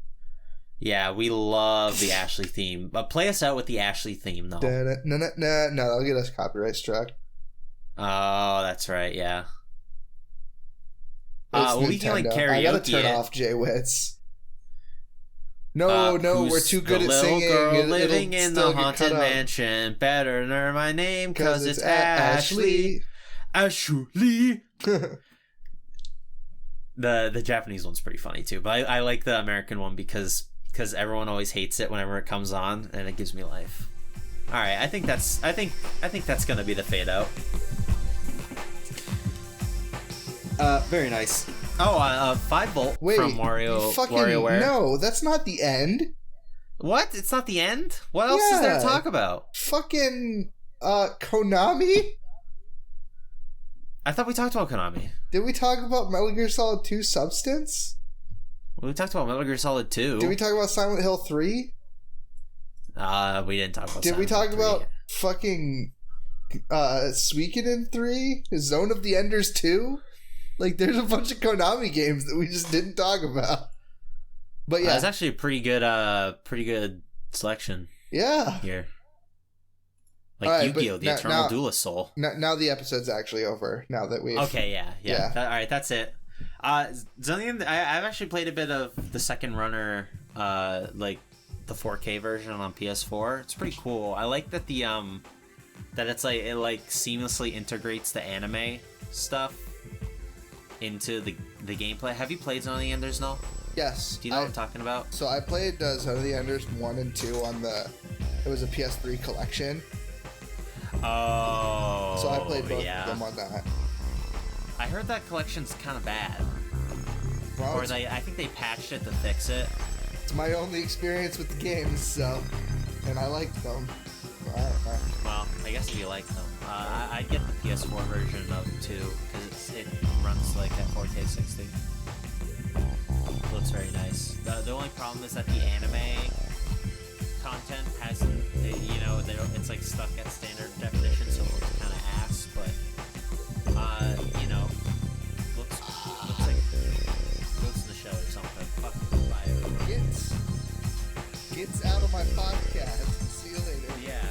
Yeah, we love the Ashley theme. But play us out with the Ashley theme though. No, that'll get us copyright struck. Oh, that's right. Yeah. We can like karaoke. I gotta turn off J-Wits. No, we're too good at singing. Girl living in the haunted mansion. Better learn my name, cause it's Ashley. Ashley. The Japanese one's pretty funny too, but I like the American one because everyone always hates it whenever it comes on, and it gives me life. All right, I think that's gonna be the fade out. Very nice. Oh, 5-volt from Mario. WarioWare. No, that's not the end. What? It's not the end? What else is there to talk about? Fucking Konami? I thought we talked about Konami. Did we talk about Metal Gear Solid 2 Substance? We talked about Metal Gear Solid 2. Did we talk about Silent Hill 3? We didn't talk about Did Silent we talk Hill 3. about fucking Suikoden 3? Zone of the Enders 2? Like, there's a bunch of Konami games that we just didn't talk about. But yeah. It's actually a pretty good selection. Yeah. Here. Like right, Yu-Gi-Oh! The Eternal Duelist Soul. Now the episode's actually over. Now that we've... Okay, yeah. Alright, that's it. Zillion, I've actually played a bit of the second runner, like the 4K version on PS4. It's pretty cool. I like that that it's like it like seamlessly integrates the anime stuff into the gameplay. Have you played Zone of the Enders, Noel? Yes. Do you know what I'm talking about? So I played Zone of the Enders 1 and 2 on it was a PS3 collection. Oh. So I played both of them on that. I heard that collection's kind of bad. Well, or I think they patched it to fix it. It's my only experience with the games, so... And I liked them. Alright. Well, I guess if you like them. I'd get the PS4 version of 2, because it runs like at 4K 60. Looks very nice. The only problem is that the anime content hasn't, it's like stuck at standard definition, so it looks kind of ass, but, looks like Ghost in the Shell or something. Fuck, bye everyone. Gets out of my podcast. See you later. Yeah.